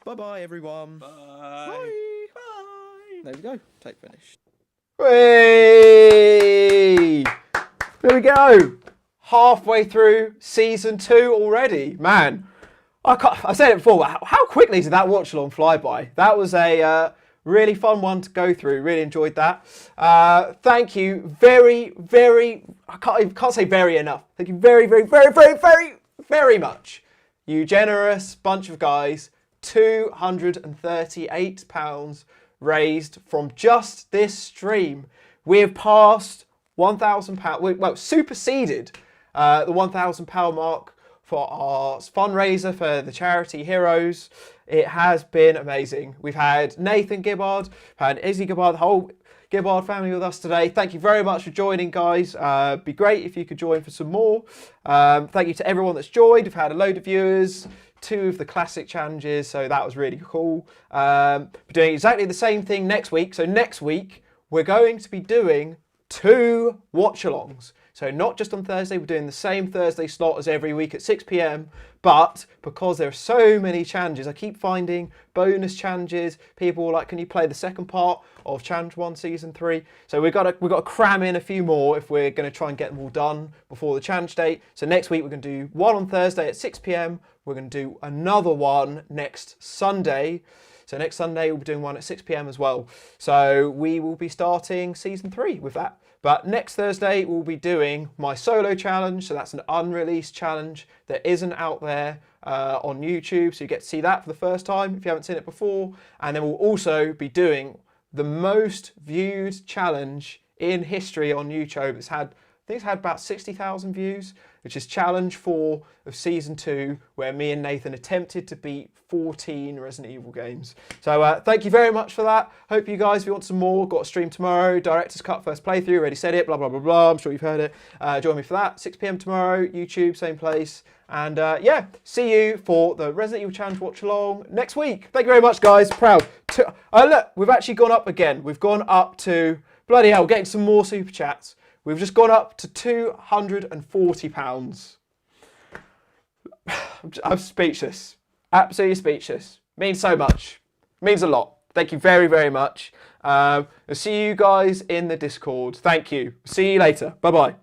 bye everyone. Bye. Bye. There we go. Take finish. Hey! There we go. Halfway through season 2 already. Man, I said it before, but how quickly did that watch along fly by? That was a really fun one to go through. Really enjoyed that. Thank you very, I can't say very enough. Thank you very much. You generous bunch of guys. £238 raised from just this stream. We have passed £1,000. Well, superseded the £1,000 mark for our fundraiser for the charity Heroes. It has been amazing. We've had Nathan Gibbard, had Izzy Gibbard, the whole Gibbard family with us today. Thank you very much for joining, guys. Be great if you could join for some more. Thank you to everyone that's joined. We've had a load of viewers. 2 of the classic challenges, so that was really cool. We're doing exactly the same thing next week. So next week, we're going to be doing 2 watch-alongs. So not just on Thursday, we're doing the same Thursday slot as every week at 6 p.m. But because there are so many challenges, I keep finding bonus challenges. People are like, can you play the second part of Challenge 1 Season 3? So we've got to cram in a few more if we're going to try and get them all done before the challenge date. So next week, we're going to do one on Thursday at 6 p.m. We're going to do another one next Sunday. So next Sunday, we'll be doing one at 6 p.m. as well. So we will be starting Season 3 with that. But next Thursday, we'll be doing my solo challenge. So that's an unreleased challenge that isn't out there on YouTube. So you get to see that for the first time if you haven't seen it before. And then we'll also be doing the most viewed challenge in history on YouTube. I think it's had about 60,000 views, which is Challenge 4 of Season 2, where me and Nathan attempted to beat 14 Resident Evil games. So thank you very much for that. Hope you guys, if you want some more, got a stream tomorrow. Director's Cut first playthrough, already said it, blah, blah, blah, blah. I'm sure you've heard it. Join me for that. 6 p.m. tomorrow, YouTube, same place. And yeah, see you for the Resident Evil Challenge Watch Along next week. Thank you very much, guys. Proud. Look, we've actually gone up again. We've gone up to, bloody hell, getting some more super chats. We've just gone up to £240. I'm speechless. Absolutely speechless. Means so much. Means a lot. Thank you very, very much. I'll see you guys in the Discord. Thank you. See you later. Bye-bye.